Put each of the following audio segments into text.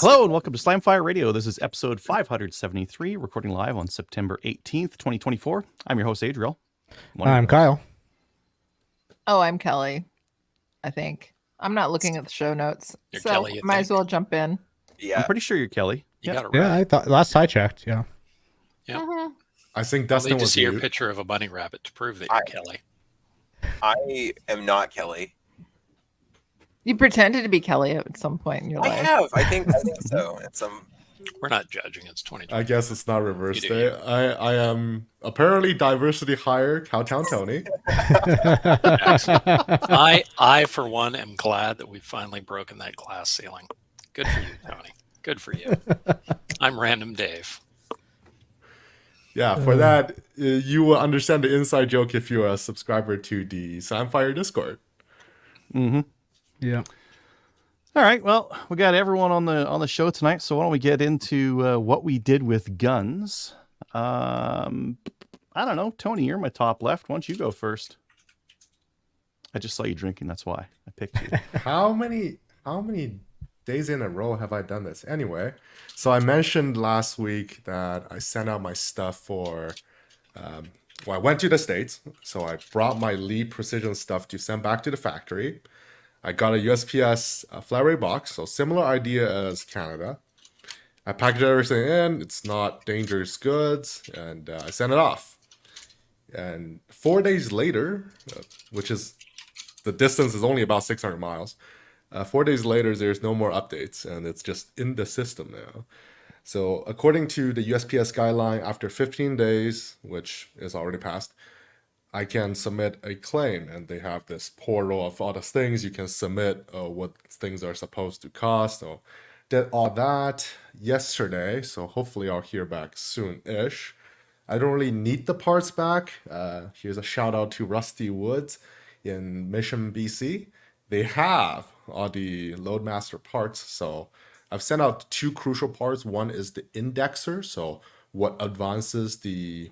Hello and welcome to Slamfire Radio. This is episode 573, recording live on September 18th, 2024. I'm your host, Adriel. I'm Kyle. Oh, I'm Kelly, I think. I'm not looking at the show notes, You're so Kelly, you might think? as well jump in. Yeah. I'm pretty sure you're Kelly. You got it right. Yeah, I thought last I checked. Yeah. Yeah. Mhm. I think I'll Dustin need to was see your you. picture of a bunny rabbit to prove that you're Kelly. I am not Kelly. You pretended to be Kelly at some point in your I life. have. I think so. At some. We're not judging. It's 2020. I guess it's not reverse You do day. you. I am apparently diversity hire Cowtown Tony. Excellent. I, for one, am glad that we've finally broken that glass ceiling. Good for you, Tony. Good for you. I'm Random Dave. Yeah, for that, you will understand the inside joke if you're a subscriber to the Slamfire Discord. Mm-hmm. Yeah. All right. Well, we got everyone on the show tonight, so why don't we get into what we did with guns? I don't know, Tony, you're my top left. Why don't you go first? I just saw you drinking. That's why I picked you. How many days in a row have I done this? Anyway, so I mentioned last week that I sent out my stuff for. I went to the States, so I brought my Lee Precision stuff to send back to the factory. I got a USPS flat rate box, so similar idea as Canada. I packaged everything in. It's not dangerous goods, and I sent it off. And 4 days later, which is the distance is only about 600 miles. 4 days later, there's no more updates, and it's just in the system now. So according to the USPS guideline, after 15 days, which is already passed, I can submit a claim, and they have this portal of all the things you can submit, what things are supposed to cost. So did all that yesterday, so hopefully I'll hear back soon-ish. I don't really need the parts back. Here's a shout out to Rusty Woods in Mission, BC. They have all the Loadmaster parts, so I've sent out two crucial parts. One is the indexer, so what advances the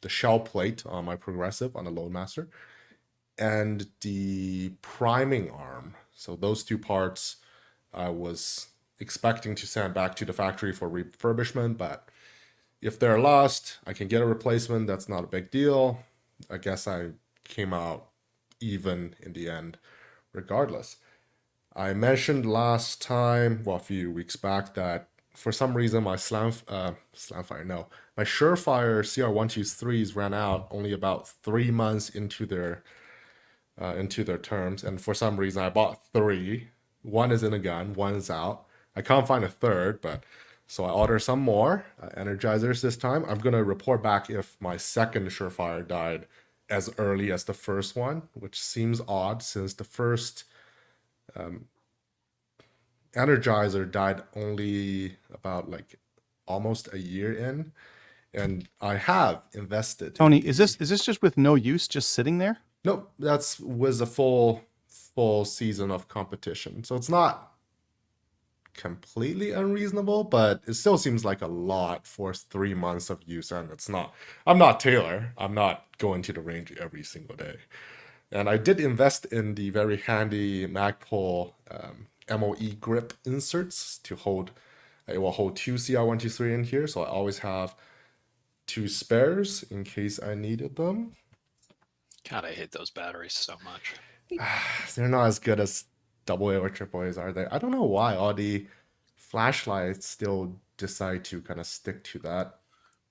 shell plate on my progressive on the Loadmaster, and the priming arm. So those two parts I was expecting to send back to the factory for refurbishment, but if they're lost, I can get a replacement. That's not a big deal. I guess I came out even in the end regardless. I mentioned last time, well, a few weeks back, that for some reason my my Surefire CR123s ran out only about 3 months into their terms, and for some reason I bought 3. One is in a gun, one is out. I can't find a third, but so I ordered some more energizers this time. I'm gonna report back if my second Surefire died as early as the first one, which seems odd since the first Energizer died only about like almost a year in, and I have invested. Tony, is this just with no use, just sitting there? Nope, was a full season of competition, so it's not completely unreasonable, but it still seems like a lot for 3 months of use, and it's not. I'm not Taylor. I'm not going to the range every single day. And I did invest in the very handy Magpul MOE grip inserts to hold. It will hold 2 CR123 in here, so I always have 2 spares in case I needed them. God, I hate those batteries so much. They're not as good as AA or AAAs, are they? I don't know why all the flashlights still decide to kind of stick to that.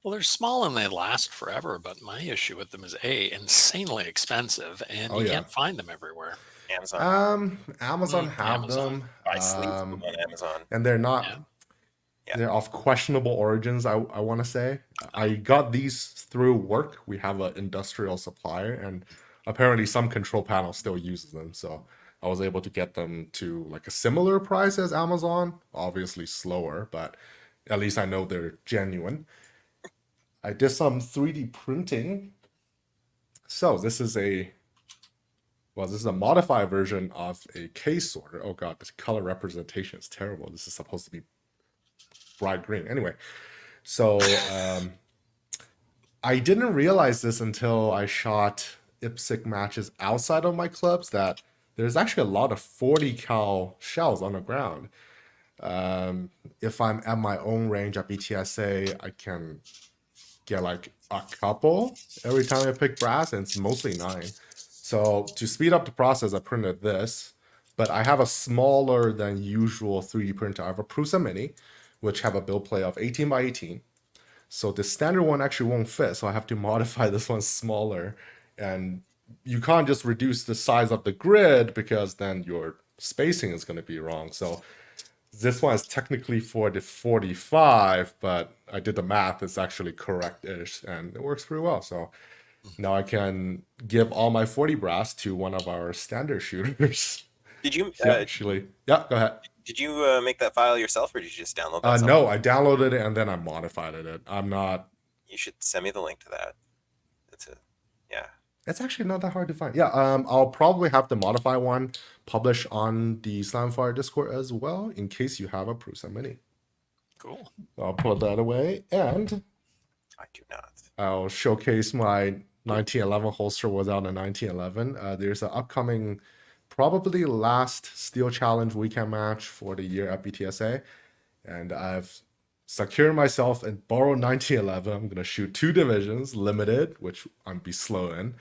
Well, they're small and they last forever, but my issue with them is insanely expensive, and you can't find them everywhere. Amazon have them. I sleep them on Amazon, and they're not. Yeah. They're of questionable origins. I want to say I got these through work. We have an industrial supplier, and apparently some control panel still uses them. So I was able to get them to like a similar price as Amazon. Obviously slower, but at least I know they're genuine. I did some 3D printing. So this is a modified version of a case sorter. Oh god, the color representation is terrible. This is supposed to be bright green. Anyway, so I didn't realize this until I shot IPSC matches outside of my clubs, that there's actually a lot of 40 cal shells on the ground. If I'm at my own range at BTSA, I can get like a couple every time I pick brass, and it's mostly 9. So to speed up the process, I printed this, but I have a smaller than usual 3D printer. I have a Prusa Mini, which have a build plate of 18 by 18. So the standard one actually won't fit, so I have to modify this one smaller. And you can't just reduce the size of the grid because then your spacing is going to be wrong. So this one is technically for the 45, but I did the math, it's actually correct-ish, and it works pretty well. So now I can give all my 40 brass to one of our standard shooters. Did you Yeah, go ahead. Did you make that file yourself, or did you just download that? No, I downloaded it and then I modified it. I'm not. You should send me the link to that. Yeah. It's actually not that hard to find. Yeah, I'll probably have the modify one publish on the Slamfire Discord as well, in case you have a Prusa Mini. Cool. I'll put that away, and I do not. I'll showcase my 1911 holster without a 1911. There's an upcoming, probably last Steel Challenge weekend match for the year at BTSA, and I've secured myself and borrowed 1911. I'm gonna shoot 2 divisions, limited, which I'm be slow in,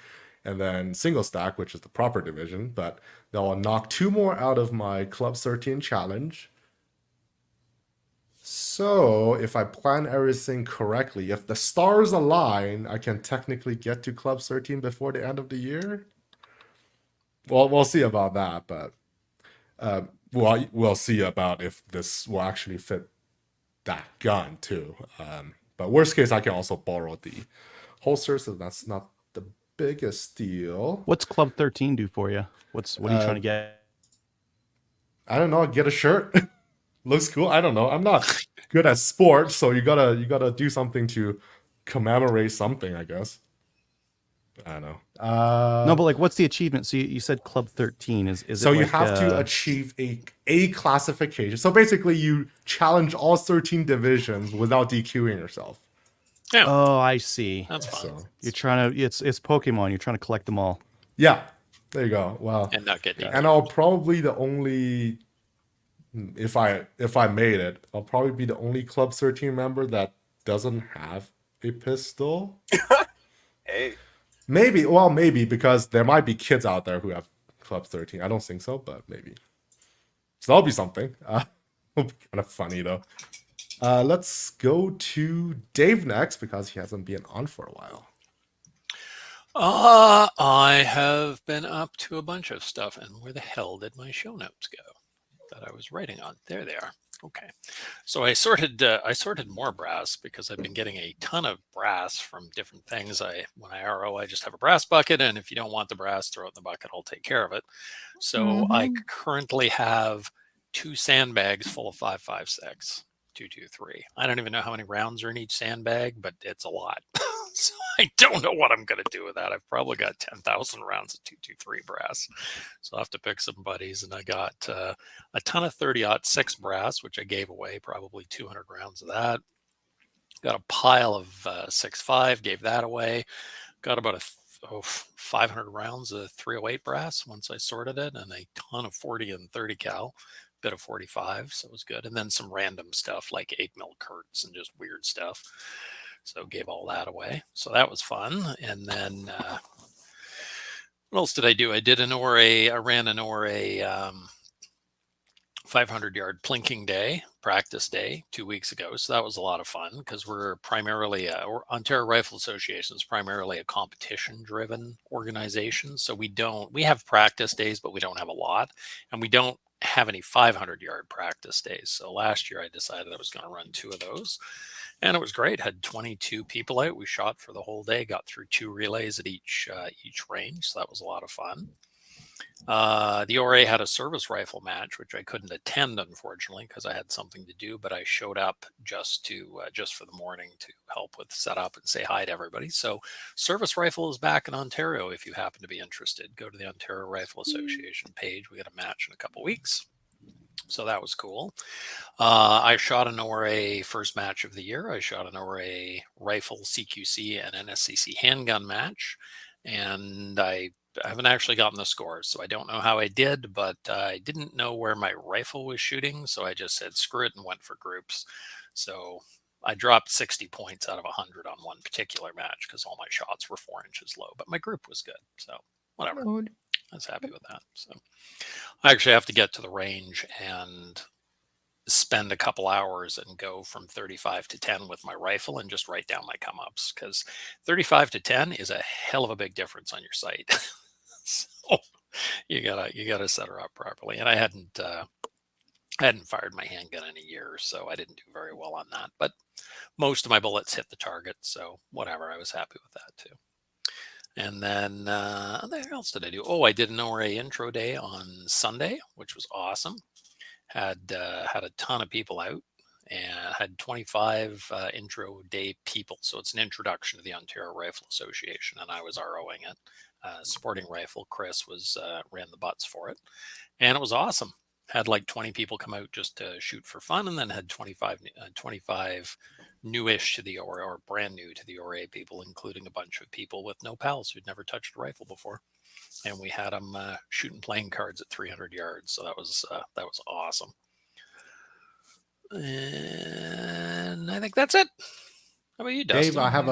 and then single stack, which is the proper division. But I'll knock 2 more out of my Club 13 challenge. So if I plan everything correctly, if the stars align, I can technically get to Club 13 before the end of the year. Well, we'll see about that, but we'll see about if this will actually fit that gun too. But worst case, I can also borrow the holster, so that's not the biggest deal. What's Club 13 do for you? What are you trying to get? I don't know. Get a shirt. Looks cool. I don't know. I'm not good at sports, so you gotta do something to commemorate something, I guess. I don't know. No, but like, what's the achievement? So you said Club 13 is so it you like, have to achieve a classification. So basically, you challenge all 13 divisions without DQing yourself. Yeah. Oh, I see. That's fun. So You're trying to. It's Pokemon. You're trying to collect them all. yeah, there you go. Well, And not get DQ'd. and I'll probably the only, if I made it, I'll probably be the only Club 13 member that doesn't have a pistol. Hey. Maybe because there might be kids out there who have Club 13. I don't think so, but maybe. So that'll be something. It'll be kind of funny though. Let's go to Dave next because he hasn't been on for a while. I have been up to a bunch of stuff, and where the hell did my show notes go that I was writing on? There they are. Okay, so I sorted more brass because I've been getting a ton of brass from different things. When I RO, I just have a brass bucket, and if you don't want the brass, throw it in the bucket. I'll take care of it. So I currently have 2 sandbags full of 5.56, 223. I don't even know how many rounds are in each sandbag, but it's a lot. So I don't know what I'm going to do with that. I've probably got 10,000 rounds of 223 brass. So I'll have to pick some buddies. And I got a ton of 30-06 brass, which I gave away, probably 200 rounds of that. Got a pile of 6.5, gave that away. Got about 500 rounds of 308 brass once I sorted it, and a ton of 40 and 30 cal. Bit of 45, so it was good. And then some random stuff like 8mm Kurtz and just weird stuff. So gave all that away. So that was fun. And then what else did I do? I ran an ORA 500-yard plinking day, practice day 2 weeks ago. So that was a lot of fun because we're primarily, Ontario Rifle Association is primarily a competition-driven organization. So we have practice days, but we don't have a lot. And we don't have any 500-yard practice days. So last year I decided I was going to run 2 of those. And it was great. Had 22 people out. We shot for the whole day, got through 2 relays at each range. So that was a lot of fun. The ORA had a service rifle match, which I couldn't attend, unfortunately, because I had something to do. But I showed up just for the morning to help with setup and say hi to everybody. So service rifle is back in Ontario. If you happen to be interested, go to the Ontario Rifle Association page. We got a match in a couple weeks. So that was cool. I shot an ORA first match of the year. I shot an ORA rifle CQC and NSCC handgun match. And I haven't actually gotten the scores, so I don't know how I did, but I didn't know where my rifle was shooting, so I just said screw it and went for groups. So I dropped 60 points out of 100 on one particular match because all my shots were 4 inches low, but my group was good, so whatever. Good. I was happy with that. So I actually have to get to the range and spend a couple hours and go from 35 to 10 with my rifle and just write down my come ups, because 35 to 10 is a hell of a big difference on your sight. So you gotta set her up properly. And I hadn't fired my handgun in a year, so I didn't do very well on that. But most of my bullets hit the target, so whatever. I was happy with that too. And then what else did I do? Oh, I did an ORA intro day on Sunday, which was awesome. Had a ton of people out and had 25 intro day people. So it's an introduction to the Ontario Rifle Association, and I was ROing it. Sporting Rifle, Chris ran the butts for it, and it was awesome. Had like 20 people come out just to shoot for fun, and then had 25 newish to the ORA, or brand new to the ORA people, including a bunch of people with no pals who'd never touched a rifle before. And we had them shooting playing cards at 300 yards. So that was awesome. And I think that's it. How about you, Dustin? Dave, I have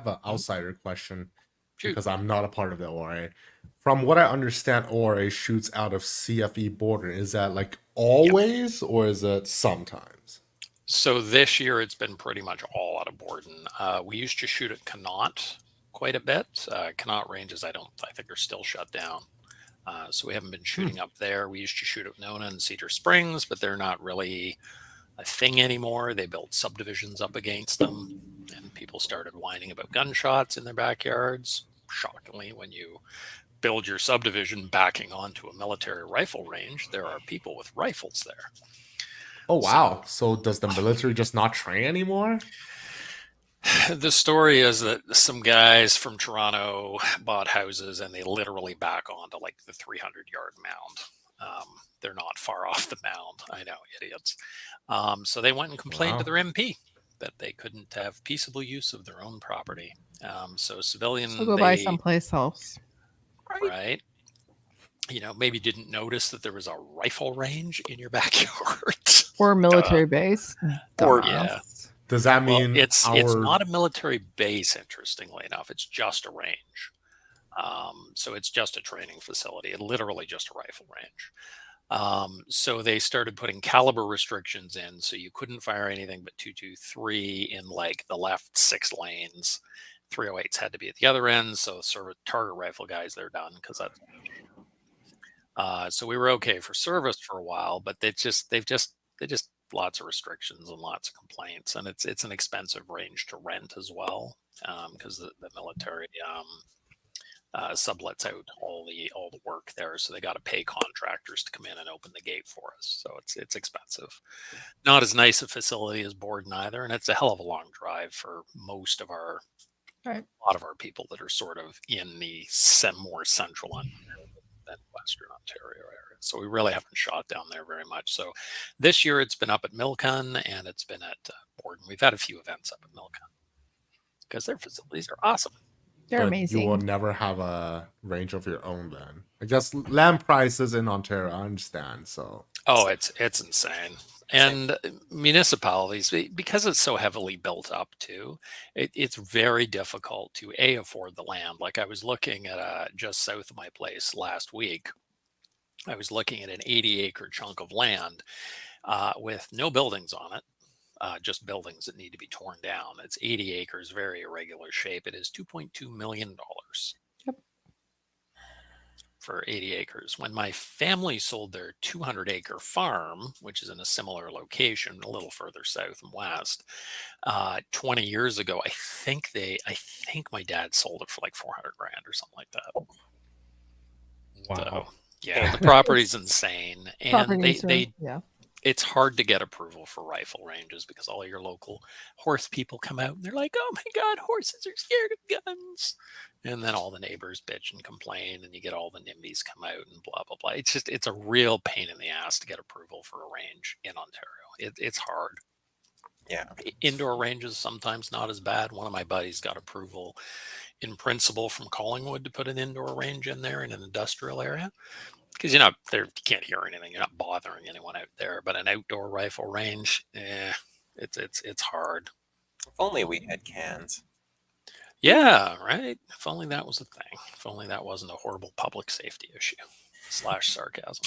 an outsider question Shoot. because I'm not a part of the ORA. From what I understand, ORA shoots out of CFE border. Is that like always, or is it sometimes? So this year it's been pretty much all out of Borden. We used to shoot at Connaught quite a bit. Connaught ranges, I think are still shut down. So we haven't been shooting up there. We used to shoot at Nona and Cedar Springs, but they're not really a thing anymore. They built subdivisions up against them, and people started whining about gunshots in their backyards. Shockingly, when you build your subdivision backing onto a military rifle range, there are people with rifles there. Oh, wow. So does the military just not train anymore? The story is that some guys from Toronto bought houses and they literally back onto like the 300-yard mound. They're not far off the mound. I know, idiots. So they went and complained to their MP that they couldn't have peaceable use of their own property. So civilian, So go buy someplace else. Right. Maybe didn't notice that there was a rifle range in your backyard. Or a military base. Or Dumbass. yeah. Does that mean it's not a military base? Interestingly enough, it's just a range. So it's just a training facility, literally just a rifle range. So they started putting caliber restrictions in, so you couldn't fire anything but .223 in like the left 6 lanes. 308s had to be at the other end. So sort of target rifle guys, they're done because that's. So we were okay for service for a while, but they just lots of restrictions and lots of complaints, and it's an expensive range to rent as well, because the military sublets out all the work there, so they got to pay contractors to come in and open the gate for us. So it's expensive. Not as nice a facility as Borden either, and it's a hell of a long drive for most of our a lot of our people that are sort of in the more central Ontario than Western Ontario area. So we really haven't shot down there very much. So this year it's been up at Milcon and it's been at Borden. We've had a few events up at Milcon because their facilities are awesome. They're but amazing. You will never have a range of your own then. I guess land prices in Ontario, I understand. So it's insane. And municipalities, because it's so heavily built up too, it's very difficult to afford the land. Like I was looking at just south of my place last week. I was looking at an 80-acre chunk of land with no buildings on it, just buildings that need to be torn down. It's 80 acres, very irregular shape. It is $2.2 million. Yep. For 80 acres. When my family sold their 200-acre farm, which is in a similar location, a little further south and west, 20 years ago, I think my dad sold it for like $400,000 or something like that. Wow. So, yeah, the property's insane, and it's hard to get approval for rifle ranges because all your local horse people come out and they're like, "Oh my God, horses are scared of guns." And then all the neighbors bitch and complain, and you get all the NIMBYs come out and blah, blah, blah. It's a real pain in the ass to get approval for a range in Ontario. It's hard. Yeah. Indoor ranges sometimes not as bad. One of my buddies got approval in principle from Collingwood to put an indoor range in there in an industrial area because you can't hear anything. You're not bothering anyone out there. But an outdoor rifle range, it's hard. If only we had cans. Yeah, right. If only that was a thing. If only that wasn't a horrible public safety issue. / sarcasm.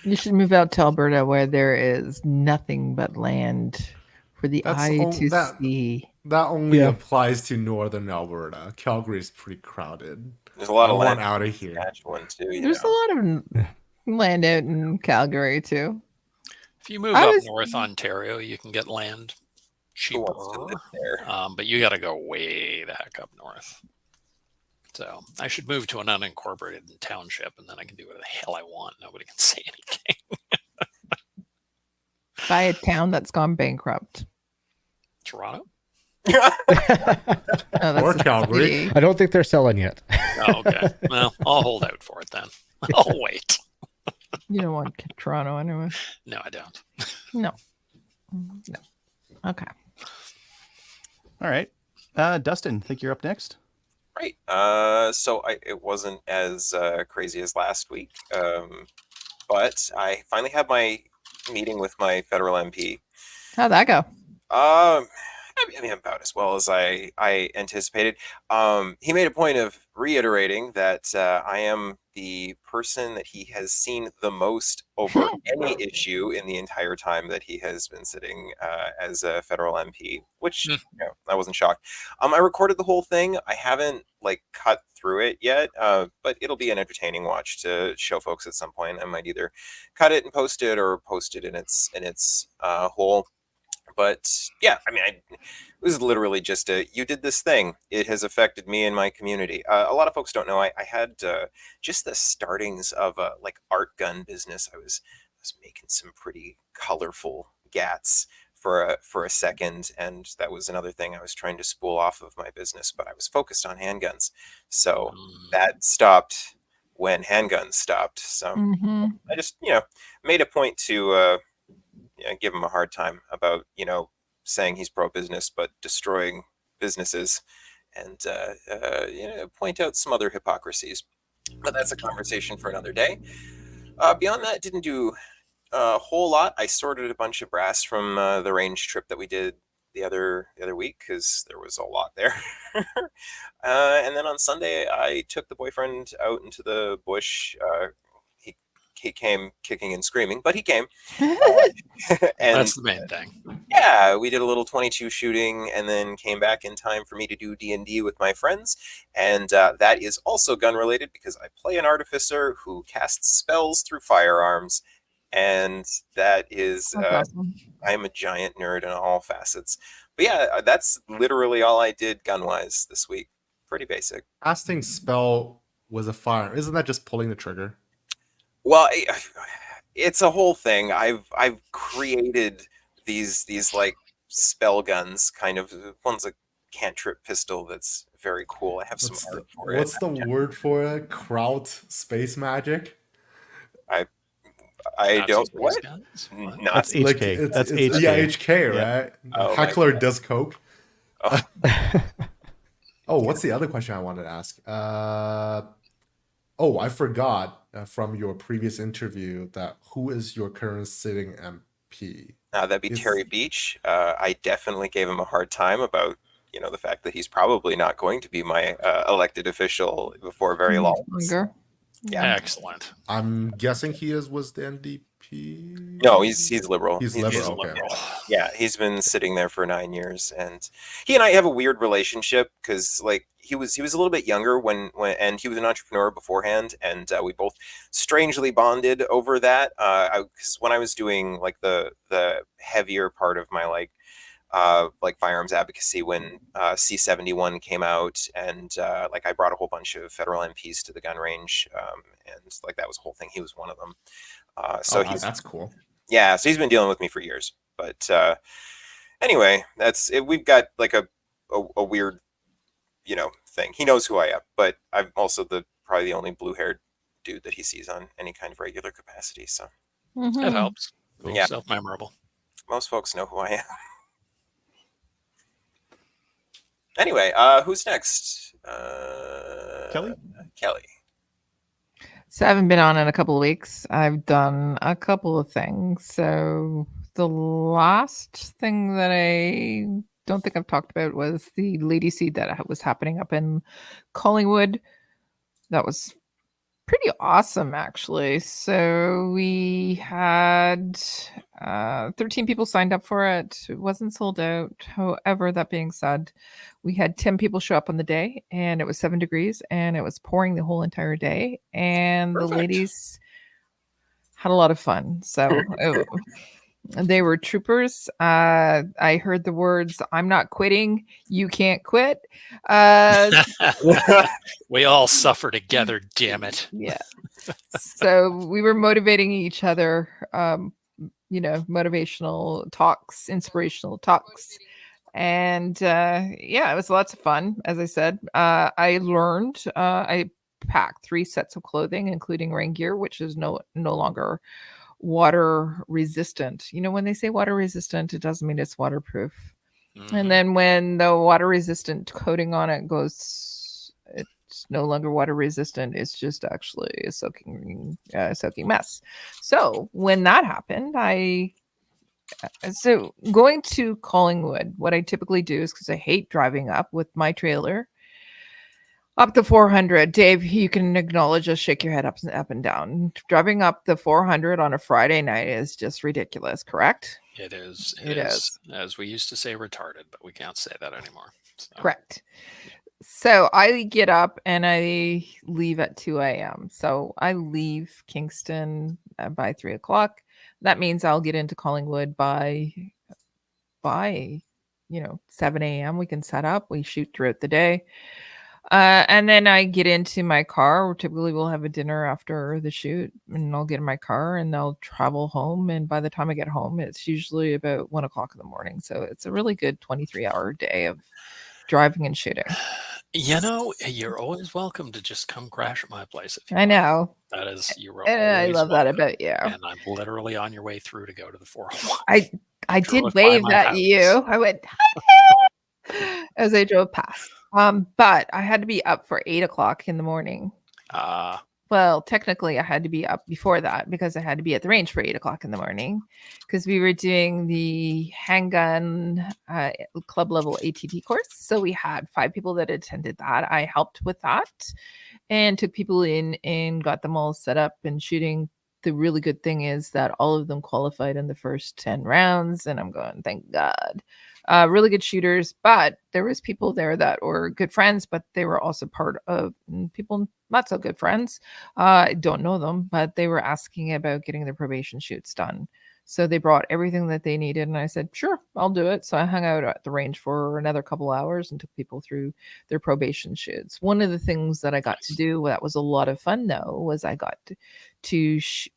You should move out to Alberta where there is nothing but land for the That's eye all- to that- see. That only Yeah. applies to northern Alberta. Calgary is pretty crowded. There's a lot I of want land out of in here. Saskatchewan too. There's a lot of land out in Calgary too. If you move I up was- North Ontario, you can get land Who wants to cheaper. live there? But you got to go way the heck up north. So I should move to an unincorporated township, and then I can do whatever the hell I want. Nobody can say anything. Buy a town that's gone bankrupt. Toronto? No, that's Or a Calgary. city. I don't think they're selling yet. Oh, okay. Well, I'll hold out for it then. I'll wait. You don't want Toronto anyway. No, I don't. No. Okay. All right. Dustin, I think you're up next. Right. So it wasn't as crazy as last week, but I finally had my meeting with my federal MP. How'd that go? I mean, about as well as I anticipated. He made a point of reiterating that I am the person that he has seen the most over any issue in the entire time that he has been sitting as a federal MP, which I wasn't shocked. I recorded the whole thing. I haven't cut through it yet, but it'll be an entertaining watch to show folks at some point. I might either cut it and post it or post it in its whole. But yeah, I mean, it was literally just you did this thing. It has affected me and my community. A lot of folks don't know I had just the startings of a art gun business. I was making some pretty colorful gats for a second, and that was another thing I was trying to spool off of my business. But I was focused on handguns, so that stopped when handguns stopped. So I just made a point to give him a hard time about saying he's pro-business but destroying businesses, and point out some other hypocrisies. But that's a conversation for another day. Beyond that, didn't do a whole lot. I sorted a bunch of brass from the range trip that we did the other week because there was a lot there. And then on Sunday, I took the boyfriend out into the bush. He came kicking and screaming, but he came. And That's the main thing. yeah, we did a little 22 shooting and then came back in time for me to do D&D with my friends. And that is also gun related because I play an artificer who casts spells through firearms. And that is, Awesome. I'm a giant nerd in all facets. But yeah, that's literally all I did gun-wise this week. Pretty basic. Casting spell was a fire. Isn't that just pulling the trigger? Well, it's a whole thing. I've created these spell guns, kind of. One's a cantrip pistol that's very cool. I have some art for it. What's the word for it? Kraut space magic? I Nazis don't with what? guns? Not That's HK. That's HK. Yeah, HK, Yeah. right? Oh, Heckler my does coke. Oh. Oh, what's the other question I wanted to ask? Oh, I forgot from your previous interview that who is your current sitting MP? that'd be It's- Terry Beach. I definitely gave him a hard time about the fact that he's probably not going to be my elected official before very long. Longer. Yeah. Excellent. I'm guessing he was the NDP. No, he's liberal. He's He's liberal. Okay. liberal. Yeah, he's been sitting there for 9 years, and he and I have a weird relationship because he was a little bit younger when and he was an entrepreneur beforehand, and we both strangely bonded over that. Because when I was doing the heavier part of my firearms advocacy when C-71 came out, and I brought a whole bunch of federal MPs to the gun range, and that was a whole thing. He was one of them. So That's cool. yeah, so he's been dealing with me for years. But anyway, that's it. We've got a weird, thing. He knows who I am, but I'm also probably the only blue-haired dude that he sees on any kind of regular capacity. So Mhm. That helps. Yeah. Self-memorable. most folks know who I am. Anyway, who's next? Kelly? Kelly. So I haven't been on in a couple of weeks. I've done a couple of things. So the last thing that I don't think I've talked about was the Lady Seed that was happening up in Collingwood. That was pretty awesome, actually. So we had 13 people signed up for it. It wasn't sold out. However, that being said, we had 10 people show up on the day, and it was 7 degrees, and it was pouring the whole entire day. And Perfect. the ladies had a lot of fun. So they were troopers. I heard the words, "I'm not quitting. You can't quit." We all suffer together, damn it. Yeah. So we were motivating each other, motivational talks, inspirational talks. And it was lots of fun. As I said, I learned, I packed 3 sets of clothing, including rain gear, which is no longer water resistant. When they say water resistant, it doesn't mean it's waterproof. Mhm. And then when the water resistant coating on it goes, it's no longer water resistant. It's just actually a soaking mess. So when that happened, so going to Collingwood, what I typically do is, because I hate driving up with my trailer up the 400. Dave, you can acknowledge, just shake your head up and down. Driving up the 400 on a Friday night is just ridiculous, correct? It is. It is. As we used to say, retarded, but we can't say that anymore. So. Correct. So I get up and I leave at 2 a.m. So I leave Kingston by 3 o'clock. That means I'll get into Collingwood by 7 a.m. We can set up. We shoot throughout the day. And then I get into my car. Typically, we'll have a dinner after the shoot, and I'll get in my car and I'll travel home. And by the time I get home, it's usually about 1 o'clock in the morning. So it's a really good 23-hour day of driving and shooting. You're always welcome to just come crash at my place if you I want. know. That is, you're And I always love that welcome. about you. And I'm literally on your way through to go to the 401. I drove did by wave my at house. you. I went as I drove past. But I had to be up for 8 o'clock in the morning. Well, technically, I had to be up before that because I had to be at the range for 8 o'clock in the morning because we were doing the handgun club level ATT course. So we had 5 people that attended that. I helped with that and took people in and got them all set up and shooting. The really good thing is that all of them qualified in the first 10 rounds, and I'm going, thank God. Really good shooters, but there was people there that were good friends, but they were also part of people not so good friends. I don't know them, but they were asking about getting their probation shoots done. So they brought everything that they needed, and I said, sure, I'll do it. So I hung out at the range for another couple hours and took people through their probation shoots. One of the things that I got to do that was a lot of fun, though, was I got to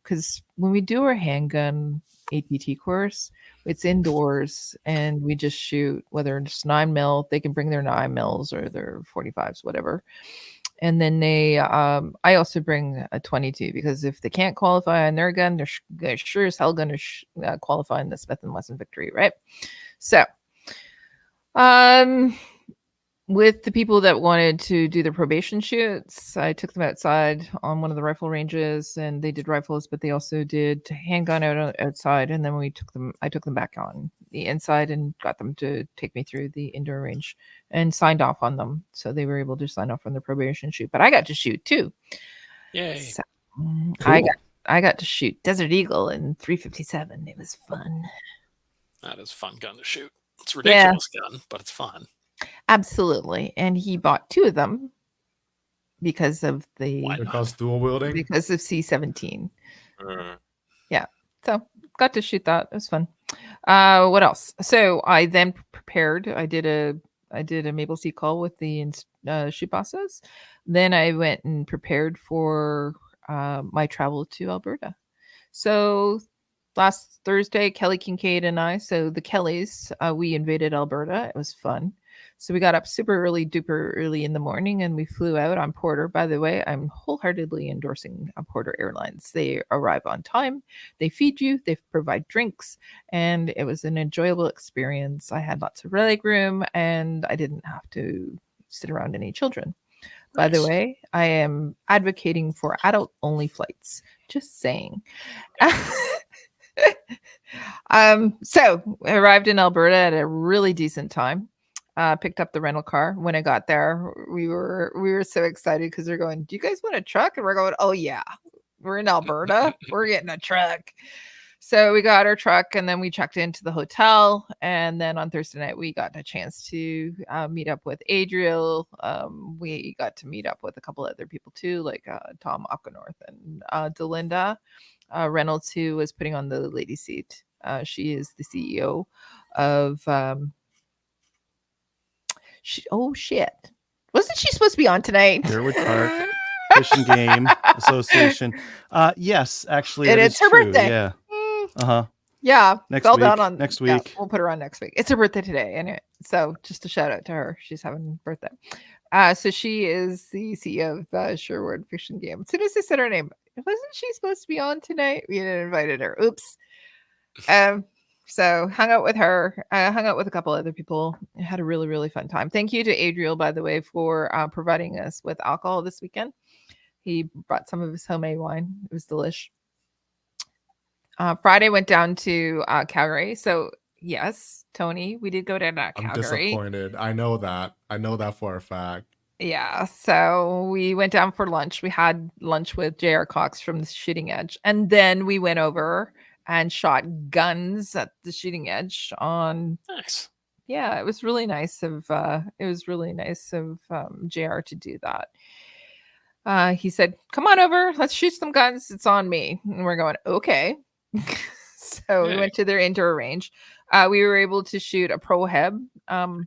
because when we do our handgun APT course, it's indoors and we just shoot, whether it's 9mm, they can bring their 9mm or their 45s, whatever. And then I also bring a 22 because if they can't qualify on their gun, they're sure as hell going to qualify in the Smith & Wesson Victory, right? So, with the people that wanted to do their probation shoots, I took them outside on one of the rifle ranges, and they did rifles, but they also did handgun outside. And then I took them back on the inside and got them to take me through the indoor range and signed off on them, so they were able to sign off on their probation shoot. But I got to shoot too. Yay! So, Cool. I got to shoot Desert Eagle in 357. It was fun. That is a fun gun to shoot. It's a ridiculous gun, but it's fun. Absolutely. And he bought 2 of them because of Because dual wielding. because of C17. Mm. Yeah. So got to shoot that. It was fun. What else? So I then prepared. I did a Maple Seed call with the shoot bosses. Then I went and prepared for my travel to Alberta. So last Thursday, Kelly Kincaid and I, so the Kellys, we invaded Alberta. It was fun. So we got up super duper early in the morning and we flew out on Porter. By the way, I'm wholeheartedly endorsing Porter Airlines. They arrive on time, they feed you, they provide drinks, and it was an enjoyable experience. I had lots of leg room and I didn't have to sit around any children. By the way, I am advocating for adult-only flights. Just saying. So I arrived in Alberta at a really decent time. Picked up the rental car. When I got there, we were so excited because they're going, "Do you guys want a truck?" And we're going, "Oh yeah, we're in Alberta. We're getting a truck." So we got our truck and then we checked into the hotel. And then on Thursday night, we got a chance to meet up with Adriel. We got to meet up with a couple other people too, like Tom Ockenorth and Delinda Reynolds, who was putting on the lady seat. She is the CEO of... Wasn't she supposed to be on tonight? Sherwood Park Fish and Game Association. Yes, actually, it's her birthday. Yeah. Uh-huh. Yeah. Next week. Yeah, we'll put her on next week. It's her birthday today. Anyway, so just a shout out to her. She's having a birthday. So she is the CEO of Sherwood Fish and Game. As soon as I said her name, wasn't she supposed to be on tonight? We didn't invited her. Oops. So hung out with her, hung out with a couple other people, had a really, really fun time. Thank you to Adriel, by the way, for providing us with alcohol this weekend. He brought some of his homemade wine. It was delish. Friday went down to Calgary. So yes, Tony, we did go down to Calgary. I'm disappointed. I know that for a fact. Yeah. So we went down for lunch. We had lunch with J.R. Cox from the Shooting Edge. And then we went over and shot guns at the Shooting Edge on. Nice. Yeah, it was really nice of JR to do that. He said, "Come on over, let's shoot some guns. It's on me." And we're going, okay. So we went to their indoor range. We were able to shoot a Pro Heb. I'm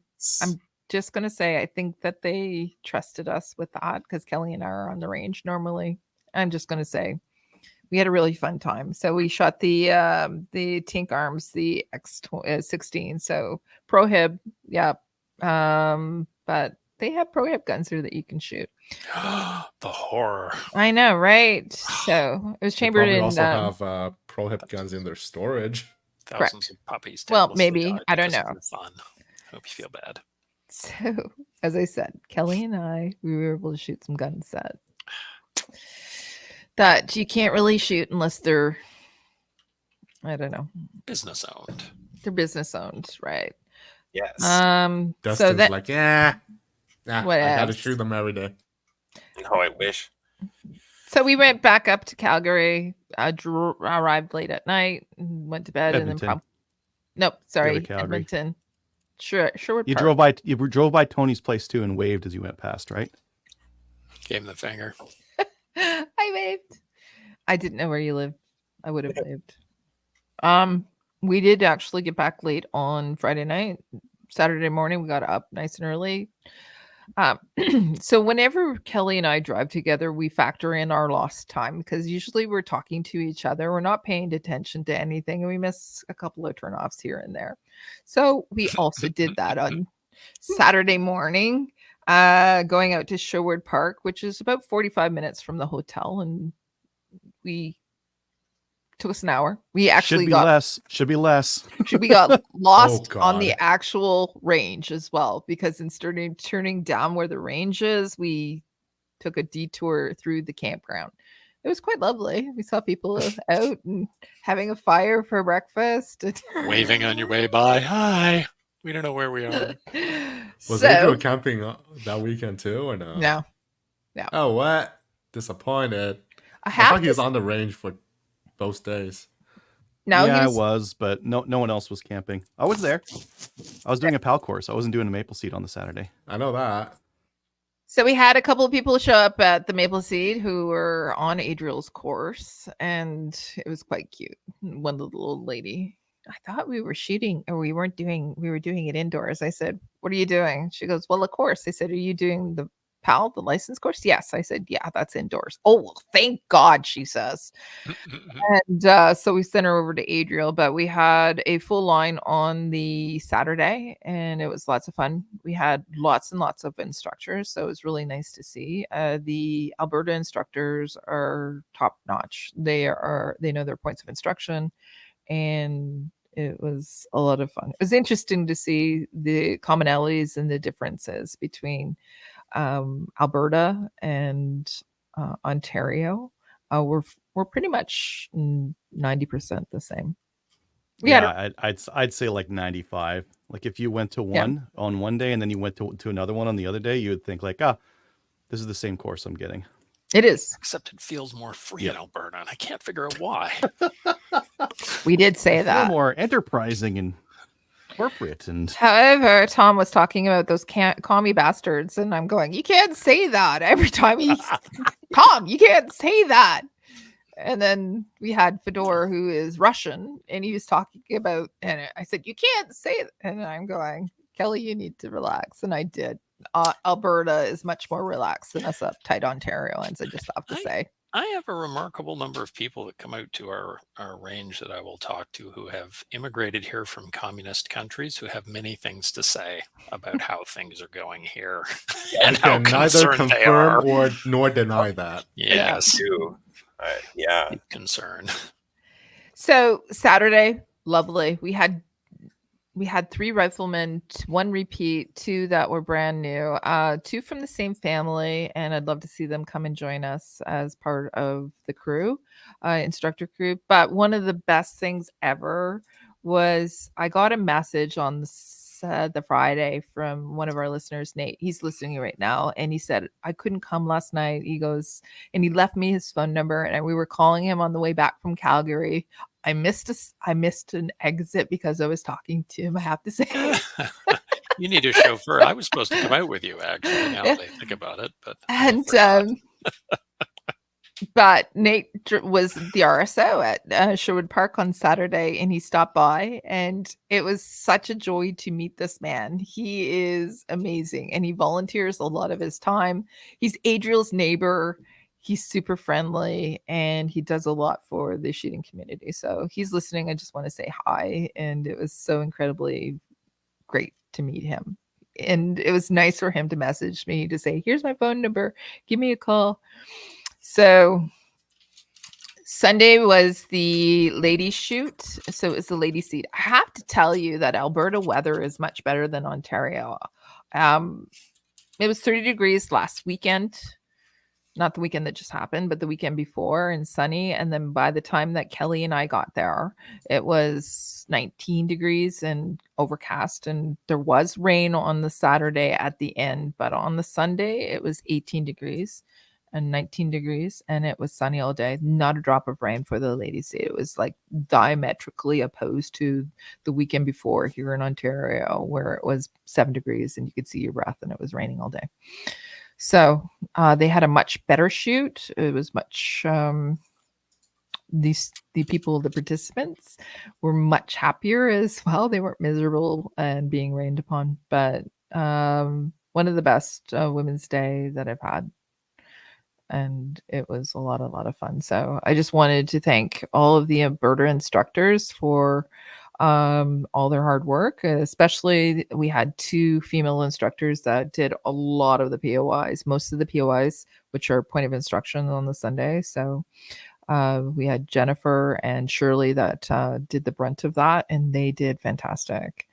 just gonna say I think that they trusted us with that because Kelly and I are on the range normally. I'm just gonna say we had a really fun time. So we shot the Tink Arms, the X16. So Pro Heb, yeah. But they have Pro Heb guns there that you can shoot. The horror. I know, right? So it was chambered in. They also have Pro Heb guns in their storage. Thousands of puppies. Well, maybe. I don't know. Fun. Hope you feel bad. So, as I said, Kelly and I, we were able to shoot some guns that you can't really shoot unless they're, I don't know, business owned. They're business owned, right? Yes. Dustin's so that, like, I gotta shoot them every day. No, I wish. So we went back up to Calgary. Arrived late at night, went to bed, Edmonton. and then Edmonton. Sure. You drove by Tony's place too and waved as you went past, right? Gave him the finger. I waved. I didn't know where you lived. I would have waved. We did actually get back late on Friday night. Saturday morning, we got up nice and early. So whenever Kelly and I drive together, we factor in our lost time because usually we're talking to each other. We're not paying attention to anything, and we miss a couple of turnoffs here and there. So we also did that on Saturday morning, going out to Sherwood Park, which is about 45 minutes from the hotel, and took us an hour. We actually should be less. We got lost on the actual range as well because instead of turning down where the range is, we took a detour through the campground. It was quite lovely. We saw people out and having a fire for breakfast. Waving on your way by. Hi. We don't know where we are. Was Adriel camping that weekend too or no? No. Oh, what? Disappointed. I thought he was on the range for both days. No, yeah, I was, but no one else was camping. I was there. I was doing a PAL course. I wasn't doing a Maple Seed on the Saturday. I know that. So we had a couple of people show up at the Maple Seed who were on Adriel's course, and it was quite cute. One little old lady. I thought we were shooting, or we were doing it indoors. I said, "What are you doing?" She goes, "Well, of course." I said, "Are you doing PAL, the license course? Yes. I said, yeah, that's indoors. Oh, well, thank God, she says. And so we sent her over to Adriel, but we had a full line on the Saturday and it was lots of fun. We had lots and lots of instructors, so it was really nice to see. The Alberta instructors are top notch. They know their points of instruction, and it was a lot of fun. It was interesting to see the commonalities and the differences between Alberta and Ontario. We're pretty much 90% the same. I'd say like 95. Like if you went to one on one day and then you went to another one on the other day, you would think like, this is the same course I'm getting. It is. Except it feels more free in Alberta, and I can't figure out why. We did say that. More enterprising and corporate. And however, Tom was talking about those commie bastards, and I'm going, you can't say that every time Tom, you can't say that. And then we had Fedor, who is Russian, and he was talking about, and I said, you can't say it. And I'm going, Kelly, you need to relax. And I did. Alberta is much more relaxed than us uptight Ontarians, I just have to say. I have a remarkable number of people that come out to our range that I will talk to who have immigrated here from communist countries, who have many things to say about how things are going here and how concerned they are. Neither confirm nor deny that. Yes. Too. Deep concern. So Saturday, lovely. We had 3 riflemen, 1 repeat, 2 that were brand new, 2 from the same family, and I'd love to see them come and join us as part of the crew, instructor crew. But one of the best things ever was I got a message on the Friday from one of our listeners, Nate. He's listening right now, and he said, I couldn't come last night. He goes, and he left me his phone number, and we were calling him on the way back from Calgary. I missed an exit because I was talking to him, I have to say. You need a chauffeur. I was supposed to come out with you, actually, now that I think about it. But Nate was the RSO at Sherwood Park on Saturday, and he stopped by, and it was such a joy to meet this man. He is amazing, and he volunteers a lot of his time. He's Adriel's neighbor. He's super friendly, and he does a lot for the shooting community. So he's listening. I just want to say hi, and it was so incredibly great to meet him. And it was nice for him to message me to say, here's my phone number. Give me a call. So Sunday was the ladies shoot. So it was the ladies seat. I have to tell you that Alberta weather is much better than Ontario. It was 30 degrees last weekend. Not the weekend that just happened, but the weekend before, and sunny. And then by the time that Kelly and I got there, it was 19 degrees and overcast. And there was rain on the Saturday at the end, but on the Sunday, it was 18 degrees and 19 degrees, and it was sunny all day. Not a drop of rain for the ladies. It was like diametrically opposed to the weekend before here in Ontario, where it was 7 degrees and you could see your breath and it was raining all day. So they had a much better shoot. It was much, the people, the participants were much happier as well. They weren't miserable and being rained upon, but one of the best Women's Day that I've had. And it was a lot of fun. So I just wanted to thank all of the Alberta instructors for all their hard work. Especially we had 2 female instructors that did a lot of the POIs, most of the POIs, which are point of instruction on the Sunday. So we had Jennifer and Shirley that did the brunt of that, and they did fantastic.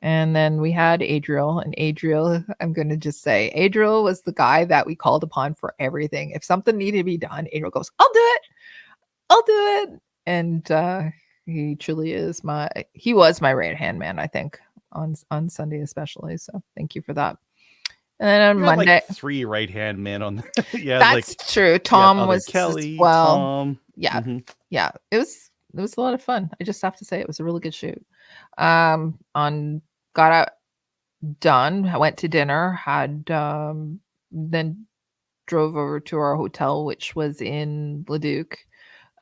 And then we had Adriel, and Adriel, I'm going to just say, Adriel was the guy that we called upon for everything. If something needed to be done, Adriel goes, I'll do it. And he truly is he was my right-hand man, I think, on Sunday especially. So thank you for that. And then on Monday, like 3 right-hand men on. Yeah, that's like, true. Tom was Kelly, well. Tom. Yeah, yeah. It was a lot of fun. I just have to say it was a really good shoot. Got out, done. I went to dinner. Had then drove over to our hotel, which was in Leduc,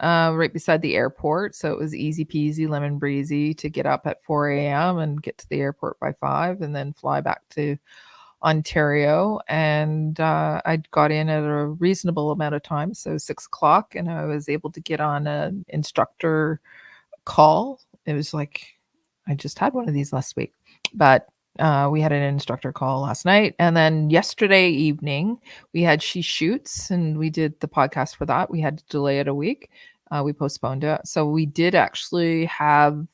right beside the airport. So it was easy peasy, lemon breezy to get up at 4 a.m. and get to the airport by 5, and then fly back to Ontario, and I got in at a reasonable amount of time, so 6 o'clock, and I was able to get on an instructor call. It was like I just had one of these last week, but we had an instructor call last night, and then yesterday evening we had She Shoots, and we did the podcast for that. We had to delay it a week. We postponed it, so we did actually have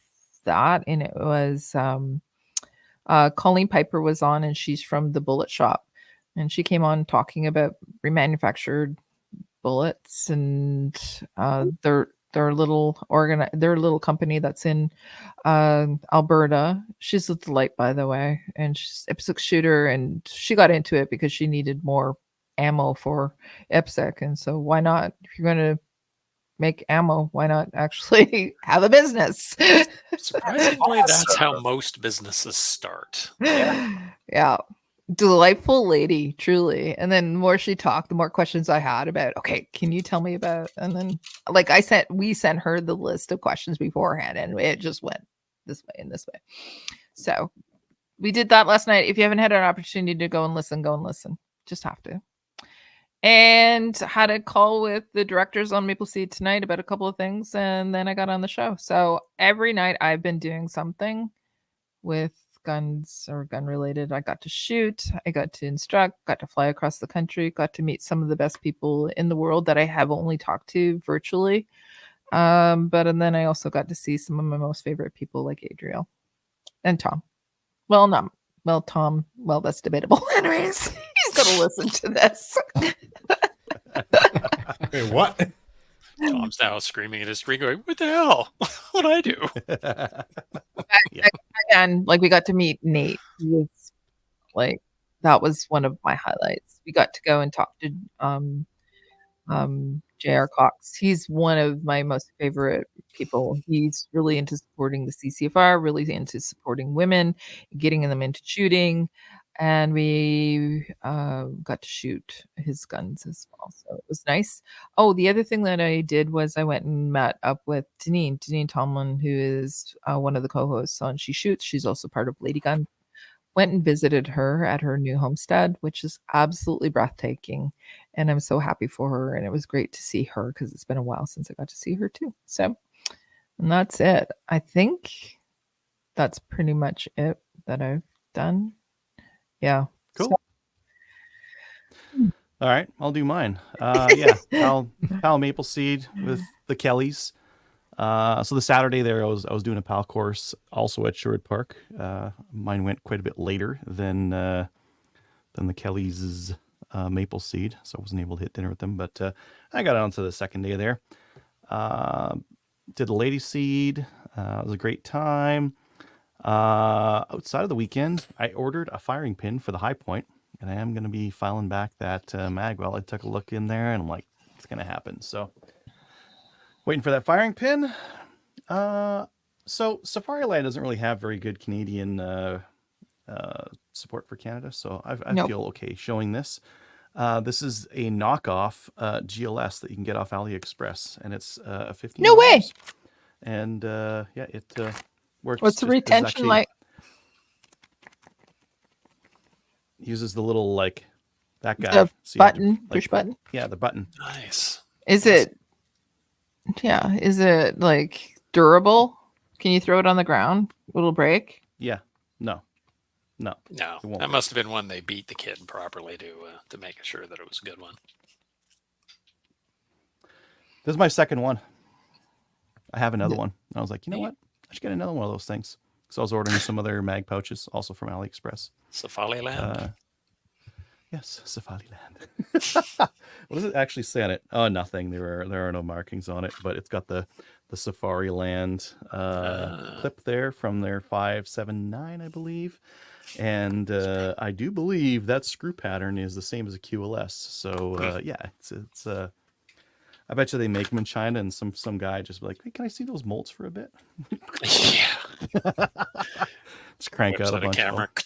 that, and it was Colleen Piper was on, and she's from the Bullet Shop, and she came on talking about remanufactured bullets, and they're a little company that's in Alberta. She's a delight, by the way, and she's IPSC shooter, and she got into it because she needed more ammo for IPSC, and so why not? If you're going to make ammo, why not actually have a business? Surprisingly, that's how most businesses start. Yeah. Delightful lady, truly. And then the more she talked, the more questions I had about, okay, can you tell me about, and then like we sent her the list of questions beforehand, and it just went this way and this way. So we did that last night. If you haven't had an opportunity to go and listen, just have to. And had a call with the directors on Maple Seed tonight about a couple of things, and then I got on the show. So every night I've been doing something with guns or gun related. I got to shoot, I got to instruct, got to fly across the country, got to meet some of the best people in the world that I have only talked to virtually. And then I also got to see some of my most favorite people like Adriel and Tom. Tom, that's debatable. Anyways, he's going to listen to this. Wait, what? Tom's now screaming at his screen going, what the hell? What'd I do? And like we got to meet Nate. He was like, that was one of my highlights. We got to go and talk to J.R. Cox. He's one of my most favorite people. He's really into supporting the CCFR, really into supporting women, getting them into shooting. And we got to shoot his guns as well. So it was nice. Oh, the other thing that I did was I went and met up with Deneen Tomlin, who is one of the co-hosts on She Shoots. She's also part of Lady Gun. Went and visited her at her new homestead, which is absolutely breathtaking. And I'm so happy for her. And it was great to see her because it's been a while since I got to see her too. So, and that's it. I think that's pretty much it that I've done. Yeah. Cool. So, all right, I'll do mine. Yeah, Pal Maple Seed with the Kellys. So the Saturday there, I was doing a PAL course also at Sherwood Park. Mine went quite a bit later than the Kellys' Maple Seed, so I wasn't able to hit dinner with them. But I got on to the second day there. Did the Lady Seed. It was a great time. Outside of the weekend, I ordered a firing pin for the High Point, and I am going to be filing back that mag. Well, I took a look in there, and I'm like, it's going to happen. So waiting for that firing pin. So Safariland doesn't really have very good Canadian support for Canada, so I feel okay showing this. This is a knockoff GLS that you can get off AliExpress, and it's $15. No way. And it works. What's the retention like? Uses the little that guy. The button, push button. Yeah, the button. Nice. Is it like durable? Can you throw it on the ground? It'll break? Yeah. No. That must have been one they beat the kid properly to make sure that it was a good one. This is my second one. I have another one. And I was like, you know what? I should get another one of those things. So I was ordering some other mag pouches, also from AliExpress. Safariland. Yes, Safariland. What does it actually say on it? Oh, nothing. There are no markings on it, but it's got the Safariland clip there from their 579, I believe. And I do believe that screw pattern is the same as a QLS. So it's I bet you they make them in China, and some guy just be like, hey, can I see those molds for a bit? Yeah. Let's crank Whips out a bunch camera. of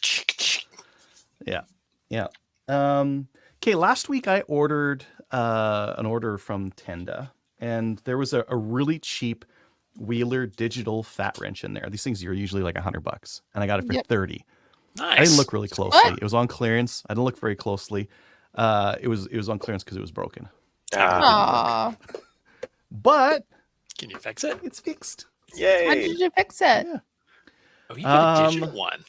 them. Yeah. Okay, last week I ordered an order from Tenda, and there was a really cheap Wheeler digital fat wrench in there. These things are usually like $100, and I got it for $30. Nice. I didn't look really closely. It was on clearance. I didn't look very closely. It was on clearance because it was broken. Aww. But Can you fix it? it's fixed. How Yay! did you fix it? Yeah. Oh, you got a digital one.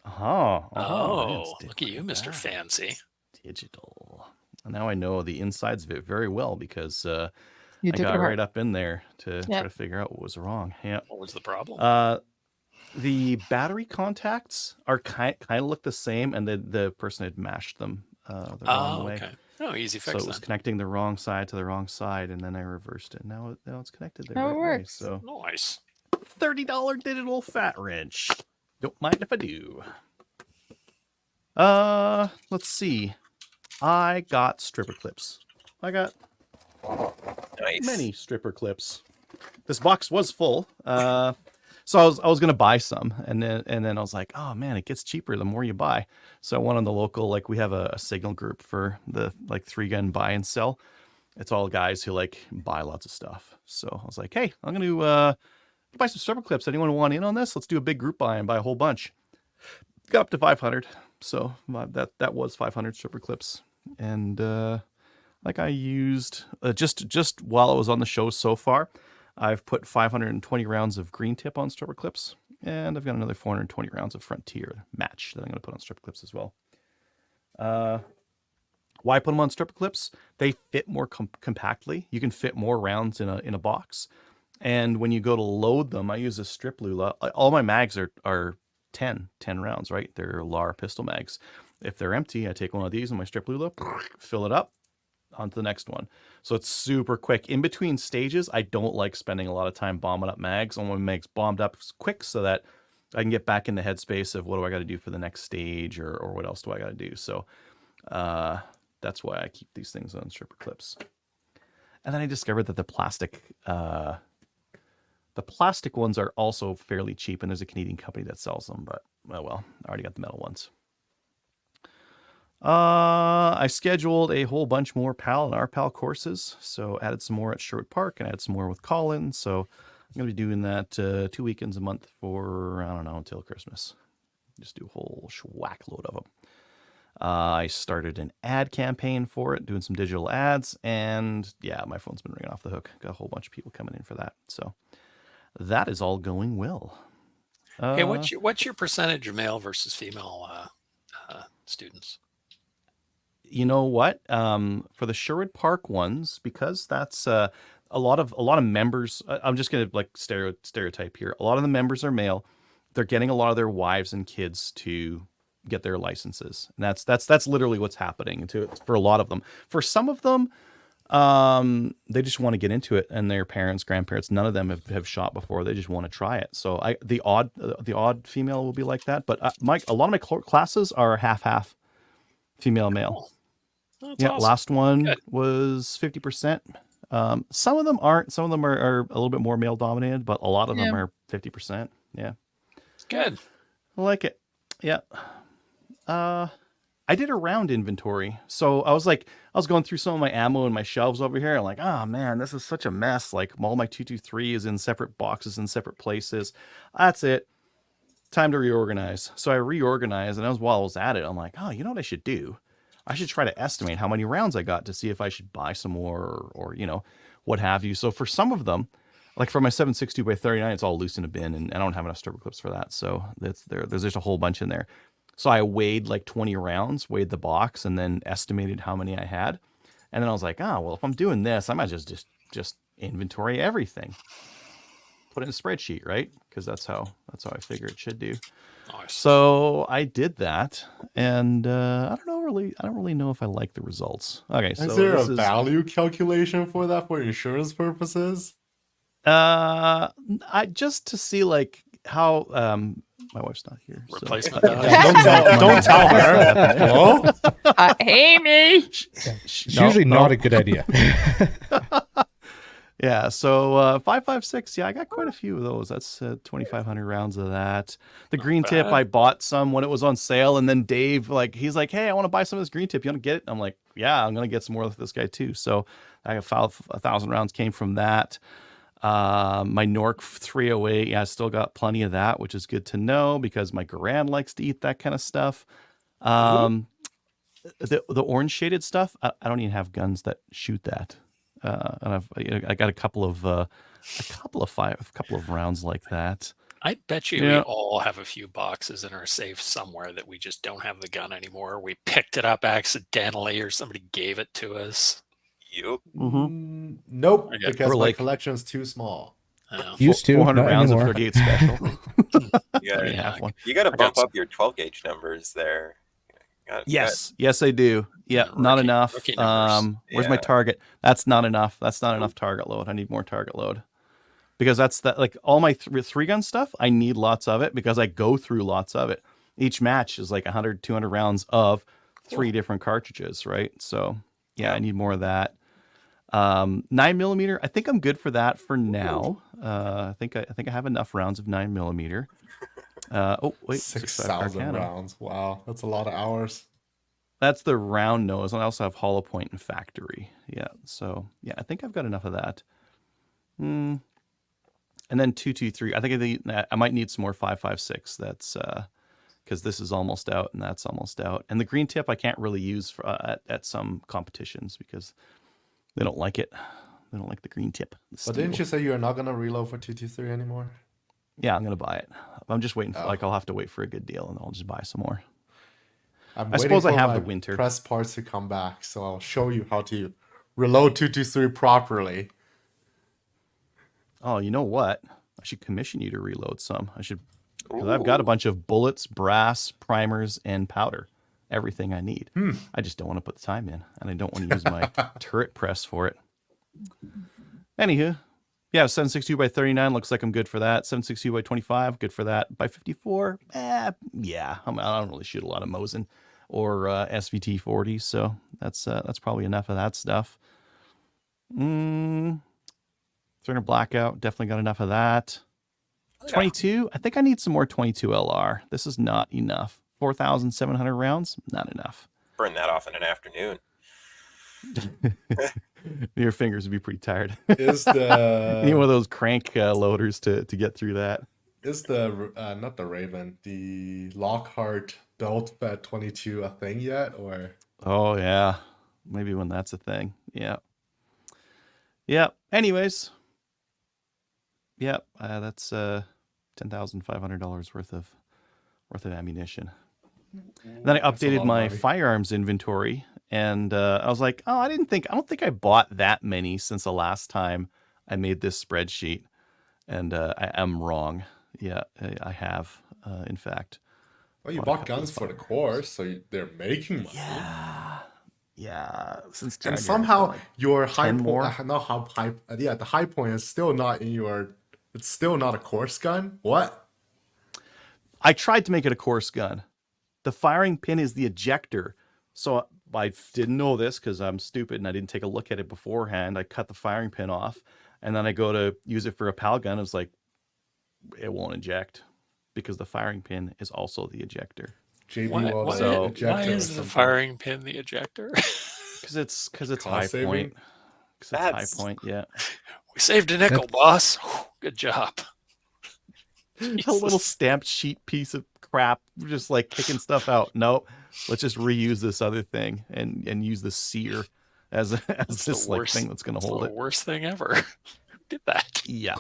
Oh, Look at you, Mr. Fancy. Digital. And now I know the insides of it very well because You I took it got apart. right up in there to try to figure out what was wrong. Yeah. What was the problem? The battery contacts are kind of look the same, and the person had mashed them the wrong way. Okay. Oh, easy So fix it was then. connecting the wrong side to the wrong side, and then I reversed it. Now it's connected the Now it right way. works. So Nice. $30 digital fat wrench. Don't mind if I do. Let's see. I got stripper clips. I got Nice. many stripper clips. This box was full. So I was gonna buy some, and then I was like, oh man, it gets cheaper the more you buy. So I went on the local, like we have a signal group for the like 3-gun buy and sell. It's all guys who like buy lots of stuff. So I was like, hey, I'm gonna buy some stripper clips. Anyone want in on this? Let's do a big group buy and buy a whole bunch. Got up to 500. So that was 500 stripper clips, and like I used just while I was on the show so far, I've put 520 rounds of green tip on stripper clips, and I've got another 420 rounds of Frontier match that I'm going to put on stripper clips as well. Why put them on stripper clips? They fit more compactly. You can fit more rounds in a box, and when you go to load them, I use a strip lula. All my mags are 10 rounds, right? They're LAR pistol mags. If they're empty, I take one of these in my strip lula, fill it up, onto the next one. So it's super quick. In between stages, I don't like spending a lot of time bombing up mags. I want my mags bombed up quick so that I can get back in the headspace of what do I got to do for the next stage, or what else do I got to do. So that's why I keep these things on stripper clips. And then I discovered that the plastic ones are also fairly cheap, and there's a Canadian company that sells them, but oh well, I already got the metal ones. I scheduled a whole bunch more PAL and RPAL courses, so added some more at Sherwood Park and added some more with Colin. So I'm going to be doing that 2 weekends a month for, I don't know, until Christmas. Just do a whole whack load of them. I started an ad campaign for it, doing some digital ads, and yeah, my phone's been ringing off the hook. Got a whole bunch of people coming in for that. So that is all going well. Hey, what's your percentage of male versus female students? You know what? For the Sherwood Park ones, because that's a lot of members. I'm just gonna like stereotype here. A lot of the members are male. They're getting a lot of their wives and kids to get their licenses, and that's literally what's happening for a lot of them. For some of them, they just want to get into it, and their parents, grandparents, none of them have shot before. They just want to try it. So the odd female will be like that, but a lot of my classes are half female male. That's yeah, awesome. Last one was 50%. Some of them aren't. Some of them are a little bit more male dominated, but a lot of them are 50%. Yeah. Good. I like it. Yeah. I did a round inventory. So I was going through some of my ammo and my shelves over here. I'm like, oh man, this is such a mess. Like all my 223 is in separate boxes in separate places. That's it. Time to reorganize. So I reorganized, and while I was at it, I'm like, oh, you know what I should do? I should try to estimate how many rounds I got to see if I should buy some more or what have you. So for some of them, like for my 7.62 by 39, it's all loose in a bin, and I don't have enough stripper clips for that. So there's just a whole bunch in there. So I weighed like 20 rounds, weighed the box, and then estimated how many I had. And then I was like, well, if I'm doing this, I might just inventory everything. Put it in a spreadsheet, right? Because that's how I figure it should do. Nice. So I did that, and I don't really know if I like the results. Okay, so is there a value calculation for that for insurance purposes? I just to see like how my wife's not here. Replacement. So, don't tell her. Hello? Amy. It's usually not a good idea. Yeah, so 5.56. Yeah, I got quite a few of those. That's 2,500 rounds of that. The green tip, I bought some when it was on sale, and then Dave, he's like, "Hey, I want to buy some of this green tip. You want to get it?" I'm like, "Yeah, I'm gonna get some more of this guy too." So I got 1,000 rounds came from that. My Nork 308, yeah, I still got plenty of that, which is good to know because my Garand likes to eat that kind of stuff. The orange shaded stuff, I don't even have guns that shoot that. And I got a couple of rounds like that. I bet you we all have a few boxes in our safe somewhere that we just don't have the gun anymore. We picked it up accidentally, or somebody gave it to us. Yep. Nope, because my collection's too small. Used to 400 rounds anymore. of 38 special. You got to bump up your 12 gauge numbers there. Yes, I do. Yeah, not enough. Where's my target? That's not enough. That's not enough target load. I need more target load. Because that's that, like all my three gun stuff, I need lots of it because I go through lots of it. Each match is like 100, 200 rounds of 3 different cartridges, right? So I need more of that. 9mm, I think I'm good for that for now. I think I have enough rounds of 9mm. Oh wait, 6,000 rounds. Wow, that's a lot of hours. That's the round nose, and I also have hollow point and factory. Yeah, so I think I've got enough of that. And then 223. I think I might need some more 5.56. That's because this is almost out and that's almost out. And the green tip I can't really use for, at some competitions because they don't like it. They don't like the green tip. But didn't you say you're not gonna reload for 223 anymore? Yeah, I'm gonna buy it. I'm just waiting for I'll have to wait for a good deal and I'll just buy some more. I suppose I have the winter press parts to come back, so I'll show you how to reload 223 properly. Oh, you know what? I should commission you to reload some. Because I've got a bunch of bullets, brass, primers, and powder. Everything I need. I just don't want to put the time in, and I don't want to use my turret press for it. Anywho, 762 by 39 looks like I'm good for that. 762 by 25, good for that. By 54, I don't really shoot a lot of Mosin or SVT 40, so that's probably enough of that stuff. 300 blackout, definitely got enough of that. 22, I think I need some more 22 LR. This is not enough. 4,700 rounds, not enough. Burn that off in an afternoon. Your fingers would be pretty tired. Is the you need one of those crank loaders to get through that. Is the not the Raven, the Lockhart belt fed 22 a thing yet, or? Oh yeah, maybe when that's a thing. Yeah. Anyways. That's $10,500 worth of ammunition. And then I updated my firearms inventory, and I was like, I don't think I bought that many since the last time I made this spreadsheet, and I am wrong. Yeah, I have, in fact. Well, you bought guns for the course, so they're making money. Yeah. Since and somehow your high point, not how high. The high point is still not in your. It's still not a course gun. What? I tried to make it a course gun. The firing pin is the ejector. So I didn't know this because I'm stupid and I didn't take a look at it beforehand. I cut the firing pin off, and then I go to use it for a PAL gun. It's like it won't eject because the firing pin is also the ejector. Why is the firing pin the ejector? Because it's high point. Because it's high point. Yeah. We saved a nickel, boss. Good job. A little stamped sheet piece of crap, just like kicking stuff out. No, let's just reuse this other thing and use the sear as this like thing that's going to hold it. The worst thing ever. Who did that? Yeah,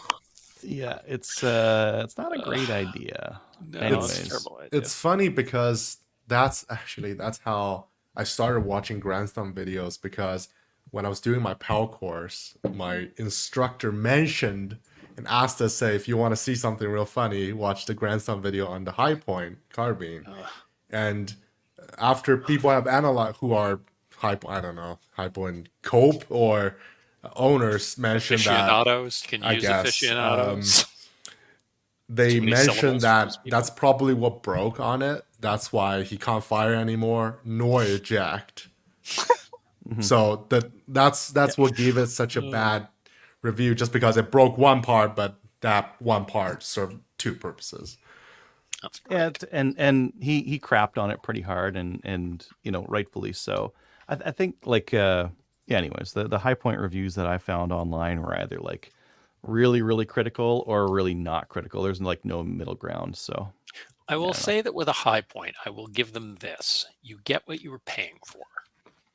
it's not a great idea. No, it's a terrible idea. It's funny because that's how I started watching Grandstand videos, because when I was doing my PAL course, my instructor mentioned and asked us, say, if you want to see something real funny, watch the Grandstand video on the high point carbine. And after people have analyzed who are high point cope or owners mentioned aficionados, that aficionados. They mentioned that that's probably what broke on it. That's why he can't fire anymore, nor eject. So that's what gave it such a bad review, just because it broke one part, but that one part served two purposes. That's correct. And he crapped on it pretty hard, and rightfully so. I think anyways, the high point reviews that I found online were either like really, really critical or really not critical. There's like no middle ground. So I will say that with a high point, I will give them this. You get what you were paying for.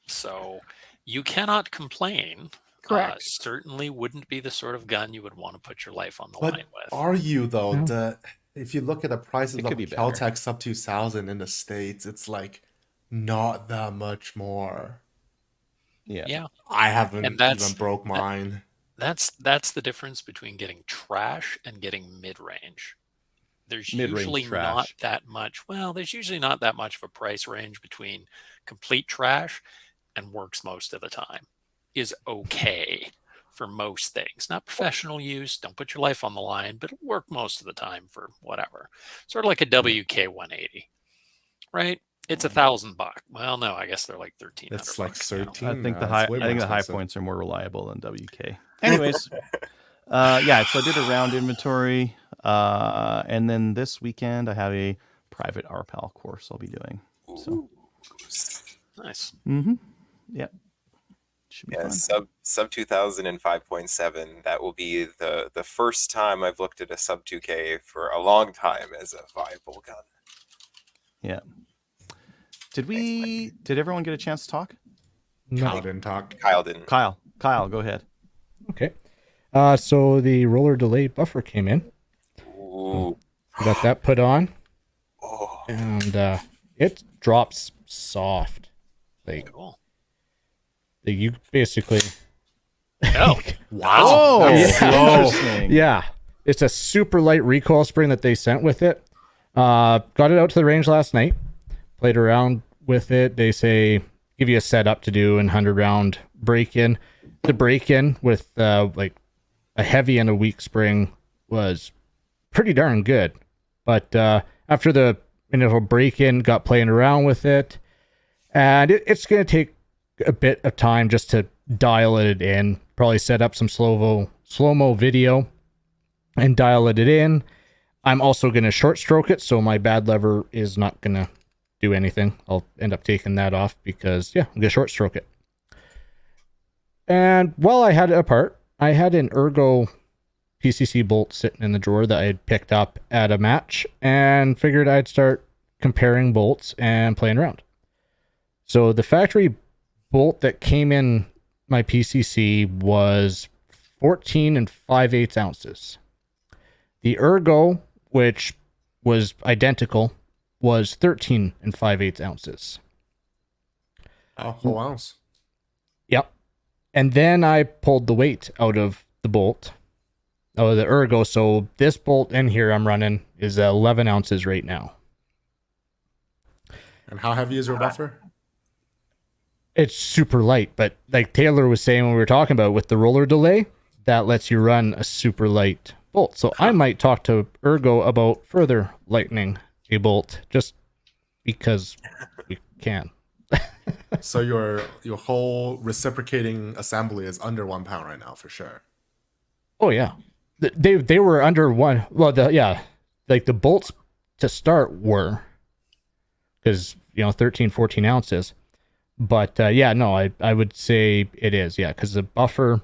So you cannot complain. Correct. Certainly wouldn't be the sort of gun you would want to put your life on the But line with. are you though? No. If you look at the prices It of could be a better. Caltech sub 2000 in the States, it's like not that much more. Yeah. I haven't And that's- even broke mine. That's the difference between getting trash and getting mid-range. There's Mid-range usually trash. not that much. Well, there's usually not that much of a price range between complete trash and works most of the time. Is okay for most things. Not professional use. Don't put your life on the line, but it'll work most of the time for whatever. Sort of like a WK 180, right? It's $1,000. Well, no, I guess they're like 1,300. It's like bucks now. 13. I think the It's high way I more think the high expensive. points are more reliable than WK. Anyways, yeah, so I did a round inventory, and then this weekend I have a private RPAL course I'll be doing. So, Nice. Yep, should be Yeah, fun. sub 2000 and 5.7. That will be the first time I've looked at a sub 2K for a long time as a viable gun. Yeah. Did everyone get a chance to talk? Kyle No. didn't talk. Kyle didn't. Kyle, go ahead. Okay. So the roller delay buffer came in. Ooh. We got that put on, Oh. and it drops soft. Like Cool. you basically. Oh, Wow. Oh, That's slow. interesting. Yeah, it's a super light recoil spring that they sent with it. Got it out to the range last night. Played around with it. They say give you a setup to do and 100-round break-in. The break-in with like a heavy and a weak spring was pretty darn good. But after the initial break-in, got playing around with it, and it's going to take a bit of time just to dial it in. Probably set up some slow-mo video and dial it in. I'm also going to short stroke it, so my bad lever is not going to do anything. I'll end up taking that off because, yeah, I'm going to short stroke it. And while I had it apart, I had an Ergo PCC bolt sitting in the drawer that I had picked up at a match and figured I'd start comparing bolts and playing around. So the factory bolt that came in my PCC was 14 and 5/8 ounces. The Ergo, which was identical, was 13 and 5/8 ounces. A whole ounce. Yep. And then I pulled the weight out of the bolt, out of the Ergo. So this bolt in here I'm running is 11 ounces right now. And how heavy is your buffer? It's super light, but like Taylor was saying when we were talking about with the roller delay, that lets you run a super light bolt. So I might talk to Ergo about further lightening a bolt just because we can. So your whole reciprocating assembly is under 1 pound right now for sure. Oh yeah, they were under one. Well, like the bolts to start were, because 13, 14 ounces. But yeah, no, I would say it is, yeah, because the buffer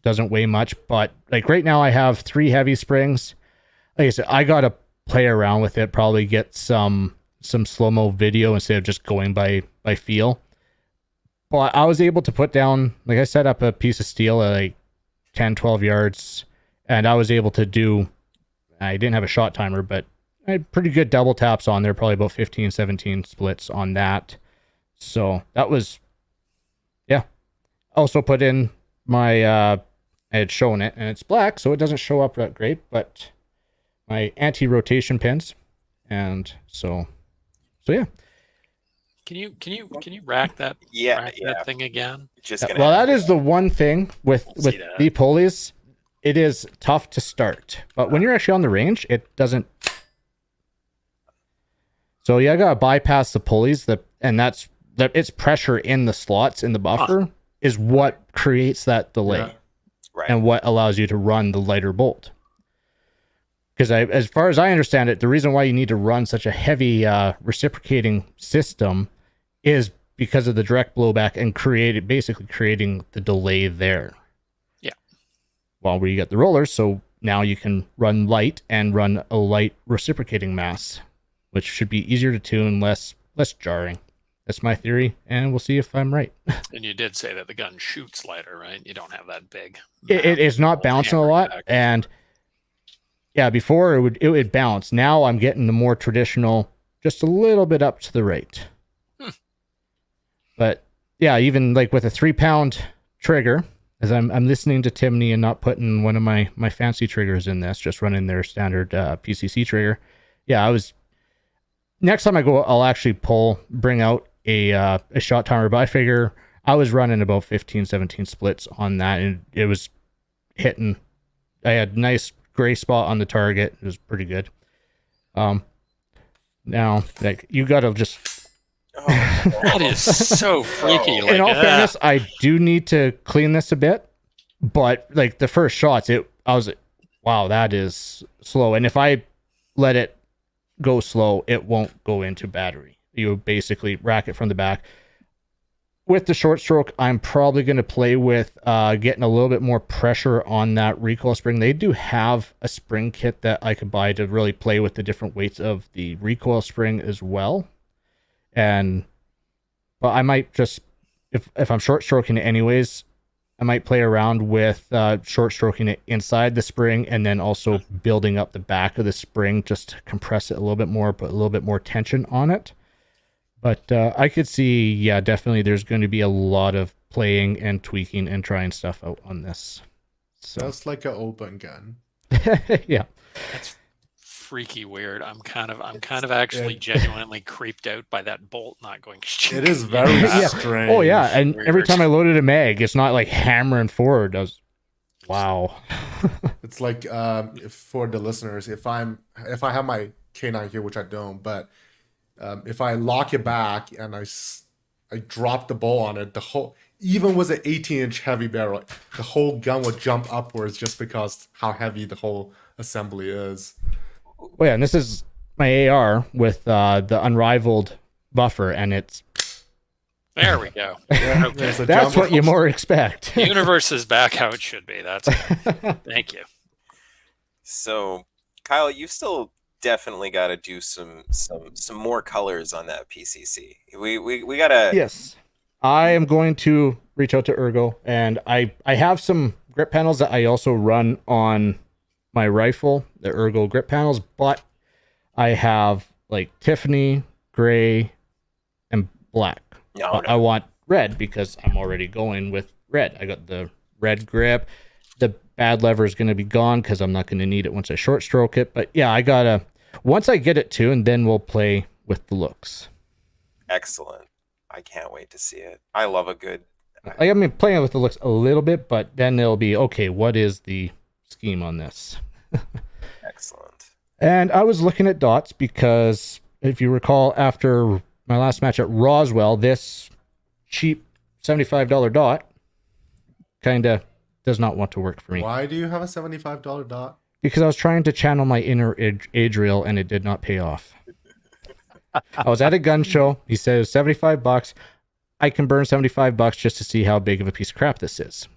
doesn't weigh much. But like right now, I have 3 heavy springs. Like I said, I gotta play around with it. Probably get some slow-mo video instead of just going by feel. But I was able to put down, like I set up a piece of steel at like 10, 12 yards, and I was able to do. I didn't have a shot timer, but I had pretty good double taps on there. Probably about 15, 17 splits on that. So that was, yeah. Also put in my, I had shown it, and it's black, so it doesn't show up that great, but my anti-rotation pins, and so yeah. Can you rack that? Yeah, rack yeah. that thing again. Just gonna Well, that is the one thing with See that. the pulleys. It is tough to start, but when you're actually on the range, it doesn't. So yeah, I gotta bypass the pulleys, and that's it's pressure in the slots in the buffer is what creates that delay. Yeah. right. And what allows you to run the lighter bolt. Because as far as I understand it, the reason why you need to run such a heavy reciprocating system is because of the direct blowback and basically creating the delay there. Yeah. well, where you get the rollers. So now you can run light and run a light reciprocating mass, which should be easier to tune, less jarring. That's my theory, and we'll see if I'm right. And you did say that the gun shoots lighter, right? You don't have that big. It is not bouncing a lot, and yeah, before it would bounce. Now I'm getting the more traditional, just a little bit up to the right. But yeah, even like with a 3-pound trigger, as I'm listening to Timney and not putting one of my fancy triggers in this, just running their standard PCC trigger. Yeah, next time I go, I'll actually bring out a shot timer, but I figure I was running about 15, 17 splits on that, and it was hitting. I had nice gray spot on the target. It was pretty good. Now, like, you gotta just... that is so freaky. In all fairness, I do need to clean this a bit, but like the first shots, I was like, wow, that is slow. And if I let it go slow, it won't go into battery. You basically rack it from the back. With the short stroke, I'm probably going to play with getting a little bit more pressure on that recoil spring. They do have a spring kit that I could buy to really play with the different weights of the recoil spring as well. But I might just, if I'm short stroking it anyways, I might play around with short stroking it inside the spring and then also building up the back of the spring just to compress it a little bit more, put a little bit more tension on it. But I could see, yeah, definitely there's going to be a lot of playing and tweaking and trying stuff out on this. So That's like an open gun. yeah. That's freaky weird. I'm kind of actually genuinely creeped out by that bolt not going. It is very Yeah. strange. Oh yeah, and Weird. every time I loaded a mag, it's not like hammering forward. I was, wow. It's like for the listeners, if I have my K9 here, which I don't, but if I lock it back and I drop the bow on it, even with an 18-inch heavy barrel, the whole gun would jump upwards just because how heavy the whole assembly is. Oh yeah, and this is my AR with the unrivaled buffer, and it's... There we go. Yeah, Okay. there's a That's jump. what you more expect. The universe is back how it should be. That's thank you. So, Kyle, you still definitely got to do some more colors on that PCC. We gotta. Yes, I am going to reach out to Ergo, and I have some grip panels that I also run on my rifle, the Ergo grip panels, but I have like Tiffany, gray, and black. No. I want red because I'm already going with red. I got the red grip. The bad lever is going to be gone because I'm not going to need it once I short stroke it. But yeah, I gotta, once I get it tuned, then we'll play with the looks. Excellent. I can't wait to see it. I love a good. I mean, playing with the looks a little bit, but then it'll be, okay, what is the scheme on this? Excellent. And I was looking at dots because if you recall, after my last match at Roswell, this cheap $75 dot kind of does not want to work for me. Why do you have a $75 dot? Because I was trying to channel my inner Adriel and it did not pay off. I was at a gun show. He said it was $75. I can burn $75 just to see how big of a piece of crap this is.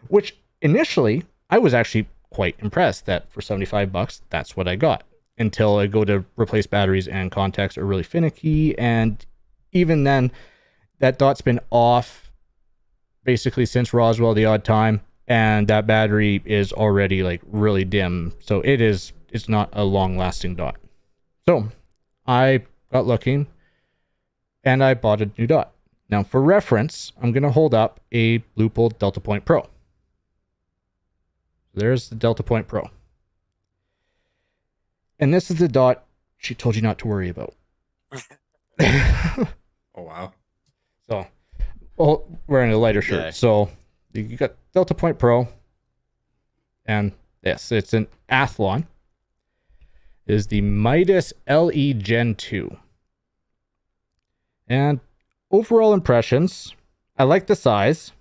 Which initially I was actually quite impressed that for $75, that's what I got. Until I go to replace batteries and contacts are really finicky. And even then, that dot's been off basically since Roswell the odd time. And that battery is already like really dim. So it's not a long lasting dot. So I got looking and I bought a new dot. Now for reference, I'm going to hold up a Leupold Delta Point Pro. There's the Delta Point Pro. And this is the dot she told you not to worry about. Oh, wow. So, well, wearing a lighter shirt. Okay. So, you got Delta Point Pro. And yes, it's an Athlon. It is the Midas LE Gen 2. And overall impressions, I like the size.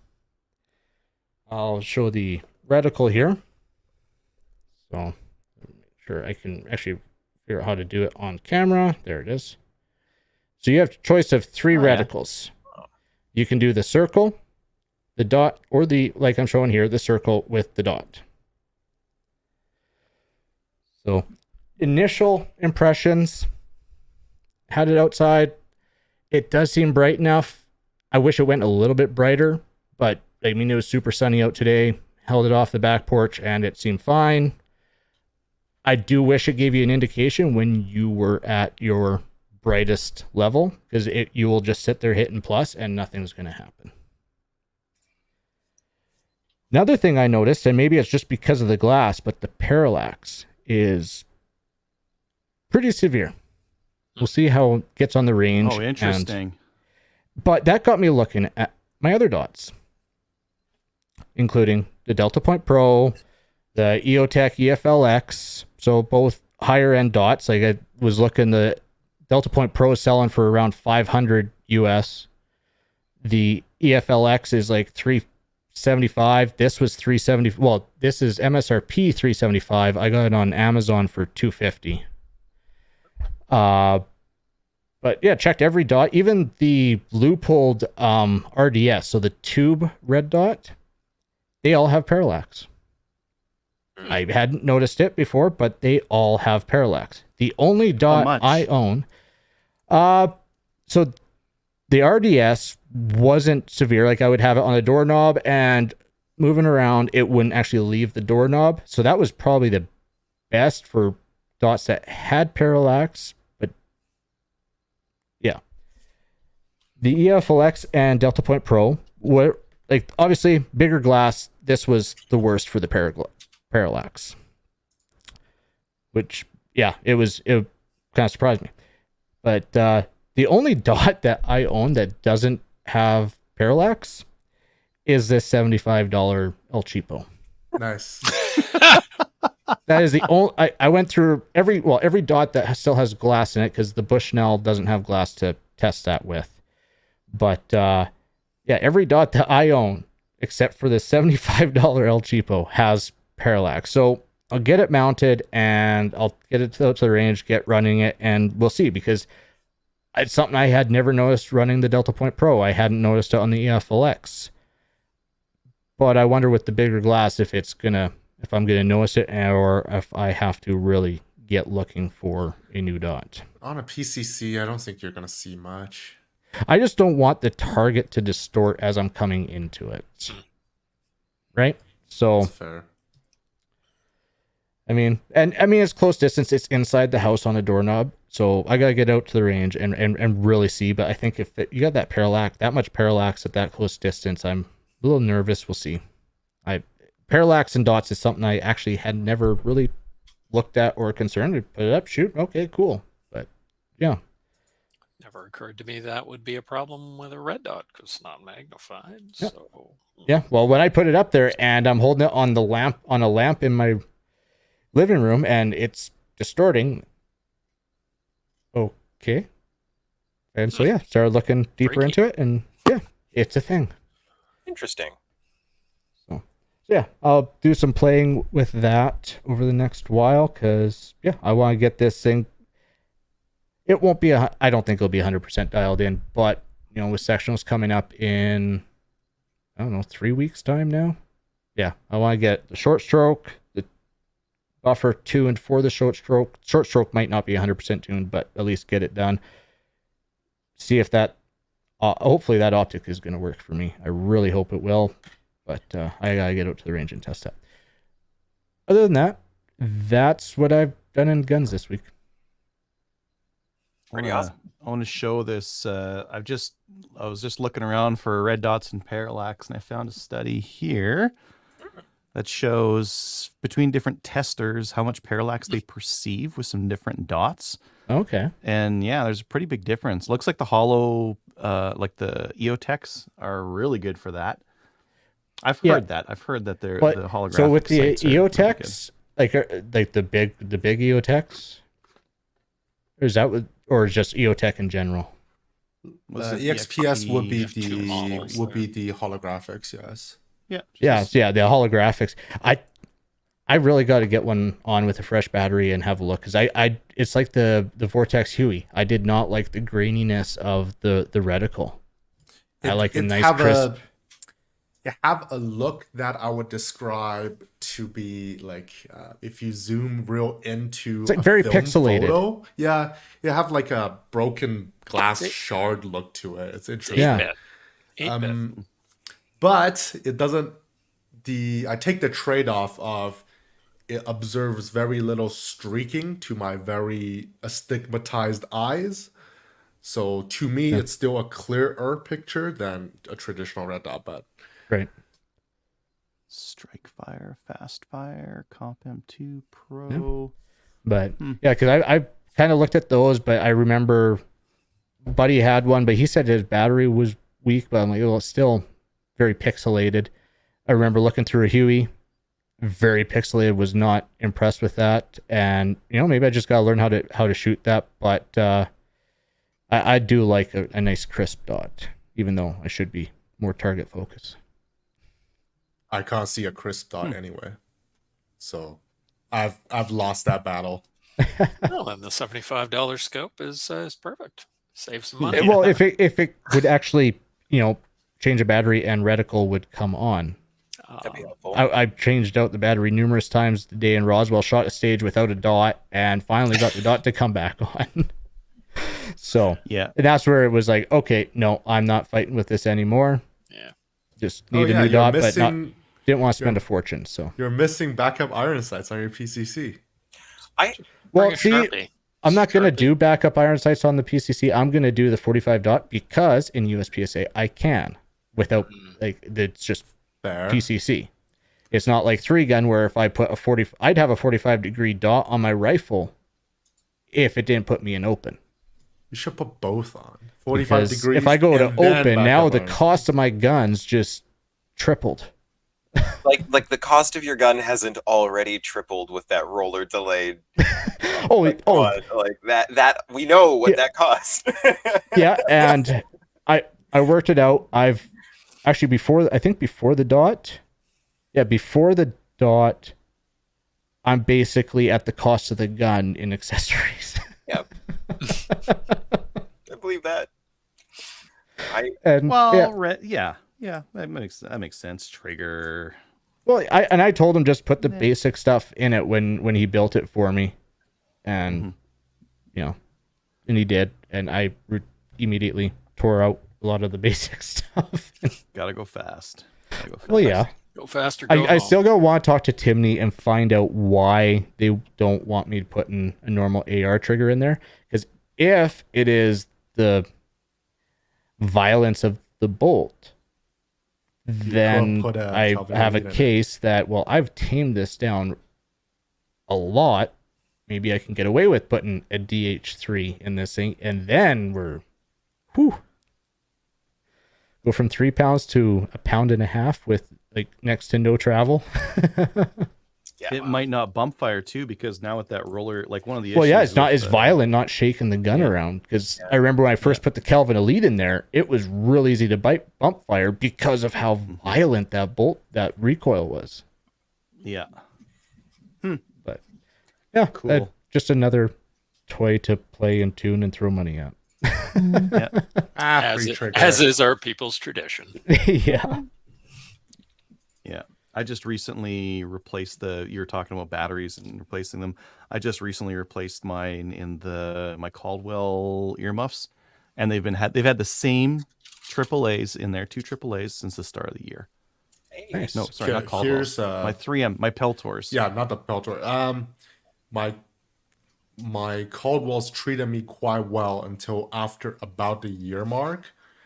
I'll show the reticle here. So, sure I can actually figure out how to do it on camera. There it is. So you have a choice of three reticles. You can do the circle, the dot, or the, like I'm showing here, the circle with the dot. So initial impressions, had it outside. It does seem bright enough. I wish it went a little bit brighter, but I mean, it was super sunny out today. Held it off the back porch and it seemed fine. I do wish it gave you an indication when you were at your brightest level, because you will just sit there hitting plus and nothing's going to happen. Another thing I noticed, and maybe it's just because of the glass, but the parallax is pretty severe. We'll see how it gets on the range. Oh, interesting. But that got me looking at my other dots, including the Delta Point Pro, the EOTech EFLX, so both higher end dots. Like I was looking, the Delta Point Pro is selling for around 500 US. The EFLX is like 375. This was 370. Well, this is MSRP 375. I got it on Amazon for 250. But yeah, checked every dot, even the loopholed RDS, so the tube red dot, they all have parallax. I hadn't noticed it before, but they all have parallax. The only dot I own, so the RDS wasn't severe. Like I would have it on a doorknob and moving around, it wouldn't actually leave the doorknob. So that was probably the best for dots that had parallax. But yeah, the EFLX and Delta Point Pro were like obviously bigger glass. This was the worst for the parallax, which yeah, it kind of surprised me. But the only dot that I own that doesn't have parallax is this $75 El Cheapo. Nice. That is the only. I went through every dot that still has glass in it, because the Bushnell doesn't have glass to test that with. But yeah, every dot that I own except for the $75 El Cheapo has parallax. So I'll get it mounted and I'll get it to the range, get running it, and we'll see, because it's something I had never noticed running the Delta Point Pro. I hadn't noticed it on the EFLX. But I wonder with the bigger glass if I'm gonna notice it, or if I have to really get looking for a new dot. On a PCC, I don't think you're gonna see much. I just don't want the target to distort as I'm coming into it. Right? So That's fair. I mean, it's close distance. It's inside the house on a doorknob, so I gotta get out to the range and really see. But I think if you got that much parallax at that close distance, I'm a little nervous. We'll see. Parallax and dots is something I actually had never really looked at or concerned. We put it up, shoot, okay, cool. But yeah, never occurred to me that would be a problem with a red dot because it's not magnified. Yeah. So yeah. Well, when I put it up there and I'm holding it on a lamp in my living room and it's distorting. Okay. And so yeah, started looking deeper into it, and yeah, it's a thing. Interesting. So yeah, I'll do some playing with that over the next while, because yeah, I want to get this thing. It won't be I don't think it'll be 100% dialed in, but you know, with sectionals coming up in, I don't know, 3 weeks time now. Yeah, I want to get the short stroke, the buffer tuned for the short stroke. Short stroke might not be 100% tuned, but at least get it done. See if that, hopefully that optic is going to work for me. I really hope it will, but I got to get out to the range and test that. Other than that, that's what I've done in guns this week. Pretty awesome. I want to show this. I was just looking around for red dots and parallax, and I found a study here that shows between different testers how much parallax they perceive with some different dots. Okay. And yeah, there's a pretty big difference. Looks like the hollow, like the EOTechs are really good for that. I've heard that. I've heard that they're the holographic. So with the sights are really EOTechs, like the big EOTechs, or is that what, or just EOTech in general? EXPS would be two models the holographics, yes. Yeah. The holographics. I really got to get one on with a fresh battery and have a look, because it's like the Vortex Huey. I did not like the graininess of the reticle. I like a nice crisp. It have a look that I would describe to be like if you zoom real into It's like a very film pixelated. photo. Yeah, you have like a broken glass shard look to it. It's interesting. Yeah. 8-bit. But it doesn't. I take the trade off of it observes very little streaking to my very astigmatized eyes. So to me, it's still a clearer picture than a traditional red dot. But Right. Strike Fire, Fast Fire, Comp M2 Pro. But yeah, because I kind of looked at those, but I remember Buddy had one, but he said his battery was weak, but I'm like, well, it's still very pixelated. I remember looking through a Huey, very pixelated, was not impressed with that. And, maybe I just got to learn how to shoot that. But I do like a nice crisp dot, even though I should be more target focused. I can't see a crisp dot anyway. So I've lost that battle. Well, then the $75 scope is perfect. Save some money. Well, if it would actually, change a battery and reticle would come on. That'd be helpful. I changed out the battery numerous times today in Roswell, shot a stage without a dot, and finally got the dot to come back on. So Yeah. and that's where it was like, okay, no, I'm not fighting with this anymore. Yeah. Just need a new dot, but didn't want to spend a fortune. So you're missing backup iron sights on your PCC. Well, see, I'm not going to do backup iron sights on the PCC. I'm going to do the 45 dot because in USPSA I can without it's just Fair. PCC. It's not like 3-gun where if I put I'd have a 45-degree dot on my rifle if it didn't put me in open. You should put both on. 45 Because degrees. if I go to open, now the iron. cost of my guns just tripled. Like the cost of your gun hasn't already tripled with that roller delayed. Like that we know what that costs. Yeah, and I worked it out. I've actually before the dot. Yeah, before the dot, I'm basically at the cost of the gun in accessories. Yeah. I believe that. Yeah, that makes sense. Trigger. Well, I told him just put the basic stuff in it when he built it for me, and and he did, and I immediately tore out a lot of the basic stuff. Gotta go fast. Well, yeah. Go faster. I still gonna want to talk to Timney and find out why they don't want me to put in a normal AR trigger in there. Because if it is the violence of the bolt, then I have a case that, well, I've tamed this down a lot. Maybe I can get away with putting a DH3 in this thing, and then we're go from 3 pounds to 1.5 pounds with like next to no travel. It might not bump fire too, because now with that roller, like one of the issues. Well, yeah, it's not as violent, not shaking the gun around. Because I remember when I first put the Kelvin Elite in there, it was real easy to bump fire because of how violent that recoil was. Yeah. But yeah, cool. Just another toy to play and tune and throw money at. As is our people's tradition. Yeah. Yeah. I just recently replaced you were talking about batteries and replacing them. I just recently replaced mine in my Caldwell earmuffs, and they've had the same AAAs in there, 2 AAAs since the start of the year. Nice. No, sorry, not Caldwell. Here's my 3M, my Peltors. Yeah, not the Peltor. My Caldwells treated me quite well until after about the year mark.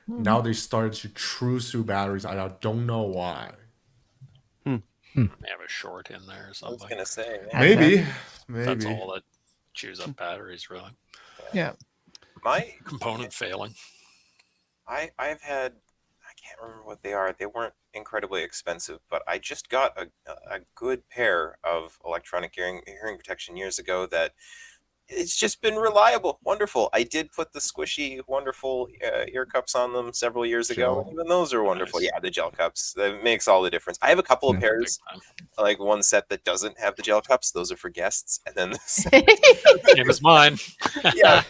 Now they started to truce through batteries, and I don't know why. They have a short in there or something. I was gonna say maybe. That's all that chews up batteries, really. Yeah. My component failing. I've had, I can't remember what they are. They weren't incredibly expensive, but I just got a good pair of electronic hearing protection years ago that It's just been reliable, wonderful. I did put the squishy, wonderful ear cups on them several years ago, and even those are wonderful. Nice. Yeah, the gel cups, that makes all the difference. I have a couple of Yeah. pairs, like one set that doesn't have the gel cups. Those are for guests, and then Same as mine. Yeah.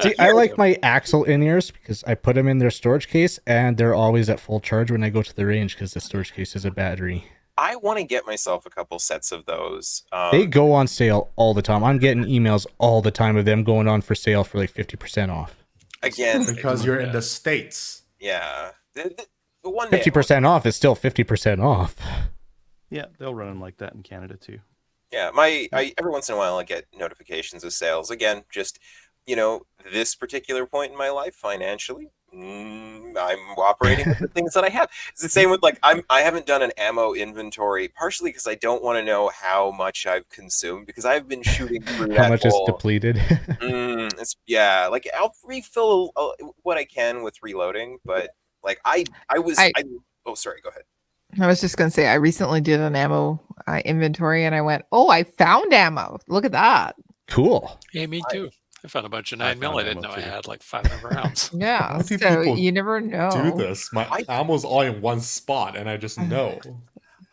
See, I like my Axel in-ears because I put them in their storage case, and they're always at full charge when I go to the range because the storage case is a battery. I want to get myself a couple sets of those. They go on sale all the time. I'm getting emails all the time of them going on for sale for like 50% off. Again, Because you're in the States. yeah. The one day, 50% off is still 50% off. Yeah, they'll run them like that in Canada too. yeah, every once in a while I get notifications of sales. Again, just this particular point in my life financially, I'm operating with the things that I have. It's the same with I haven't done an ammo inventory, partially because I don't want to know how much I've consumed, because I've been shooting through How that much is depleted? I'll refill what I can with reloading, but oh, sorry, go ahead. I was just going to say, I recently did an ammo inventory and I went, oh, I found ammo. Look at that. Cool. Yeah, me too. I found a bunch of I 9mm. found I didn't know ammo I too. had like 500 rounds. Yeah. How do So people you never know. Do this. My ammo's all in one spot, and I just know.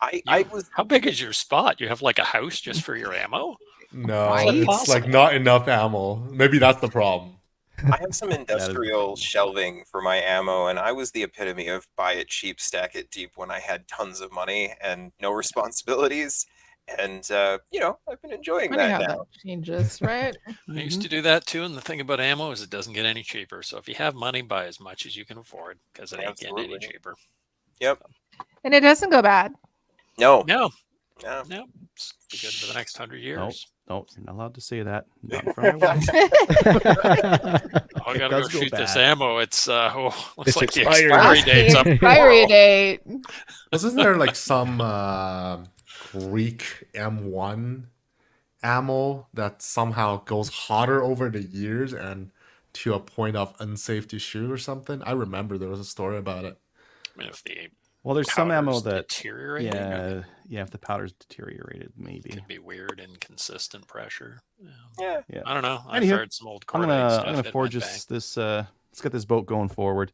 How big is your spot? You have like a house just for your ammo? No, Right? it's Possible. like not enough ammo. Maybe that's the problem. I have some industrial shelving for my ammo, and I was the epitome of buy it cheap, stack it deep when I had tons of money and no responsibilities. And I've been enjoying Funny that how now. that changes, right? I used to do that too, and the thing about ammo is it doesn't get any cheaper. So if you have money, buy as much as you can afford, because it ain't getting any Absolutely. cheaper. Yep. And it doesn't go bad. No. It's be good for the next 100 years. No, you're not allowed to say that. Not in front of my wife. I gotta does go go shoot this bad. ammo. It's looks It's like the expired. expiry date's up. Expiry date. Wasn't there like some Greek M1 ammo that somehow goes hotter over the years and to a point of unsafe to shoot or something? I remember there was a story about it. I mean, if the Well, there's some ammo powder's that deteriorating, if the powder's deteriorated, maybe. could be weird, inconsistent pressure. Yeah. Yeah. I don't know. I've Anywho, heard some old I'm cordite gonna stuff. I'm gonna hit forge my this. Let's get this boat going forward.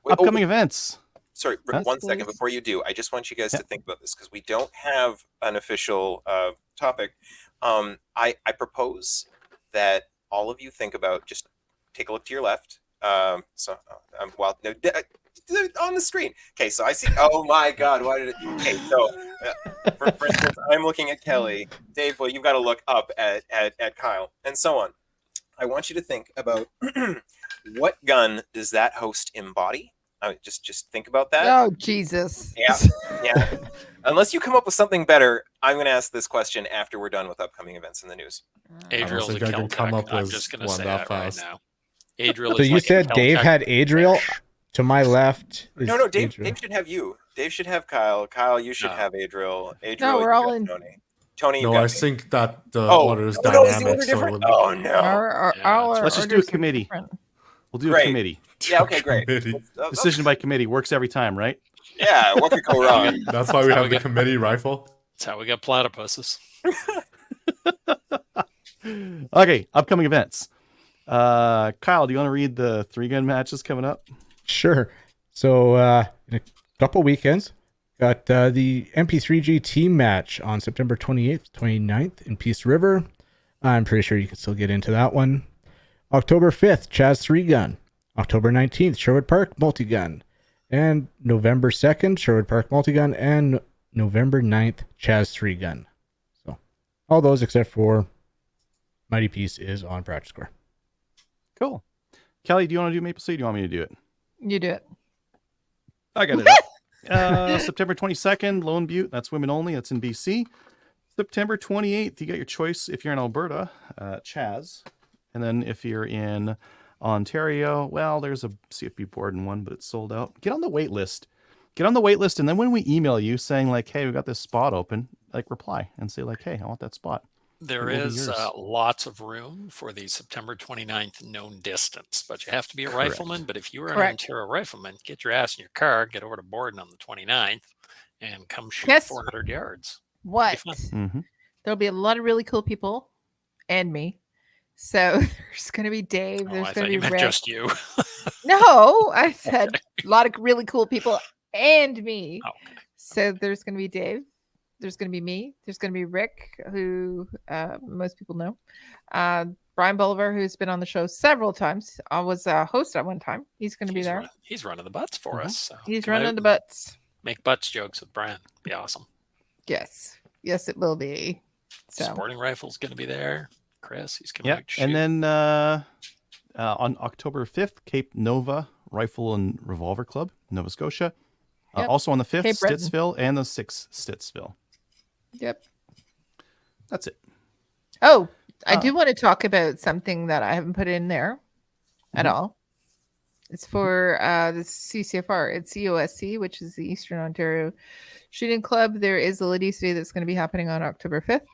Wait, Upcoming events. Sorry, Huh? 1 second Please. before you do. I just want you guys Yeah. to think about this, because we don't have an official topic. I propose that all of you think about, just take a look to your left. On the screen. Okay, so I see. Oh my God, why did it? Okay, so for instance, I'm looking at Kelly. Dave, well, you've got to look up at Kyle, and so on. I want you to think about what gun does that host embody? Just think about that. Oh, Jesus. Yeah. Unless you come up with something better, I'm going to ask this question after we're done with upcoming events in the news. Adriel's a think I can come Keltec. up I'm with just going to one say that that right fast. now. Adriel So is you like a said Dave Keltec had Adriel? fish. To my left is No, Dave. Adriel. Dave should have you. Dave should have Kyle. Kyle, you should No. have Adriel. Adriel, No, we're you all got in. Tony. Tony, you No, got I me. think that the Oh, order is no, is the dynamic. order So different? it would Oh no. Our Let's just do a orders are committee. different. We'll do a Great. committee. Yeah, okay, great. Committee. Decision by committee works every time, right? Yeah, what could go wrong? That's why we How have we the get- committee rifle. That's how we got platypuses. Okay, upcoming events. Kyle, do you want to read the 3-gun matches coming up? Sure. So in a couple weekends, got the MP3G team match on September 28th, 29th in Peace River. I'm pretty sure you can still get into that one. October 5th, Chaz 3-gun. October 19th, Sherwood Park multi-gun. And November 2nd, Sherwood Park multi-gun. And November 9th, Chaz 3-gun. So all those except for Mighty Peace is on Practice Square. Cool. Kelly, do you want to do Maple City? Do you want me to do it? You do it. I got it up. September 22nd, Lone Butte. That's women only. That's in BC. September 28th, you got your choice. If you're in Alberta, Chaz. And then if you're in Ontario, well, there's a CFB Borden one, but it's sold out. Get on the wait list. Get on the wait list. And then when we email you saying like, hey, we got this spot open, like reply and say like, hey, I want that spot. There It will be is yours. lots of room for the September 29th known distance, but you have to be a Correct. rifleman. But if you are an Correct. Ontario rifleman, get your ass in your car, get over to Borden on the 29th, and come shoot Yes. 400 yards. What? fun. Mm-hmm. There'll be a lot of really cool people and me So there's going to be Dave. Oh, There's I going thought to be you meant Rick. just you. No, I said a lot of really cool people and me. Oh, okay. So there's going to be Dave. There's going to be me. There's going to be Rick, who most people know. Brian Bolivar, who's been on the show several times, was a host at one time. He's going to be there. He's running the butts for us. So He's running the butts. Make butts jokes with Brian. Be awesome. Yes. Yes, it will be. So. Sporting Rifle's going to be there. Chris, he's going to Yeah, and then on October 5th, Cape Nova Rifle and Revolver Club, Nova Scotia. Yep. Also on the 5th, Cape Breton. Stittsville, and the 6th, Stittsville. Yep. That's it. Oh, I do want to talk about something that I haven't put in there at Mhm. all. It's for the CCFR. It's EOSC, which is the Eastern Ontario Shooting Club. There is a Ladies' Day that's going to be happening on October 5th.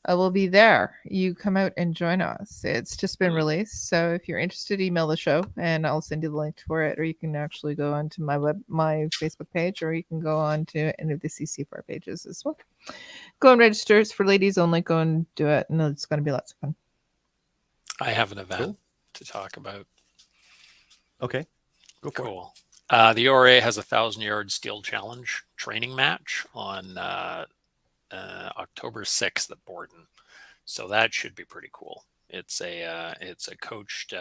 We'll be there. You come out and join us. It's just been released. So if you're interested, email the show and I'll send you the link for it. Or you can actually go onto my Facebook page, or you can go on to any of the CCFR pages as well. Go and register. It's for ladies only. Go and do it. And it's going to be lots of fun. I have an event to talk about. Okay. Go for it. Cool. The ORA has a 1,000-yard steel challenge training match on October 6th at Borden, so that should be pretty cool. It's a coached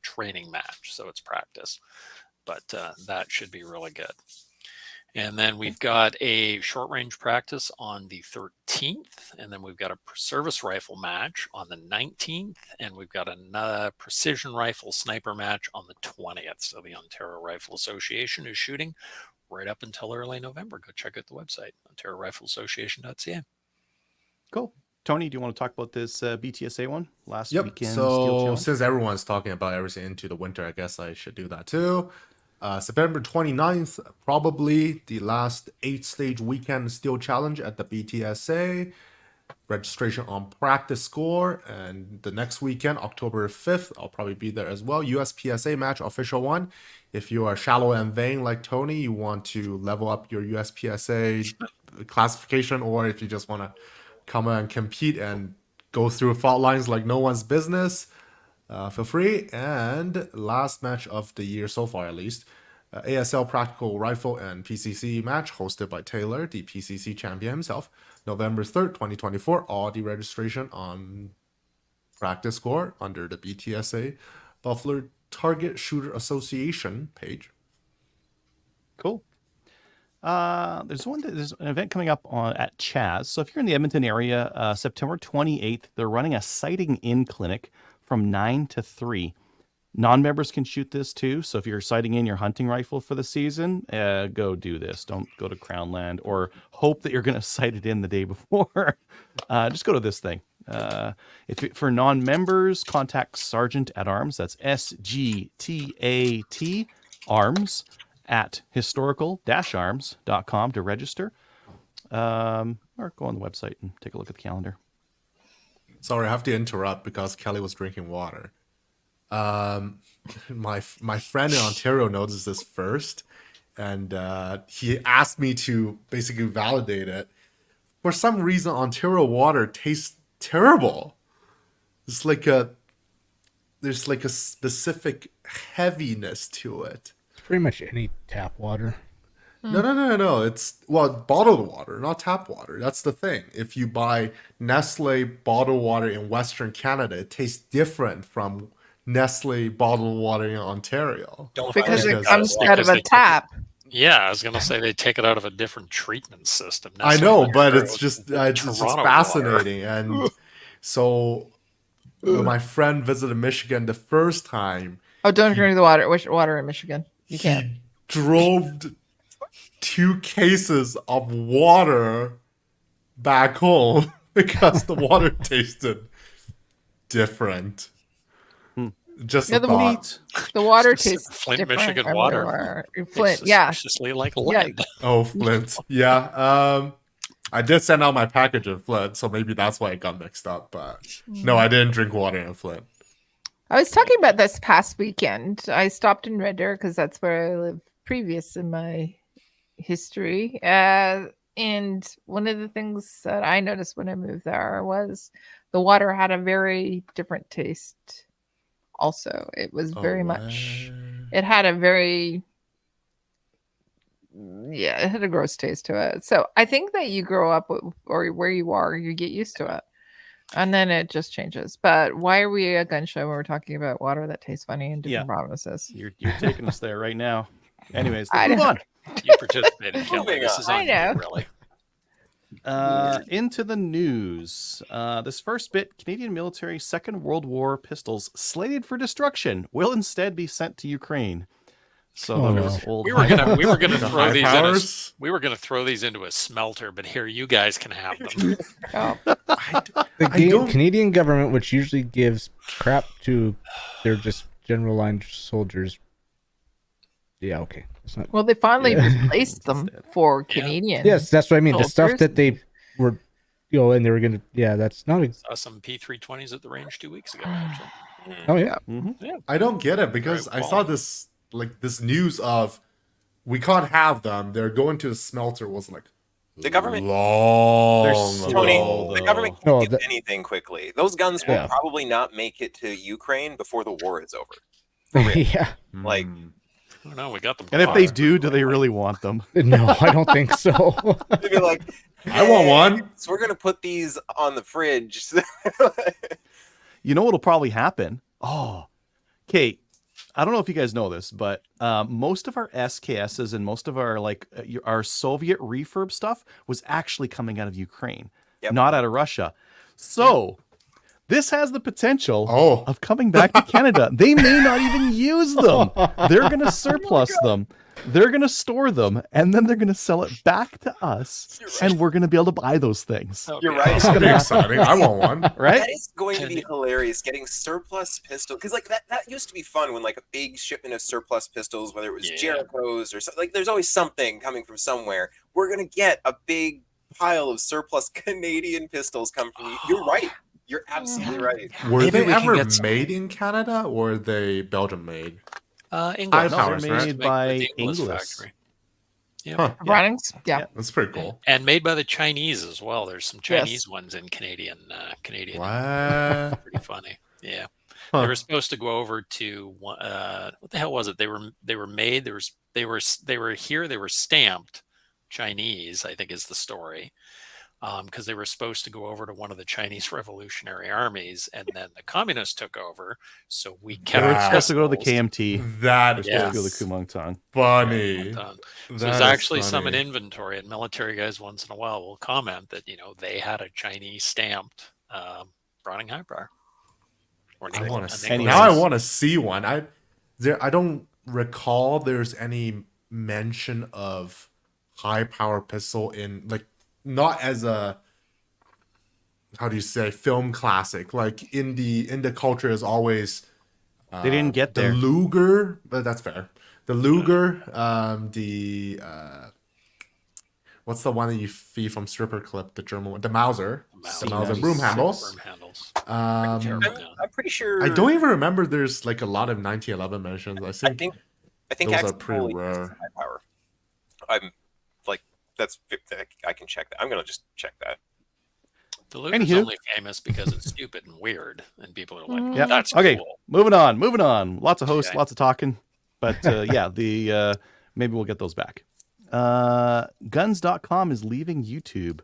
training match, so it's practice, but that should be really good. And then we've got a short range practice on the 13th, and then we've got a service rifle match on the 19th, and we've got another precision rifle sniper match on the 20th. So the Ontario Rifle Association is shooting right up until early November. Go check out the website, OntarioRifleAssociation.ca. Cool. Tony, do you want to talk about this BTSA one last Yep. weekend? So Steel Challenge? since everyone's talking about everything into the winter, I guess I should do that too. September 29th, probably the last 8-stage weekend Steel Challenge at the BTSA. Registration on Practice Score. And the next weekend, October 5th, I'll probably be there as well. USPSA match, official one. If you are shallow and vain like Tony, you want to level up your USPSA classification, or if you just want to come and compete and go through fault lines like no one's business, feel free. And last match of the year so far, at least, ASL Practical Rifle and PCC match hosted by Taylor, the PCC champion himself, November 3rd, 2024. All the registration on Practice Score under the BTSA Buffalo Target Shooter Association page. Cool. There's an event coming up at Chaz. So if you're in the Edmonton area, September 28th, they're running a sighting in clinic from 9 to 3. Non-members can shoot this too. So if you're sighting in your hunting rifle for the season, go do this. Don't go to Crownland or hope that you're going to sight it in the day before. Just go to this thing. For non-members, contact Sergeant at Arms. That's SGTAT Arms at historical-arms.com to register. Or go on the website and take a look at the calendar. Sorry, I have to interrupt because Kelly was drinking water. My friend in Ontario noticed this first, and he asked me to basically validate it. For some reason, Ontario water tastes terrible. There's like a specific heaviness to it. It's pretty much any tap water. No. It's bottled water, not tap water. That's the thing. If you buy Nestle bottled water in Western Canada, it tastes different from Nestle bottled water in Ontario. Because it comes out of a tap. Yeah, I was going to say they take it out of a different treatment system. I know, but it's just fascinating. And so when my friend visited Michigan the first time. Oh, don't drink the water. Which water in Michigan? You can't. He drove 2 cases of water back home because the water tasted different. Just the water tastes Flint, different Michigan water. Flint, yeah. Suspiciously like lead. Oh, Flint. Yeah. I did send out my package in Flint, so maybe that's why it got mixed up. But no, I didn't drink water in Flint. I was talking about this past weekend. I stopped in Red Deer because that's where I lived previous in my history. And And one of the things that I noticed when I moved there was the water had a very different taste. Also, it was very much. It had a very, it had a gross taste to it. So I think that you grow up or where you are, you get used to it, and then it just changes. But why are we a gun show when we're talking about water that tastes funny in different provinces? You're taking us there right now. Anyways, I let's move know. on. You participated, Kelly. This is I on know. you, really. Into the news. This first bit, Canadian military Second World War pistols slated for destruction will instead be sent to Ukraine. So those old we were gonna The throw high these powers? into a smelter, but here you guys can have them. The Canadian government, which usually gives crap to their just general line soldiers. Yeah, okay. Well, they finally replaced them for Canadian. Yes, that's what I mean. The stuff soldiers. that they were, and they were gonna. Yeah, that's not. Saw some P320s at the range 2 weeks ago. Actually. Oh yeah. Yeah. I don't get it because Very I saw this news of we can't have them. They're going to the smelter. Was like The government, long. Tony, slow, the though. government can't No, do anything quickly. Those guns will Yeah. probably not make it to Ukraine before the war is over. Yeah. Like, Oh no, we got them. And if they do they really want them? No, I don't think so. they'd be like, I want one. So we're gonna put these on the fridge. You know what'll probably happen? Oh, Kate, I don't know if you guys know this, but most of our SKSs and most of our our Soviet refurb stuff was actually coming out of Ukraine, not out of Russia. So this has the potential of coming back to Canada. They may not even use them. They're going to surplus them. They're going to store them, and then they're going to sell it back to us, and we're going to be able to buy those things. You're right. It's gonna be exciting. I want one. Right? That is going to be hilarious. Getting surplus pistol because that used to be fun when a big shipment of surplus pistols, whether it was Jericho's or something. There's always something coming from somewhere. We're gonna get a big pile of surplus Canadian pistols come from you. You're right. You're absolutely right. Were Maybe they we can ever get some- made in Canada or are they Belgium made? English. High No, powers, they're right? made by The Inglis Inglis. factory. Yeah. Huh. Runnings, yeah. That's pretty cool. And made by the Chinese as well. There's some Chinese ones in Canadian. What? Pretty funny. Yeah. Huh. They were supposed to go over to what the hell was it? They were made. They were here. They were stamped Chinese, I think is the story. Because they were supposed to go over to one of the Chinese revolutionary armies, and then the communists took over. So we kept. They were Wow. supposed to go to the pistols. KMT. That They're supposed to go is to Kumangtong. funny. So That there's is actually some in funny. inventory, and military guys once in a while will comment that they had a Chinese stamped Browning high power. Or I want to a see. Nicholas. Now I want to see one. I don't recall there's any mention of high power pistol in not as a, how do you say, film classic. Like in the culture is always They didn't get the there. Luger, but that's fair. The Luger, what's the one that you feed from Stripper Clip, the German one, the Mauser, the Mauser broom handles. Broom handles. I'm pretty sure. I don't even remember there's a lot of 1911 mentions. I think I think those are Axel pretty Foley rare. uses high power. I'm that's. I can check that. I'm gonna just check that. The Luger's Anywho. only famous because it's stupid and weird, and people are like, Yep. "That's Okay, cool." moving on. Lots of hosts, Okay. lots of talking. But maybe we'll get those back. Guns.com is leaving YouTube.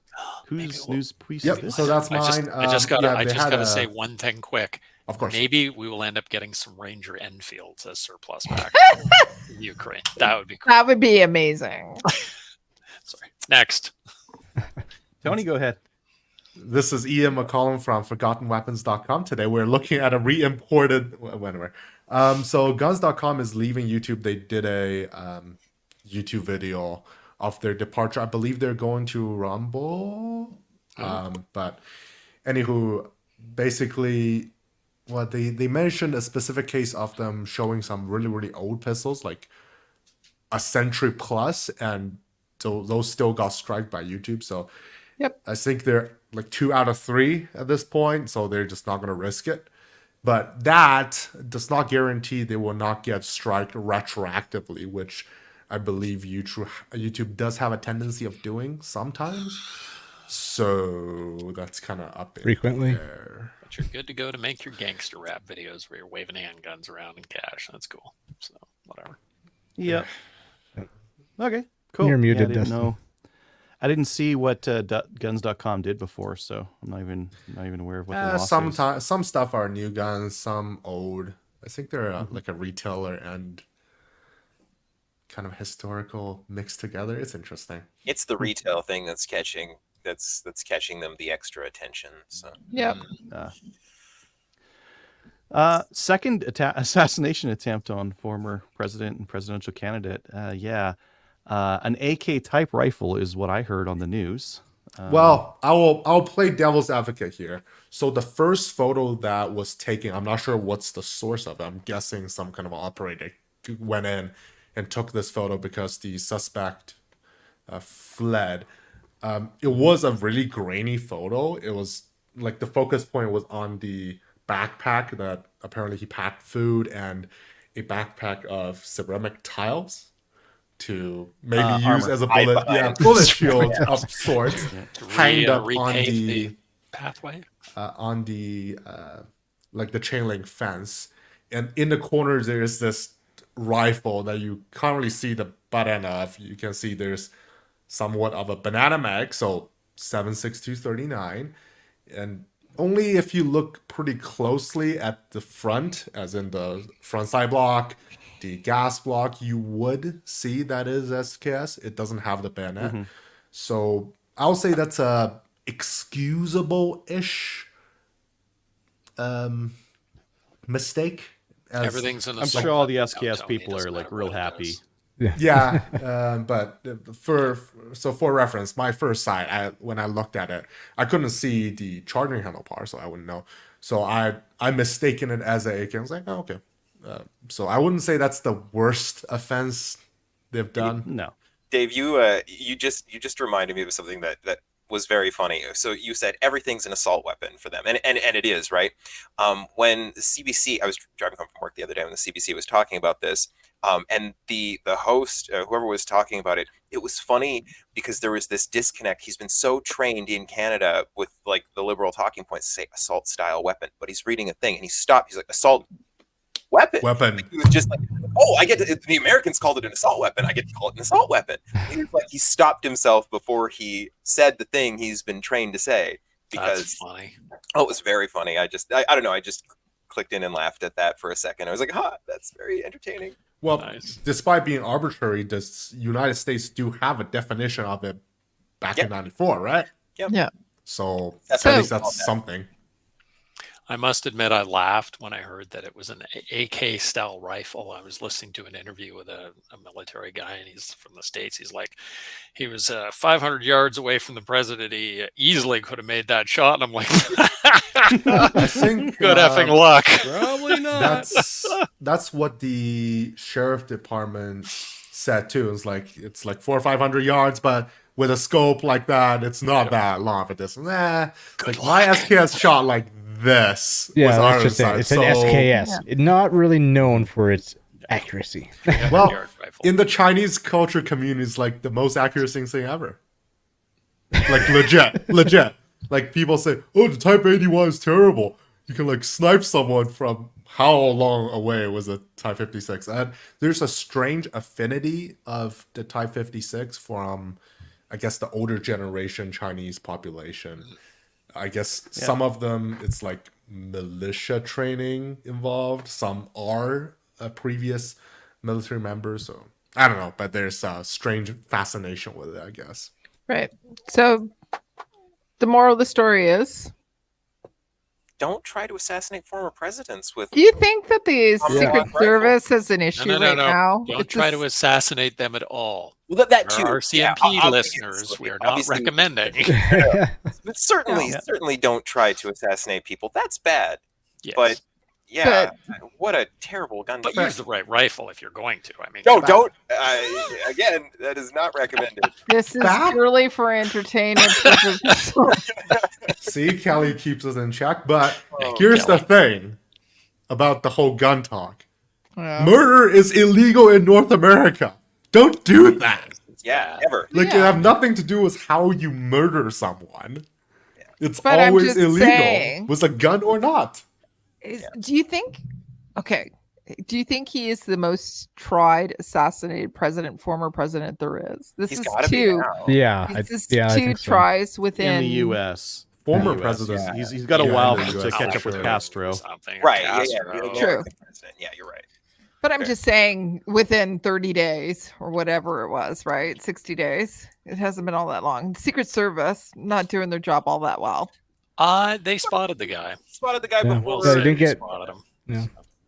Whose news piece Yep. is this? So that's I mine. just gotta they had a- say one thing quick. Of course. Maybe we will end up getting some Ranger Enfields as surplus back in Ukraine. That would be cool. That would be amazing. Sorry. Next. Tony, go ahead. This is Ian McCollum from ForgottenWeapons.com. Today we're looking at a re-imported. Whatever. So Guns.com is leaving YouTube. They did a YouTube video of their departure. I believe they're going to Rumble. But anywho, basically, what they mentioned a specific case of them showing some really, really old pistols, like a century plus, and so those still got striked by YouTube. So Yep. I think they're 2 out of 3 at this point, so they're just not going to risk it. But that does not guarantee they will not get striked retroactively, which I believe YouTube does have a tendency of doing sometimes. So that's kind of up in Frequently. there. But you're good to go to make your gangster rap videos where you're waving handguns around in cash. That's cool. So whatever. Yep. Okay. Cool. You're muted, I didn't Dustin. know. I didn't see what guns.com did before, so I'm not even aware of what the loss is. Some stuff are new guns, some old. I think they're like a retailer and kind of historical mixed together. It's interesting. It's the retail thing that's catching them the extra attention. So Yep. Second assassination attempt on former president and presidential candidate. An AK type rifle is what I heard on the news. Well, I'll play devil's advocate here. So the first photo that was taken, I'm not sure what's the source of it. I'm guessing some kind of operator went in and took this photo because the suspect fled. It was a really grainy photo. It was like the focus point was on the backpack that apparently he packed food and a backpack of ceramic tiles to maybe use as a bullet shield of sorts, hanged up on the pathway, on the like the chain link fence, and in the corners there's this rifle that you can't really see the butt end of. You can see there's somewhat of a banana mag, so 7.62 and only if you look pretty closely at the front, as in the front side block, the gas block, you would see that is SKS. It doesn't have the bayonet. So I'll say that's a excusable-ish mistake. Everything's in. I'm sure all the SKS people are like real happy. But for reference, my first sight, when I looked at it, I couldn't see the charging handlebar, so I wouldn't know. So I mistaken it as a AK. I was like, oh, okay. So I wouldn't say that's the worst offense they've done. No, Dave, you just reminded me of something that was very funny. So you said everything's an assault weapon for them, and it is, right? When the CBC, I was driving home from work the other day when the CBC was talking about this, and the host, whoever was talking about it, it was funny because there was this disconnect. He's been so trained in Canada with like the liberal talking points to say assault style weapon, but he's reading a thing and he stopped. He's like, assault weapon. Like, he was just like, oh, I get to, the Americans called it an assault weapon. I get to call it an assault weapon. He was like, he stopped himself before he said the thing he's been trained to say. Because that's funny. Oh, it was very funny. I don't know. I just clicked in and laughed at that for a second. I was like, that's very entertaining. Well, Nice. Despite being arbitrary, the United States do have a definition of it back in '94, right? Yep. Yeah. So That's at least that's something. I must admit, I laughed when I heard that it was an AK style rifle. I was listening to an interview with a military guy, and he's from the States. He's like, he was 500 yards away from the president. He easily could have made that shot. And I'm like, I think good effing luck. probably not. That's what the sheriff department said too. It's like 400 or 500 yards, but with a scope like that, it's not that long of a distance. Like my SKS shot like this. Yeah, was that's just it. It's an SKS. Not really known for its accuracy. Well, in the Chinese culture community, it's like the most accurate thing ever. Like legit. Like people say, oh, the Type 81 is terrible. You can like snipe someone from how long away was a Type 56. And there's a strange affinity of the Type 56 from, I guess, the older generation Chinese population. I guess some of them, it's like militia training involved. Some are previous military members. So I don't know, but there's a strange fascination with it, I guess. Right. So the moral of the story is, Don't try to assassinate former presidents with. do you think that the Secret rifle. Service has an issue right now? Don't It's try a- to assassinate them at all. Well, that For too. our CMP listeners, we are not recommending. But certainly don't try to assassinate people. That's bad. Yes. But yeah, what a terrible gun. But use the right rifle if you're going to. I mean, No, don't. Again, that is not recommended. This is purely for entertainment purposes. See, Kelly keeps us in check. But Oh, here's Kelly. the thing about the whole gun talk. Yeah. Murder is illegal in North America. Don't do that. Yeah, ever. Like, it have nothing to do with how you murder someone. Yeah. It's But I'm always just illegal, saying- with a gun or not. Do you think? Okay. Do you think he is the most tried, assassinated former president there is? This He's is got to be two. now. Yeah, This is I two think so. tries within in the U.S. Former In the US. president. He's got a Yeah, while in the to US, catch for up with sure. Castro. Something. Right. Castro. Yeah. True. President. Yeah, you're right. But I'm just saying, within 30 days or whatever it was, right? 60 days. It hasn't been all that long. Secret Service not doing their job all that well. They spotted the guy. Spotted the guy Yeah. before. Yeah, they didn't get- spotted him. Yeah.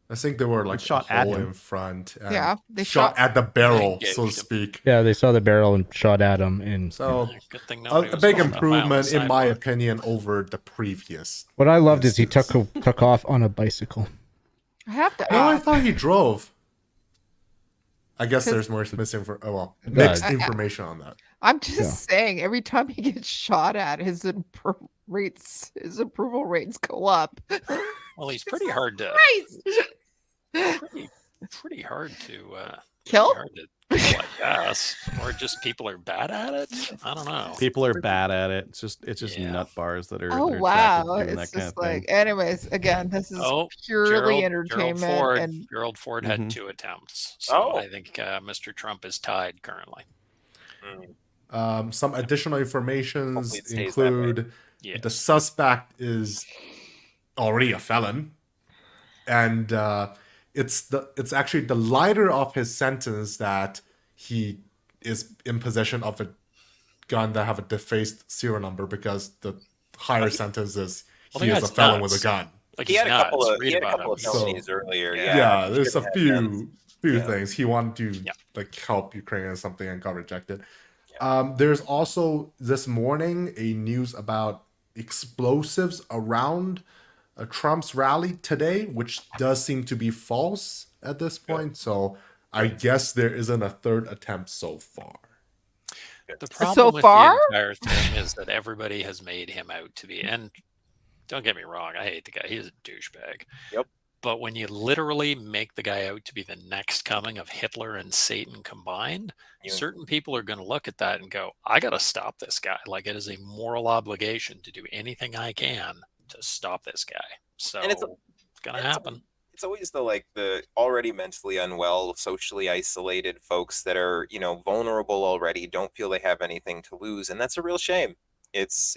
I think they were like Shot a at hole him. in front. And Yeah, they shot shot- at the barrel, Engaged so to him. speak. Yeah, they saw the barrel and shot at him. And So Good thing a nobody was big going about improvement, the in my sidewalk. opinion, over the previous. what I loved is he instance. took off on a bicycle. I have to Oh, I ask. thought he drove. I guess 'Cause- there's more missing for mixed Uh, information on that. I'm just Yeah. saying, every time he gets shot at, his approval rates go up. Well, he's pretty hard to Christ! pretty hard to Kill? hard to kill, I guess, or just people are bad at it. I don't know. People are bad at it. It's just Yeah. nut bars that are. Oh that are wow! attracted to doing It's that kind just of thing. like, anyways. Again, this is Oh, purely Gerald entertainment, Ford, and Gerald Ford Mhm. had 2 attempts, so Oh. I think Mr. Trump is tied currently. Some additional informations Hopefully it stays that way. include Yeah. the suspect is already a felon, and it's actually the lighter of his sentence that he is in possession of a gun that have a defaced serial number, because the higher sentence is Well, he the is a guy's felon nuts. with a gun. Like He he's had a nuts. couple of Read about him. felonies earlier. Yeah, He there's a shouldn't have few guns. Yeah. things he wanted to Yeah. like help Ukraine or something and got rejected. There's also this morning a news about explosives around Trump's rally today, which does seem to be false at this point. So I guess there isn't a third attempt so far. The problem So with far? the entire thing is that everybody has made him out to be, and don't get me wrong, I hate the guy. He's a douchebag. Yep. But when you literally make the guy out to be the next coming of Hitler and Satan combined, Yeah. certain people are going to look at that and go, I got to stop this guy. Like, it is a moral obligation to do anything I can to stop this guy. So And it's going to it's happen. It's always the already mentally unwell, socially isolated folks that are, vulnerable already, don't feel they have anything to lose, and that's a real shame. It's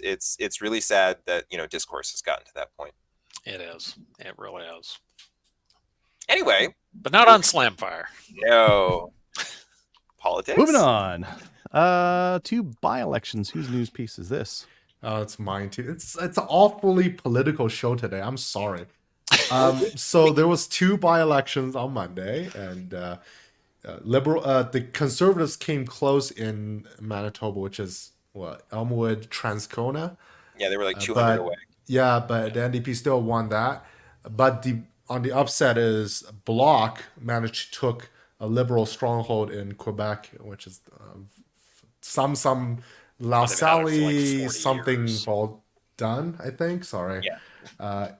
really sad that, discourse has gotten to that point. It is. It really is. Anyway, But not on Slamfire. no politics. Moving on. To by-elections. Whose news piece is this? It's mine too. It's an awfully political show today. I'm sorry. So there was 2 by-elections on Monday, and the Conservatives came close in Manitoba, which is Elmwood, Transcona. Yeah, they were like 200 but- away. Yeah, but the NDP still won that. But on the upset is Bloc managed to took a Liberal stronghold in Quebec, which is some La they've had it for like 40 Salle something years. well done, I think. Sorry. Yeah.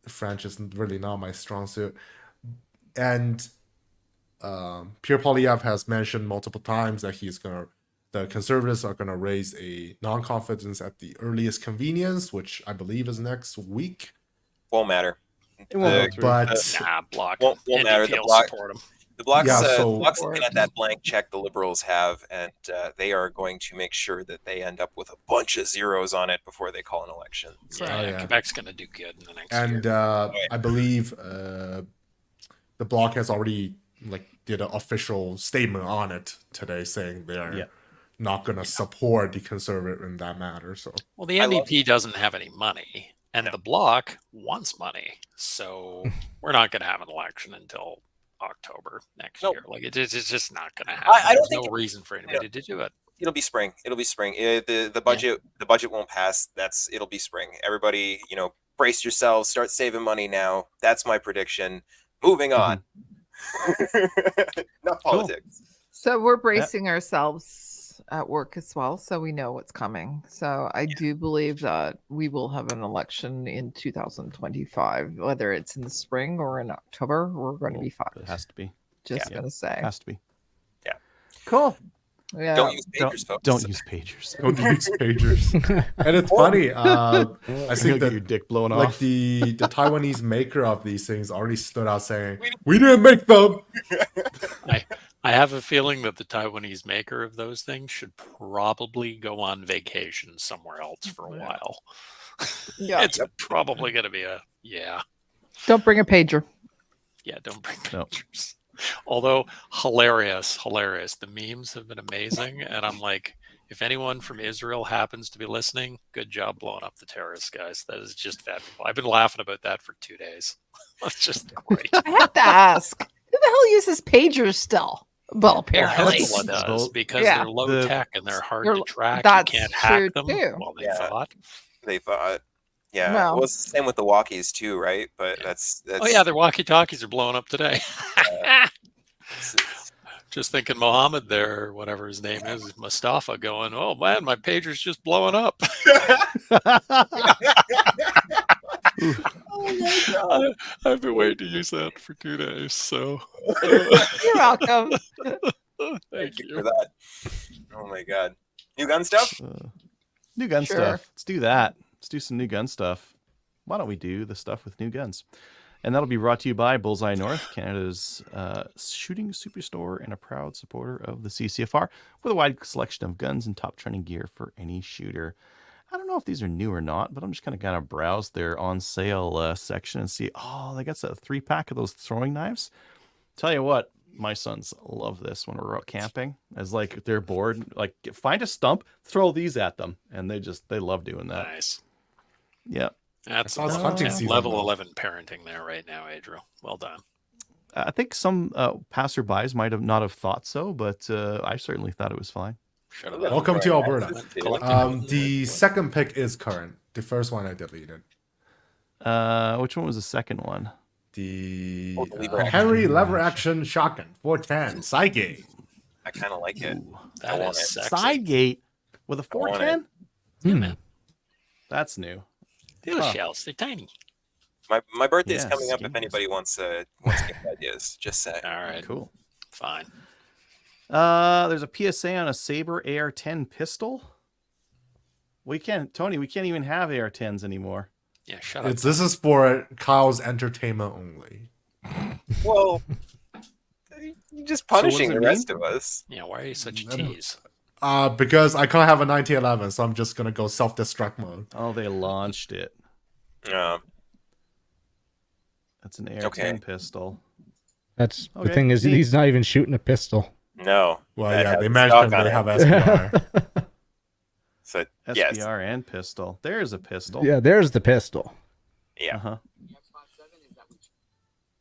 French is really not my strong suit. And Pierre Poilievre has mentioned multiple times that the Conservatives are gonna raise a non-confidence at the earliest convenience, which I believe is next week. Won't matter. It won't go The- through. But Nah, Block. Won't matter. NDP The will Bloc- support him. The Bloc's, Yeah, the so- Bloc's looking at that blank check the Liberals have, and they are going to make sure that they end up with a bunch of zeros on it before they call an election. So, Yeah, yeah. Quebec's going to do good in the next and year. I believe the Bloc has already did an official statement on it today, saying they're Yeah. not going to support the Conservative in that matter. So Well, the I love- NDP doesn't have any money, and the Bloc wants money. So we're not going to have an election until October next Nope. year. Like, it's just not going to happen. I don't There's think no reason for anybody to do it. it'll be spring. It'll be spring. The budget won't pass. It'll be spring. Everybody, brace yourselves. Start saving money now. That's my prediction. Moving on. Not politics. So we're bracing ourselves at work as well, so we know what's coming. So I do believe that we will have an election in 2025, whether it's in the spring or in October. We're going to be It fucked. has to be. Just Yeah. gonna say. Has to be. Cool. Yeah. Don't use pagers, folks. Don't use pagers. Don't use pagers. And it's funny. I You'll think get that your dick blown like off. the Taiwanese maker of these things already stood out saying, "We didn't make them." I have a feeling that the Taiwanese maker of those things should probably go on vacation somewhere else for a while. Yeah. It's probably going to be a Don't bring a pager. Yeah, don't bring No. pictures. Although hilarious. The memes have been amazing, and I'm like, if anyone from Israel happens to be listening, good job blowing up the terrorists, guys. That is just fabulous. I've been laughing about that for 2 days. That's just great. I have to ask, who the hell uses pagers still? Well, apparently. Hezbollah does, because Yeah. they're low tech and they're hard to track. That's You can't true, hack them. too. Well, they Yeah. thought. They thought. Yeah, Well. it was the same with the walkies too, right? But that's Oh yeah, their walkie-talkies are blowing up today. Just thinking Mohammed there, or whatever his name is, Mustafa, going, oh man, my pager's just blowing up. I've been waiting to use that for 2 days, so You're welcome. thank for you. that. Oh my god. New gun stuff? New gun Sure. stuff. Let's do that. Let's do some new gun stuff. Why don't we do the stuff with new guns? And that'll be brought to you by Bullseye North, Canada's shooting superstore and a proud supporter of the CCFR, with a wide selection of guns and top trending gear for any shooter. I don't know if these are new or not, but I'm just going to kind of browse their on sale section and see. Oh, they got a 3-pack of those throwing knives. Tell you what, my sons love this when we're out camping. As like they're bored, like find a stump, throw these at them, and they love doing that. Nice. Yeah. That's It's hunting season, level though. 11 parenting there right now, Adriel. Well done. I think some passerbys might have not have thought so, but I certainly thought it was fine. Should have Welcome to Alberta. Collecting The second pick is current. The first one I deleted. Which one was the second one? The the lever action. Henry lever action shotgun 410 Psyche. I kind of like it. Ooh, I That want is it. sexy. side gate with a I want 410? Yeah, man. That's new. Little Huh. shells, they're tiny. My birthday's Yeah, coming up. If schemes. anybody wants gift ideas, just say. All right, Cool. fine. There's a PSA on a Saber AR-10 pistol. We can't even have AR-10s anymore. Yeah, shut up. This is for Kyle's entertainment only. Well, you're just what does punishing it the mean? rest of us. Yeah, why are you such a I don't- tease? Because I can't have a 1911, so I'm just gonna go self-destruct mode. Oh, they launched it. That's an AR-10 Okay. pistol. That's the Okay, thing is neat. he's not even shooting a pistol. No. Well, that yeah, has they a mentioned stock on they it. have SPR. So SBR yes, and pistol. There's a pistol. Yeah, there's the pistol. yeah. Uh-huh.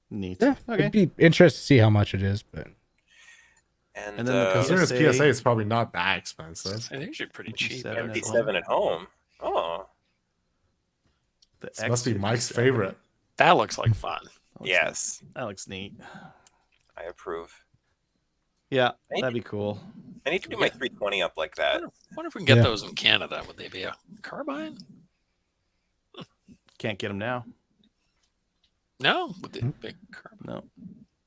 Neat. Yeah, Okay. it'd be interesting to see how much it is, but And, And then the Considering it's PSA. PSA, it's probably not that expensive. I think you're pretty cheap. 57 actually. MP7 at home. Oh, The This must be Mike's X57. favorite. That looks like fun. yes, That looks neat. I approve. Yeah, Thank that'd be cool. I need to do my 320 up like that. Wonder if we can get Yeah. those in Canada. Would they be a carbine? Can't get them now. No, with the big carbine. No.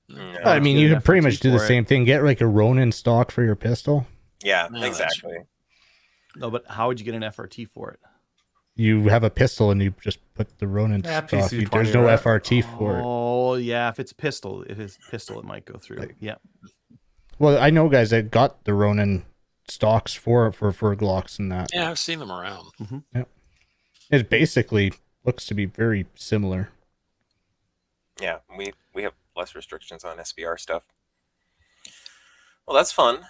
No. I mean, get you an could pretty FRT much do the for it. same thing. Get like a Ronin stock for your pistol. Yeah, No, that's exactly. No, but how would you get an FRT for it? You have a pistol and you just put the Ronin Yeah, stock. PC-20, There's no right? FRT for it. Oh, yeah. If it's pistol, it might go through. Yeah. Well, I know guys that got the Ronin stocks for Glocks and that. Yeah, I've seen them around. It basically looks to be very similar. Yeah, we have less restrictions on SBR stuff. Well, that's fun.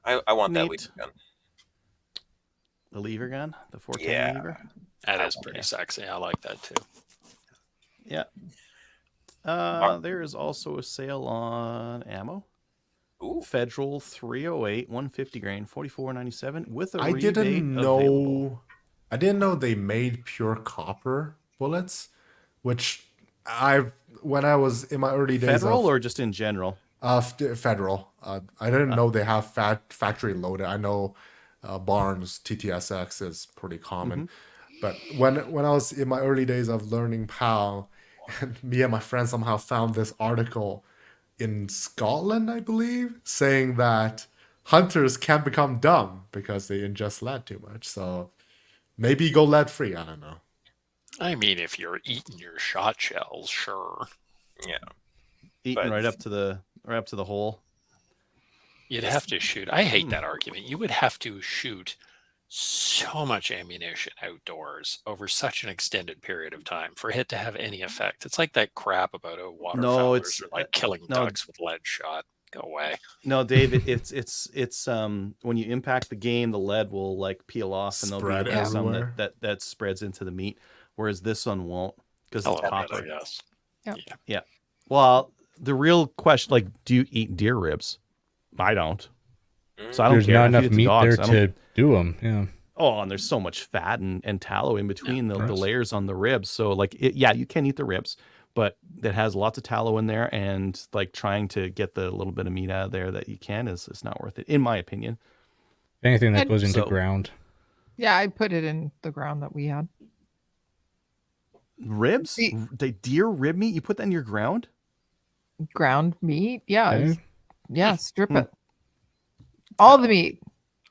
I want that Neat. lever gun. The lever gun, the 410 Yeah. lever. That is pretty sexy. I like that too. Yeah. There is also a sale on ammo. Ooh, Federal 308, 150 grain, 44.97 with a I rebate didn't available. know they made pure copper bullets, which when I was in my early days Federal of or just in general? Federal. I didn't know they have factory loaded. I know Barnes TTSX is pretty common, but when I was in my early days of learning PAL, and me and my friend somehow found this article in Scotland, I believe, saying that hunters can become dumb because they ingest lead too much. So maybe go lead free. I don't know. I mean, if you're eating your shot shells, sure. Yeah. Eating right up to the hole. You'd have to shoot. I hate that argument. You would have to shoot so much ammunition outdoors over such an extended period of time for it to have any effect. It's like that crap about waterfowlers or like killing ducks with lead shot. Go away. No, Dave, it's when you impact the game, the lead will like peel off and there'll be some that spreads into the meat, whereas this one won't because it's copper. Yes. Yeah. Well, the real question, like, do you eat deer ribs? I don't. So I don't There's care. not enough meat there to do them. Yeah. Oh, and there's so much fat and tallow in between the layers on the ribs. So like, you can eat the ribs, but it has lots of tallow in there, and like trying to get the little bit of meat out of there that you can is not worth it, in my opinion. Anything that goes into ground. Yeah, I put it in the ground that we had. Ribs? The deer rib meat? You put that in your ground? Ground meat? Yeah. Yeah, strip it. All the meat.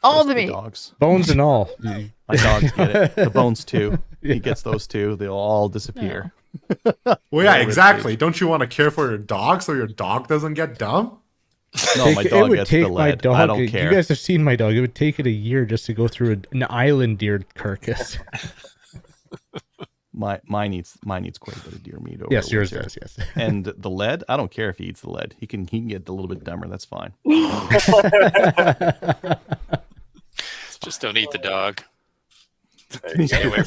All the meat. Dogs. Bones and all. My dogs get it. The bones too. He gets those too. They'll all disappear. Yeah. Well, yeah, exactly. Don't you want to care for your dog so your dog doesn't get dumb? No, my dog gets the lead. I don't care. You guys have seen my dog. It would take it a year just to go through an island deer carcass. Mine eats quite a bit of deer meat over. Yes, yours does. Yes. And the lead, I don't care if he eats the lead. He can get a little bit dumber. That's fine. Just don't eat the dog.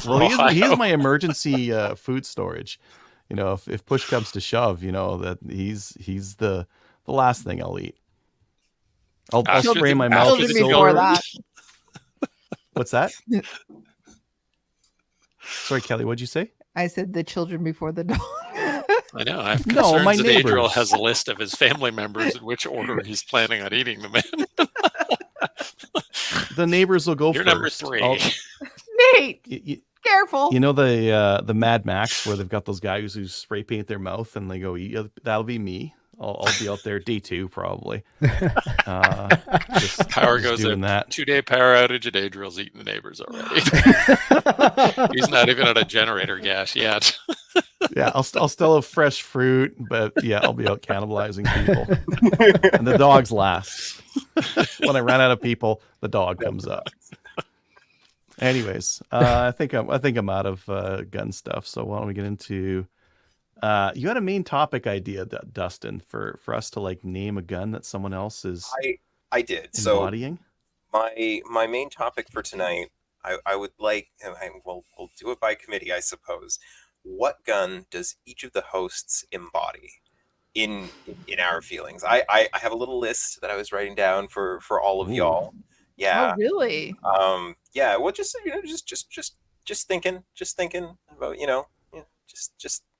Well, he's my emergency food storage. You know, if push comes to shove, you know that he's the last thing I'll eat. I'll spray my mouth with silver. What's that? Sorry, Kelly, what'd you say? I said the children before the dog. I know. I have concerns that Adriel has a list of his family members in which order he's planning on eating them in. The neighbors will go You're first. number 3. Nate, careful. You know the Mad Max where they've got those guys who spray paint their mouth and they go, that'll be me. I'll be out there day 2 probably. Power goes in. 2-day power outage and Adriel's eating the neighbors already. He's not even on a generator gas yet. Yeah, I'll still have fresh fruit, but yeah, I'll be out cannibalizing people. And the dog's last. When I run out of people, the dog comes up. Anyways, I think I'm out of gun stuff. So why don't we get into? You had a main topic idea, Dustin, for us to like name a gun that someone else is. I did. Embodying. So my main topic for tonight, I would like, and we'll do it by committee, I suppose. What gun does each of the hosts embody in our feelings? I have a little list that I was writing down for all of y'all. Yeah. Oh, really? Yeah. Well, just thinking about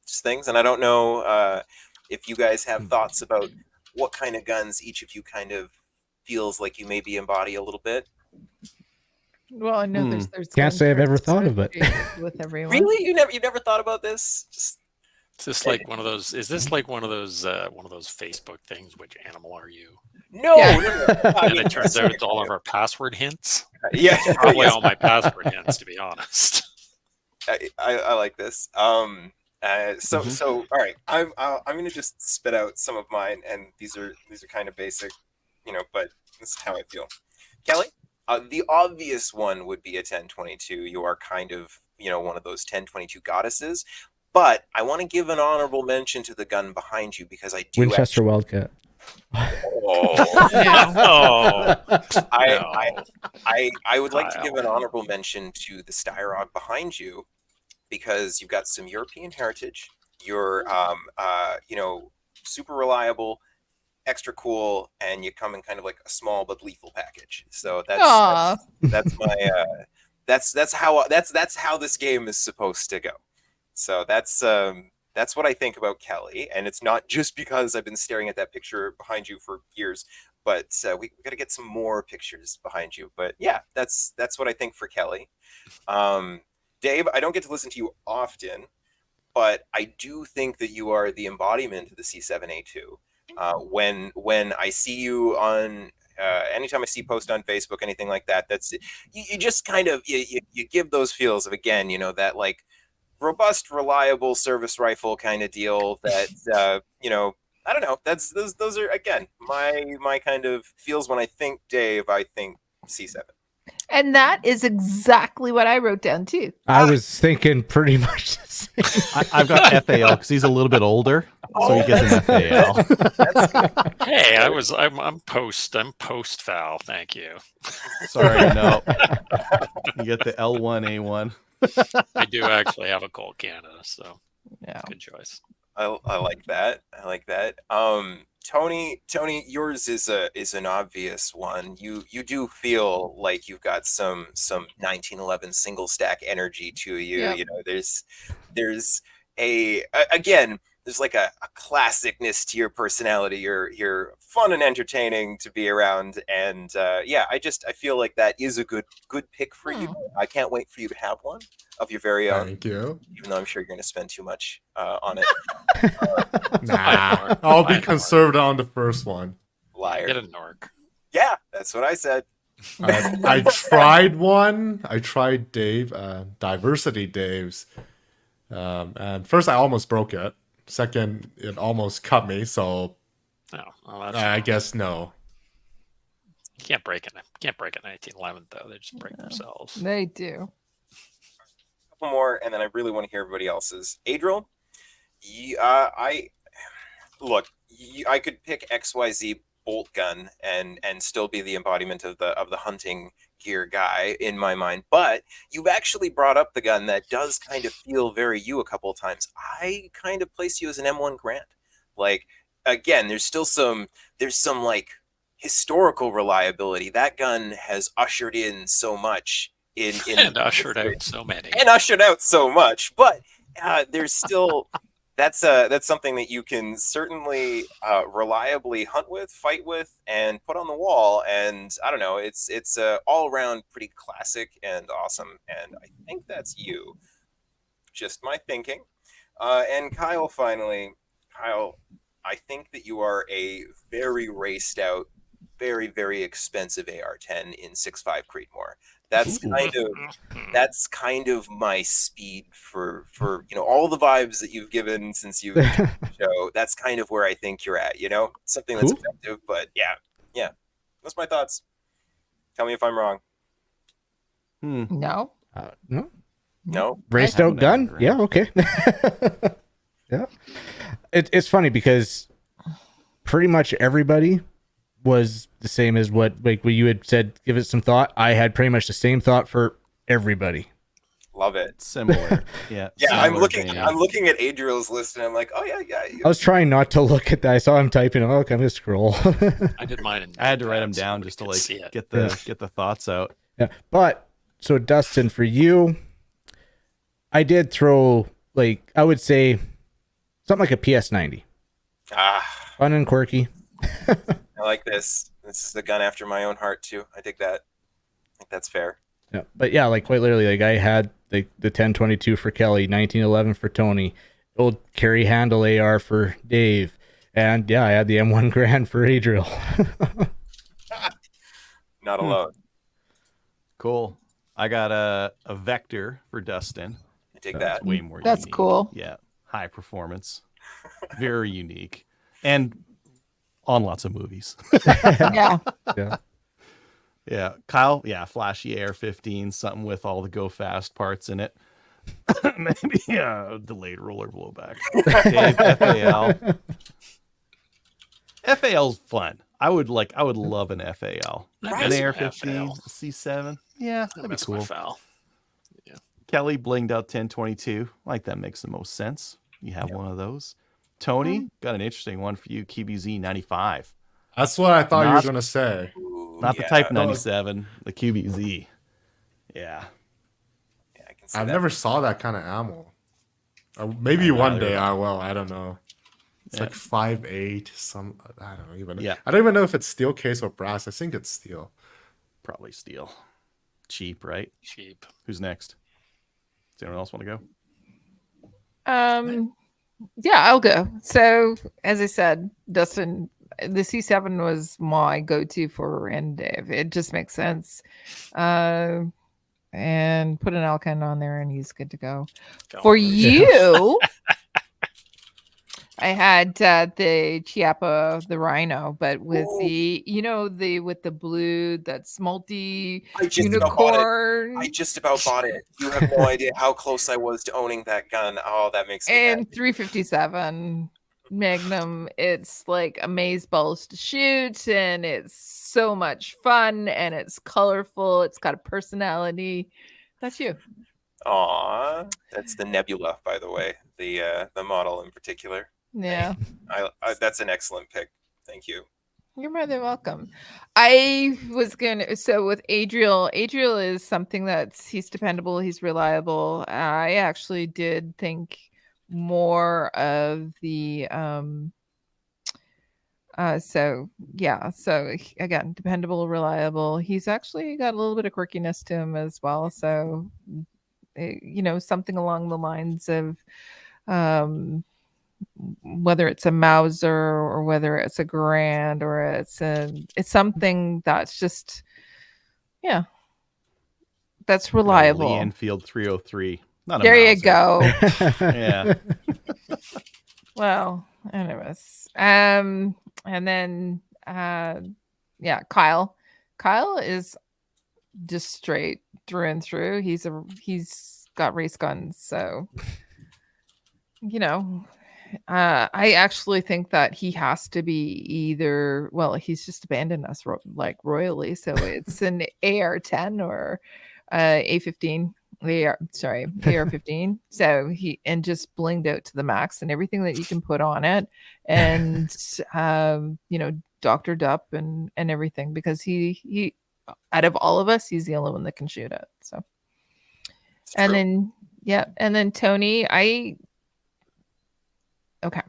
just things, and I don't know if you guys have thoughts about what kind of guns each of you kind of feels like you maybe embody a little bit. Well, I know there's can't say I've ever thought of it with everyone. Really, you never thought about this? Is this like one of those? Is this like one of those Facebook things? Which animal are you? No. And it turns out it's all of our password hints. Yeah, it's probably all my password hints, to be honest. I like this. So all right, I'm gonna just spit out some of mine, and these are kind of basic, but this is how I feel. Kelly, the obvious one would be a 1022. You are kind of one of those 1022 goddesses, but I want to give an honorable mention to the gun behind you because I do. Winchester Wildcat. I would like to give an honorable mention to the Styrog behind you because you've got some European heritage. You're super reliable, extra cool, and you come in kind of like a small but lethal package. So that's my that's how this game is supposed to go. So that's what I think about Kelly, and it's not just because I've been staring at that picture behind you for years, but we got to get some more pictures behind you. But yeah, that's what I think for Kelly. Dave, I don't get to listen to you often, but I do think that you are the embodiment of the C7A2. When I see you on anytime I see post on Facebook, anything like that, that's you just kind of you give those feels of, again, that like robust, reliable service rifle kind of deal that I don't know. That's those are, again, my kind of feels. When I think Dave, I think C7. And that is exactly what I wrote down too. I was thinking pretty much the same. I've got FAL because he's a little bit older, so he gets an FAL. Hey, I'm post foul. Thank you. Sorry, no. You get the L1A1. I do actually have a Colt Canada, so yeah, good choice. I like that. I like that. Tony, yours is an obvious one. You do feel like you've got some 1911 single stack energy to you. Yep. You know, there's a again, there's like a classicness to your personality. You're fun and entertaining to be around, and yeah, I feel like that is a good pick for you. I can't wait for you to have one of your very own. Thank you. Even though I'm sure you're going to spend too much on it. Nah, I'll be conservative on the first one. Liar. Get a Nork. Yeah, that's what I said. I tried one. I tried Dave, Diversity Dave's. And first, I almost broke it. Second, it almost cut me. So I guess no. You can't break it. Can't break it 1911 though. They just break themselves. They do. A couple more, and then I really want to hear everybody else's. Adriel, I could pick XYZ bolt gun and still be the embodiment of the hunting gear guy in my mind, but you've actually brought up the gun that does kind of feel very you a couple of times. I kind of place you as an M1 Grant. Like, again, there's some like historical reliability. That gun has ushered in so much and ushered out so many. And ushered out so much, but there's still that's something that you can certainly reliably hunt with, fight with, and put on the wall. And I don't know, it's all around pretty classic and awesome. And I think that's you. Just my thinking. And Kyle, finally, I think that you are a very raced out, very, very expensive AR-10 in 6.5 Creedmoor. That's kind of my speed for all the vibes that you've given since you've the show. That's kind of where I think you're at, something that's effective. But yeah, that's my thoughts. Tell me if I'm wrong. No. No. Raced out gun? Yeah, okay. Yeah. It's funny because pretty much everybody was the same as what you had said. Give it some thought. I had pretty much the same thought for everybody. Love it. Similar. Yeah. I'm looking at Adriel's list and I'm like, oh yeah. I was trying not to look at that. I saw him typing. Oh, okay, I'm gonna scroll. I did mine. I had to write them down just to get the thoughts out. Yeah. But so Dustin, for you, I did throw I would say something like a PS90. Fun and quirky. I like this. This is the gun after my own heart too. I dig that. I think that's fair. Yeah, but yeah, quite literally, I had the 1022 for Kelly, 1911 for Tony, old carry handle AR for Dave, and yeah, I had the M1 Grand for Adriel. Not alone. Cool. I got a Vector for Dustin. I dig that. Way more. That's unique. Cool. Yeah, high performance, very unique, and on lots of movies. Yeah. Yeah. Kyle, flashy AR-15, something with all the go fast parts in it. Maybe delayed roller blowback. Dave, FAL. FAL's fun. I would love an FAL. An AR-15, C7. Yeah, that'd be cool. Yeah. Kelly, blinged out 1022. That makes the most sense. You have one of those. Tony, got an interesting one for you, QBZ 95. That's what I thought you were going to say. Not the Type 97, the QBZ. Yeah. I can see I've never saw that kind of ammo. Maybe one day I will. I don't know. It's like 5.8. I don't even know. Yeah. I don't even know if it's steel case or brass. I think it's steel. Probably steel. Cheap, right? Cheap. Who's next? Does anyone else want to go? Yeah, I'll go. So, as I said, Dustin, the C7 was my go-to for Ren Dave. It just makes sense. And put an Alcan on there and he's good to go. For you, I had the Chiappa, the Rhino, but with with the blue, that's multi unicorn. I just about bought it. You have no idea how close I was to owning that gun. Oh, that makes me and happy. 357 Magnum. It's like amaze balls to shoot, and it's so much fun, and it's colorful. It's got a personality. That's you. Aw, that's the Nebula, by the way. The model in particular. Yeah, that's an excellent pick. Thank you. You're more than welcome. I was gonna with Adriel is something he's dependable, he's reliable. I actually did think more of the so again, dependable, reliable. He's actually got a little bit of quirkiness to him as well. So something along the lines of whether it's a Mauser or whether it's a Grand or it's something that's just that's reliable. Lee Enfield 303. Not a there Mauser. You go. Yeah. Well, anyways, and then Kyle is just straight through and through. He's got race guns, so I actually think that he has to be either, he's just abandoned us royally. So it's an AR-10 or A-15, AR-15. So and just blinged out to the max and everything that you can put on it. And, doctored up and everything, because he out of all of us, he's the only one that can shoot it. So, and then Tony, okay.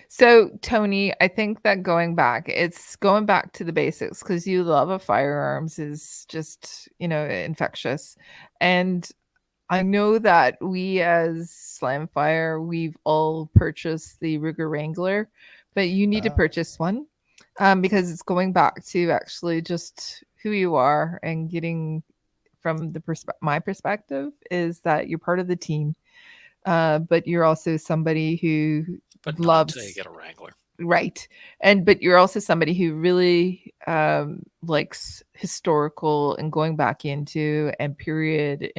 So Tony, I think that going back to the basics, because you love of firearms is just, infectious. And I know that we as Slamfire, we've all purchased the Ruger Wrangler, but you need to purchase one because it's going back to actually just who you are, and getting from my perspective is that you're part of the team. But you're also somebody who loves until you get a Wrangler, right? But you're also somebody who really likes historical and going back into and period,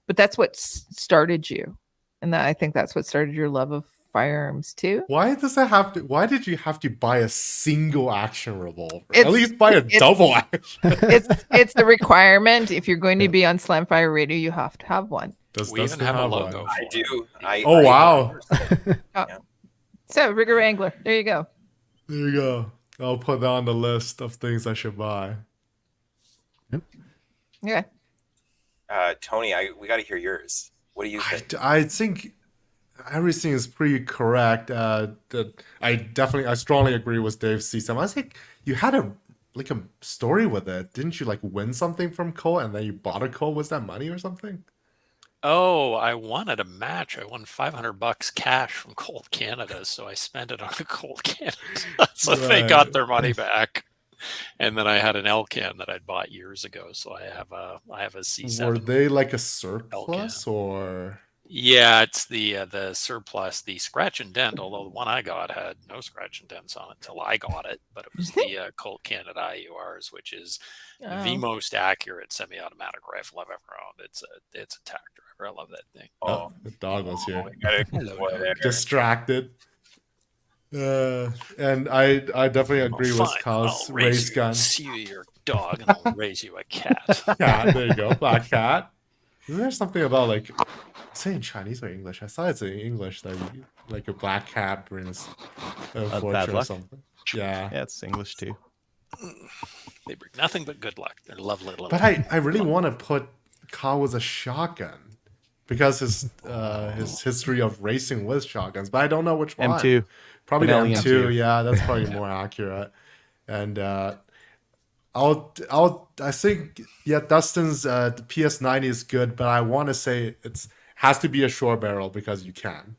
but that's what started you, and I think that's what started your love of firearms too. Why did you have to buy a single action revolver? At least buy a double action. It's a requirement. If you're going to be on Slamfire Radio, you have to have one. We even have a logo. I do. Wow. So Ruger Wrangler, there you go. There you go. I'll put that on the list of things I should buy. Yep. Yeah. Tony, we got to hear yours. What do you think? I think everything is pretty correct. I strongly agree with Dave's C7. I think you had a story with it. Didn't you win something from Cole and then you bought a Cole? Was that money or something? Oh, I wanted a match. I won $500 cash from Colt Canada, so I spent it on a Colt Canada. So they got their money back. And then I had an L-can that I'd bought years ago, so I have a C7. Were they a surplus L-can. Or? Yeah, it's the surplus, the scratch and dent. Although the one I got had no scratch and dents on it until I got it, but it was the Colt Canada IURs, which is the most accurate semi-automatic rifle I've ever owned. It's a tack driver. I love that thing. Oh, the dog was here. Hello, distracted. And I definitely agree with Kyle's race gun. See your dog, and I'll raise you a cat. Yeah, there you go, black cat. Isn't there something about say in Chinese or English? I thought it's in English that a black cat brings fortune or something. Yeah, it's English too. They bring nothing but good luck. They're lovely little. But I really want to put Kyle with a shotgun because his history of racing with shotguns, but I don't know which one. M2. Probably the M2. Yeah, that's probably more accurate. And I think Dustin's the PS90 is good, but I want to say has to be a short barrel because you can.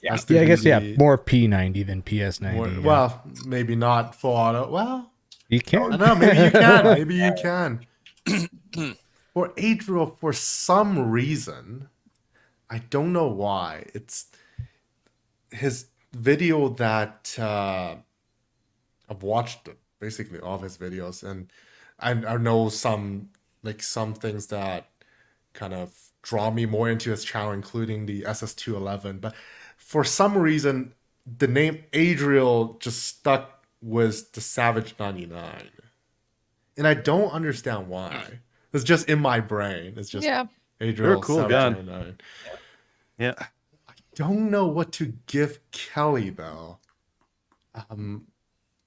Yeah. has to Yeah, I be guess the more P90 than PS90. more- yeah. Well, maybe not full auto. Well, You I can. don't know. Maybe you can. Maybe you can. For Adriel, for some reason, I don't know why. It's his video that I've watched basically all of his videos, and I know some things that kind of draw me more into his channel, including the SS211. But for some reason, the name Adriel just stuck with the Savage 99, and I don't understand why. It's just in my brain. It's just Yeah. Adriel Cool Savage gun. 99. Yeah. Don't know what to give Kelly though.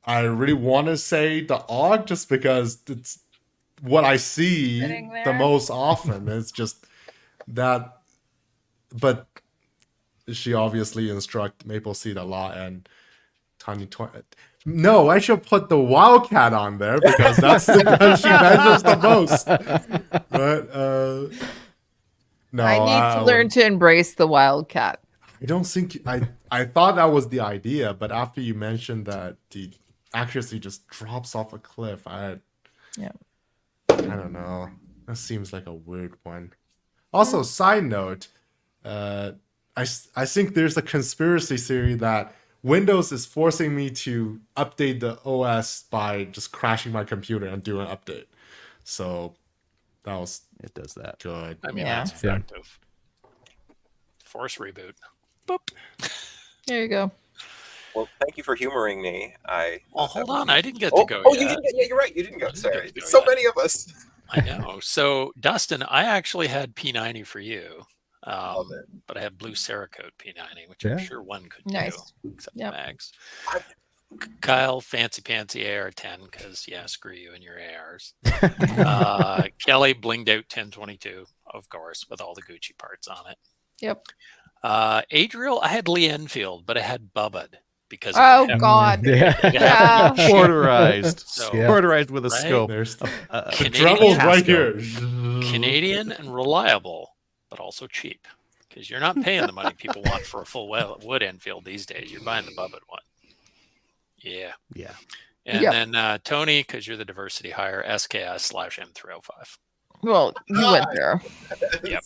I really want to say the AUG just because it's what I see Sitting the there. most often. It's just that, but she obviously instruct Maple Seed a lot and Tiny Toy. No, I should put the Wildcat on there because that's the gun she measures the most. But no, I need to learn to embrace the Wildcat. I don't think I thought that was the idea, but after you mentioned that the accuracy just drops off a cliff, I don't know. That seems like a weird one. Also, side note, I think there's a conspiracy theory that Windows is forcing me to update the OS by just crashing my computer and doing an update. So that was It does that. good. I mean, Yeah. that's effective. Force reboot. Boop. There you go. Well, thank you for humoring me. Well, hold on. I didn't get Oh, to go oh, yet. you didn't get. Yeah, you're right. You didn't go. didn't Sorry. get to go So yet. many of us. I know. So, Dustin, I actually had P90 for you. Love it. But I have blue Cerakote P90, which Yeah. I'm sure one could Nice. do, except Yep. Mags. Kyle, fancy pantsy AR-10, because, yeah, screw you and your ARs. Kelly, blinged out 1022, of course, with all the Gucci parts on it. Yep. Adriel, I had Lee Enfield, but I had Bubbed because Oh, it would God. Yeah. have, it'd have to be cheap. Porterized. So, Yeah. Porterized with a Right? scope. There's the Canadian Dremels right Casco. here. Canadian and reliable, but also cheap. Because you're not paying the money people want for a full wood Enfield these days. You're buying the Bubbed one. Yeah. Yeah. And Yep. then Tony, because you're the diversity hire, SKS/M305. Well, you went there. Yep.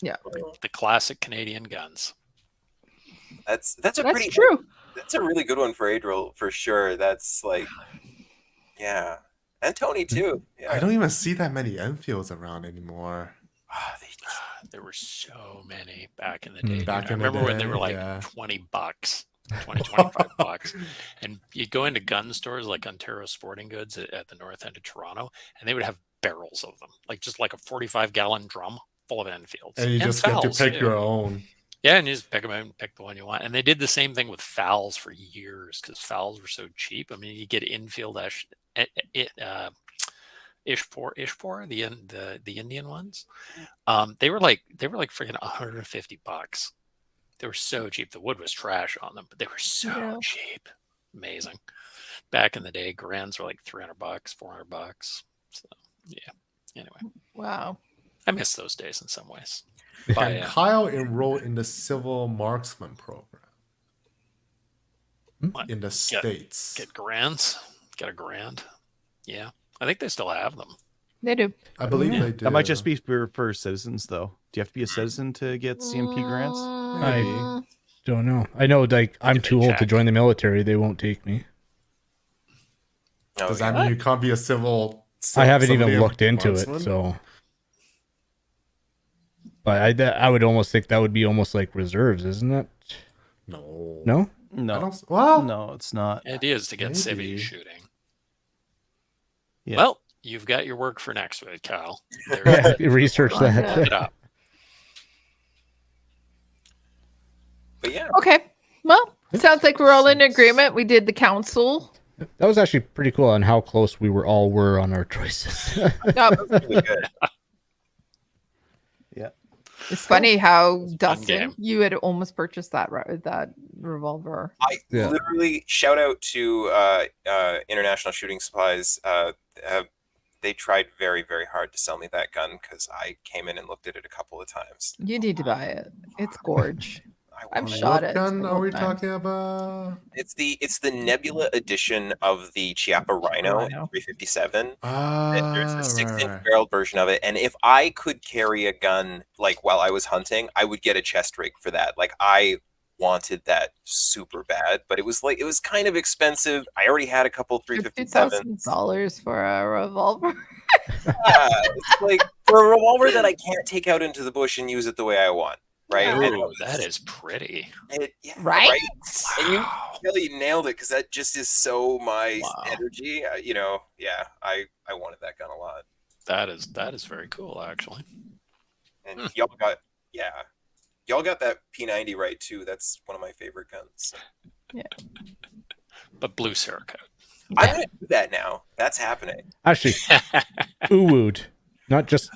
Yeah. The classic Canadian guns. That's a That's pretty. true. That's a really good one for Adriel for sure. That's like, yeah, and Tony too. Yeah. I don't even see that many Enfields around anymore. Ah, There were so many back in the day. Back I in the remember when they day, were like yeah. $20, 25 bucks. And you go into gun stores like Ontario Sporting Goods at the north end of Toronto, and they would have barrels of them, just like a 45-gallon drum full of Enfields. And you just get to Fowls, pick too. your own. Yeah, and you just pick them out and pick the one you want. And they did the same thing with fowls for years because fowls were so cheap. I mean, you get infield Ishpor, the Indian ones. They were like freaking $150. They were so cheap. The wood was trash on them, but they were so cheap. Amazing. Back in the day, Grands were like $300, $400. So yeah. Anyway, Wow. I miss those days in some ways. And Kyle enrolled in the Civil Marksman program What? in the States. Get Grands? Get a Grand? Yeah. I think they still have them. They do. I believe Yeah. they do. That might just be for citizens, though. Do you have to be a citizen to get CMP grants? I don't know. I know, like, I'm Give it a too old to check. join the military. They won't take me. Oh, Does yeah. that mean you can't be a civil? I haven't even somebody looked into marksman? it, so. But I would almost think that would be almost like reserves, isn't it? No. No? I No. don't. Well, No, it's not. The idea is to get Maybe. civvy shooting. Yeah. Well, you've got your work for next week, Kyle. There's Research look that. it up. But yeah, Okay. Well, sounds like we're all in agreement. We did the council. That was actually pretty cool on how close we were on our choices. really good. Yeah. It's funny how game. Dustin, you had almost purchased that revolver. I Yeah. literally shout out to International Shooting Supplies. They tried very, very hard to sell me that gun because I came in and looked at it a couple of times. You need to buy it. It's gorge. I've shot it. What gun are several we times. talking about? It's the Nebula edition of the Chiappa Rhino in Rhino. 357. There's a Ah, 6-inch right. barreled version of it, and if I could carry a gun like while I was hunting, I would get a chest rig for that. Like I wanted that super bad, but it was kind of expensive. I already had a couple 357s. $2,000 for a revolver. Yeah, it's like for a revolver that I can't take out into the bush and use it the way I want, right? Yeah. And Ooh, that is pretty. yeah, Right? And you Wow. really nailed it because that just is so my Wow. energy. Yeah, I wanted that gun a lot. That is very cool, actually. And y'all got that P90 right too. That's one of my favorite guns. But blue Cerakote. I'm gonna do that now. That's happening. Actually, ooh-wooed, not just.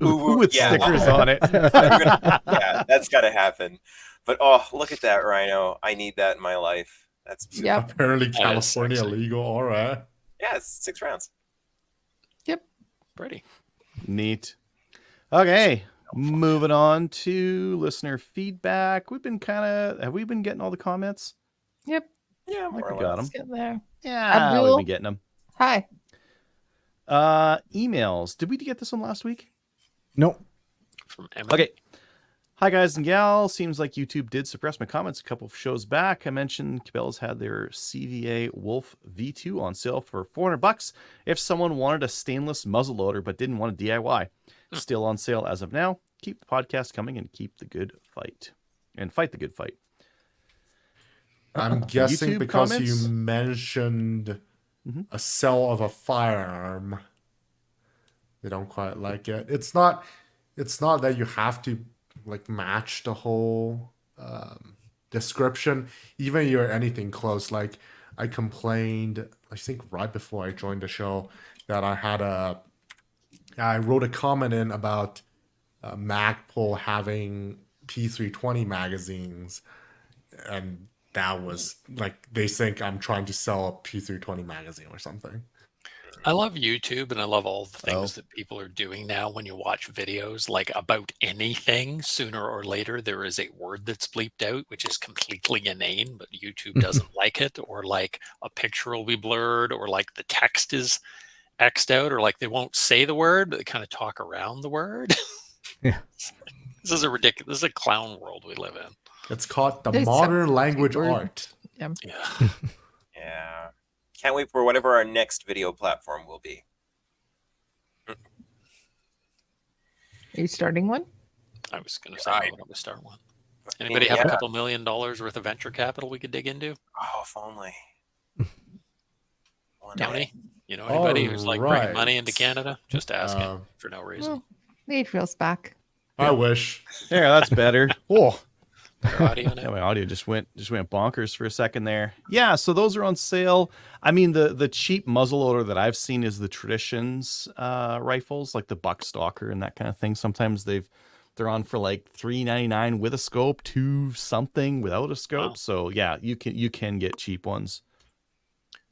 Ooh, with yeah. stickers on it. Yeah, that's gotta happen. But oh, look at that rhino. I need that in my life. That's Yep. Apparently That is California sexy. legal. All right. yeah, it's 6 rounds. Pretty. Neat. Okay, moving on to listener feedback. Have we been getting all the comments? Yep. Yeah, I think more we or got less. them. Get there. Yeah, we've Abdul? been getting them. Hi. Emails. Did we get this one last week? Nope. From Emma. Okay. Hi, guys and gal. Seems like YouTube did suppress my comments a couple of shows back. I mentioned Cabela's had their CVA Wolf V2 on sale for $400 if someone wanted a stainless muzzleloader but didn't want a DIY. Still on sale as of now. Keep the podcast coming and keep the good fight. And fight the good fight. I'm guessing YouTube because comments? you mentioned Mhm. a sale of a firearm, they don't quite like it. It's not that you have to like match the whole description. Even you're anything close. Like I complained, I think right before I joined the show, that I wrote a comment in about Magpul having P320 magazines, and that was like they think I'm trying to sell a P320 magazine or something. I love YouTube and I love all the things Oh. that people are doing now when you watch videos like about anything. Sooner or later, there is a word that's bleeped out, which is completely inane, but YouTube doesn't like it, or like a picture will be blurred, or like the text is X'd out, or like they won't say the word, but they kind of talk around the word. Yeah. This is a ridiculous, this is a clown world we live in. It's called the There's modern some language words. art. Yeah. Yeah. Yeah. Can't wait for whatever our next video platform will be. Are you starting one? I was going to say, Right. I want to start one. Anybody have Yeah. a couple $1 million worth of venture capital we could dig into? Oh, if only. One Tony, day. you know anybody who's like bringing money Alright. into Canada? Just asking Uh, for no reason. Well, Adriel's back. I wish. There, that's better. Oh, Your audio now? yeah, my audio just went bonkers for a second there. Yeah, so those are on sale. I mean, the cheap muzzleloader that I've seen is the Traditions rifles, like the Buckstalker and that kind of thing. Sometimes they're on for like $3.99 with a scope, $2 something without a scope. Wow. So yeah, you can get cheap ones.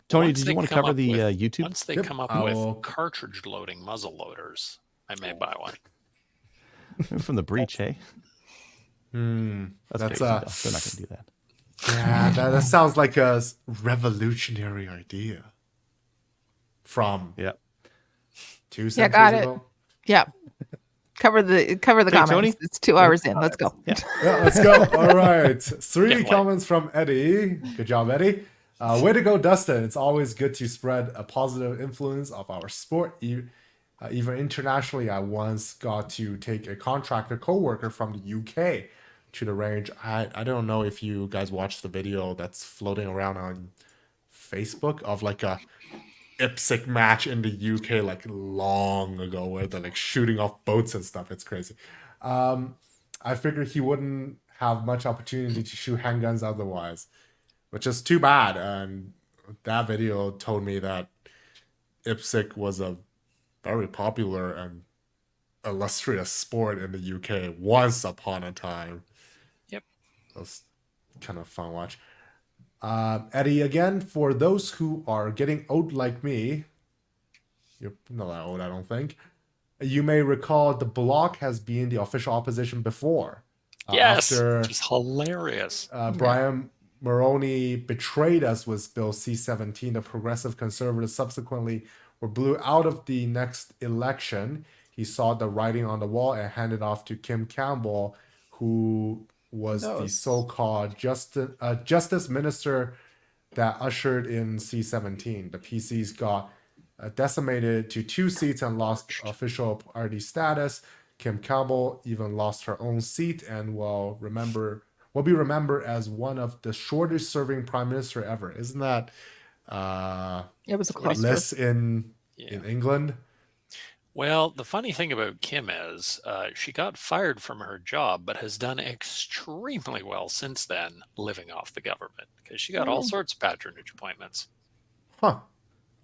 Tony, Once did they you want to come cover up the with- YouTube Once they Yep, come up I with will- cartridge loading muzzle loaders, I may buy one. from the breach? Hey, that's That's crazy, though. They're not going to do that. yeah, that sounds like a revolutionary idea. From Yeah. 2 Yeah, centuries got it. ago. Yeah. Cover the Hey, comments. Tony? It's 2 hours in. Let's go. Yeah. Yeah, let's go. All right. 3 Getting late. comments from Eddie. Good job, Eddie. Way to go, Dustin. It's always good to spread a positive influence of our sport. Even internationally, I once got to take a contractor coworker from the UK to the range. I don't know if you guys watched the video that's floating around on Facebook of like a IPSC match in the UK like long ago where they're like shooting off boats and stuff. It's crazy. I figured he wouldn't have much opportunity to shoot handguns otherwise, which is too bad. And that video told me that IPSC was a very popular and illustrious sport in the UK once upon a time. Yep. That was kind of fun watch. Eddie, again, for those who are getting old like me, you're not that old, I don't think. You may recall the block has been the official opposition before. Yes, After which is hilarious. Brian Mulroney betrayed us with Bill C-17, the progressive conservatives subsequently were blew out of the next election. He saw the writing on the wall and handed off to Kim Campbell, who was the so-called justice minister that ushered in C-17. The PCs got decimated to 2 seats and lost official party status. Kim Campbell even lost her own seat and will be remembered as one of the shortest serving prime minister ever. Isn't that It was a cluster. less in England? Well, the funny thing about Kim is she got fired from her job, but has done extremely well since then, living off the government, because she got all sorts of patronage appointments. Huh.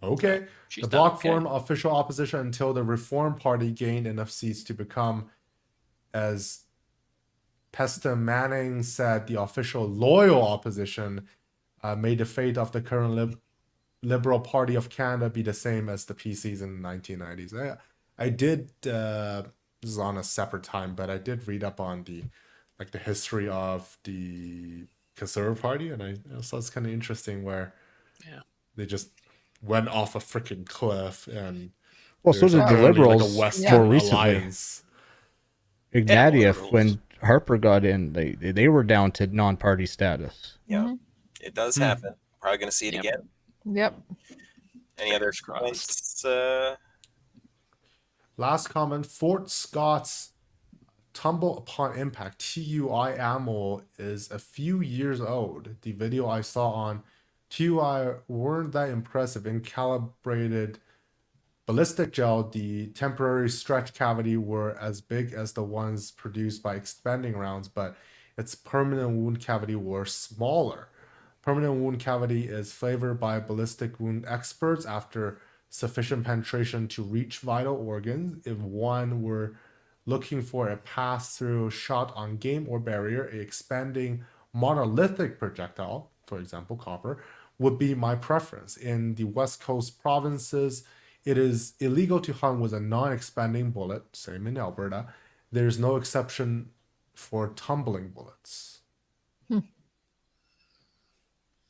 Okay. She's The done bloc okay. formed official opposition until the Reform Party gained enough seats to become, as Preston Manning said, the official loyal opposition. Made the fate of the current Liberal Party of Canada be the same as the PCs in the 1990s. I did, this is on a separate time, but I did read up on the history of the Conservative Party, and I thought it's kind of interesting where they just went off a freaking cliff, and so did the apparently Liberals a Western more recently. alliance. Ignatieff, when Harper got in, they were down to non-party status. Yeah, it does happen. Probably going to see it again. Yep. Any other comments? Last comment, Fort Scott's tumble upon impact TUI ammo is a few years old. The video I saw on TUI weren't that impressive. In calibrated ballistic gel, the temporary stretch cavity were as big as the ones produced by expanding rounds, but its permanent wound cavity were smaller. Permanent wound cavity is favored by ballistic wound experts after sufficient penetration to reach vital organs. If one were looking for a pass-through shot on game or barrier, a expanding monolithic projectile, for example copper, would be my preference. In the West Coast provinces, it is illegal to hunt with a non-expanding bullet, same in Alberta. There's no exception for tumbling bullets.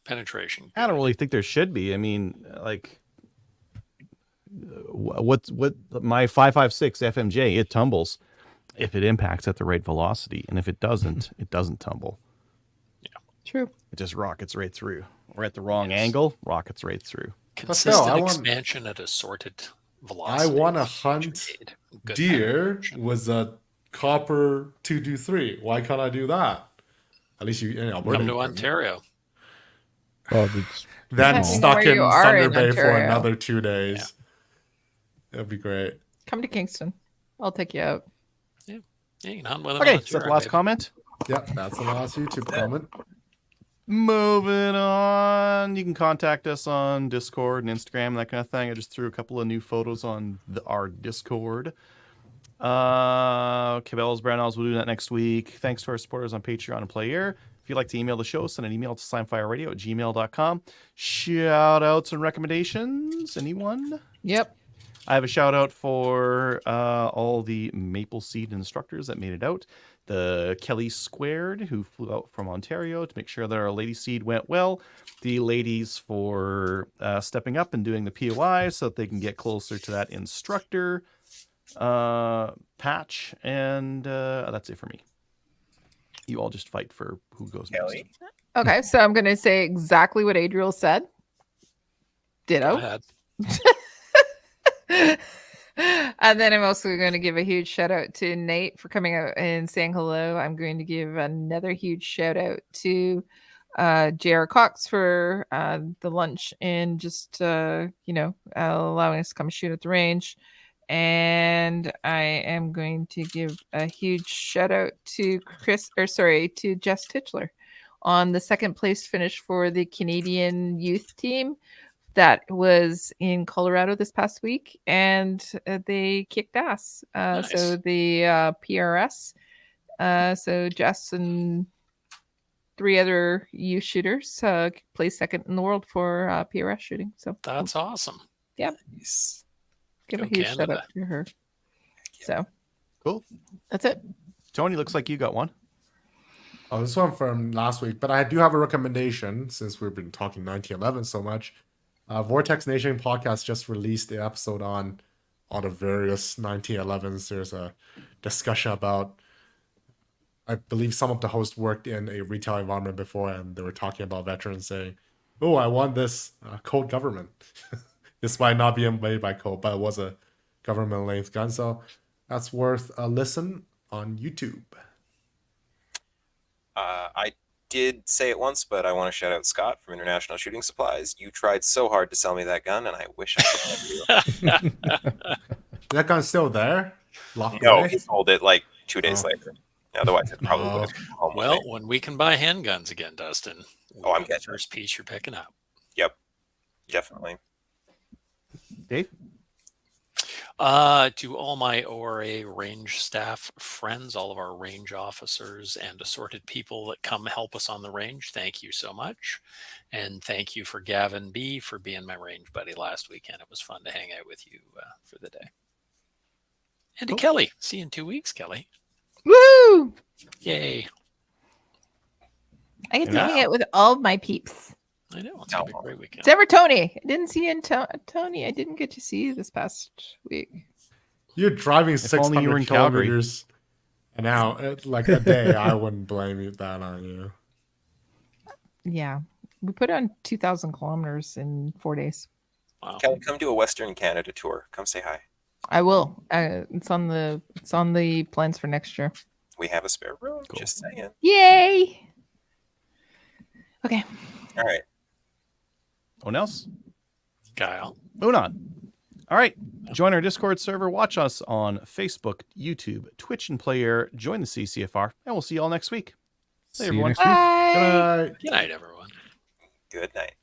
Penetration. I don't really think there should be. I mean, what my 5.56 FMJ, it tumbles if it impacts at the right velocity, and if it doesn't, it doesn't tumble. Yeah, true. It just rockets right through, or at the wrong angle, rockets right through. Consistent expansion at assorted velocity. I want to hunt deer with a copper 223. Why can't I do that? At least you in Alberta. Come to Ontario. Then stuck in Thunder Bay for another 2 days. That'd be great. Come to Kingston. I'll take you out. Yeah, you can hunt with them. Okay, is that the last comment? Yep, that's the last YouTube comment. Moving on. You can contact us on Discord and Instagram and that kind of thing. I just threw a couple of new photos on our Discord. Cabela's Brown Owls will do that next week. Thanks to our supporters on Patreon and Player. If you'd like to email the show, send an email to slimefireradio@gmail.com. Shout outs and recommendations. Anyone? Yep. I have a shout out for all the Maple Seed instructors that made it out. The Kelly Squared, who flew out from Ontario to make sure that our Lady Seed went well. The ladies for stepping up and doing the POI so that they can get closer to that instructor patch. And that's it for me. You all just fight for who goes Kelly. next. Okay, so I'm going to say exactly what Adriel said. Ditto. And then I'm also going to give a huge shout out to Nate for coming out and saying hello. I'm going to give another huge shout out to J.R. Cox for the lunch and just, allowing us to come shoot at the range. And I am going to give a huge shout out to to Jess Titchler on the second place finish for the Canadian youth team that was in Colorado this past week, and they kicked ass. Nice. So the PRS, so Jess and 3 other youth shooters placed second in the world for PRS shooting. So that's awesome. Yep. Nice. Give a huge shout out to her. So cool. That's it. Tony, looks like you got one. Oh, this one from last week, but I do have a recommendation since we've been talking 1911 so much. Vortex Nation podcast just released the episode on all the various 1911s. There's a discussion about, I believe some of the hosts worked in a retail environment before, and they were talking about veterans saying, "Oh, I want this Colt government." This might not be made by Colt, but it was a government length gun, so that's worth a listen on YouTube. I did say it once, but I want to shout out Scott from International Shooting Supplies. You tried so hard to sell me that gun, and I wish I could have you. That gun's still there? Locked No, away? he sold it like 2 days later. Otherwise, it probably would have come home. Well, with me. when we can buy handguns again, Dustin. Oh, I'm the getting first piece you're picking up. Yep, definitely. Dave? To all my ORA range staff friends, all of our range officers and assorted people that come help us on the range, thank you so much. And thank you for Gavin B for being my range buddy last weekend. It was fun to hang out with you for the day. And to Kelly. See you in 2 weeks, Kelly. Woo! Yay. I get to hang out with all of my peeps. I know. It's going to be a great weekend. Except for Tony. I didn't see you Tony. I didn't get to see you this past week. You're driving If only you were 600 in Calgary. kilometers an hour, like a day. I wouldn't blame that on you. Yeah. We put on 2,000 kilometers in 4 days. Wow. Kelly, come do a Western Canada tour. Come say hi. I will. It's on the plans for next year. We have a spare room. Cool. Just saying. Yay! Okay. All right. Anyone else? Kyle. Unan. All right. Join our Discord server. Watch us on Facebook, YouTube, Twitch, and Player. Join the CCFR, and we'll see you all next week. See Hey, you everyone. next week. Bye. Good night. Good night, everyone. Good night.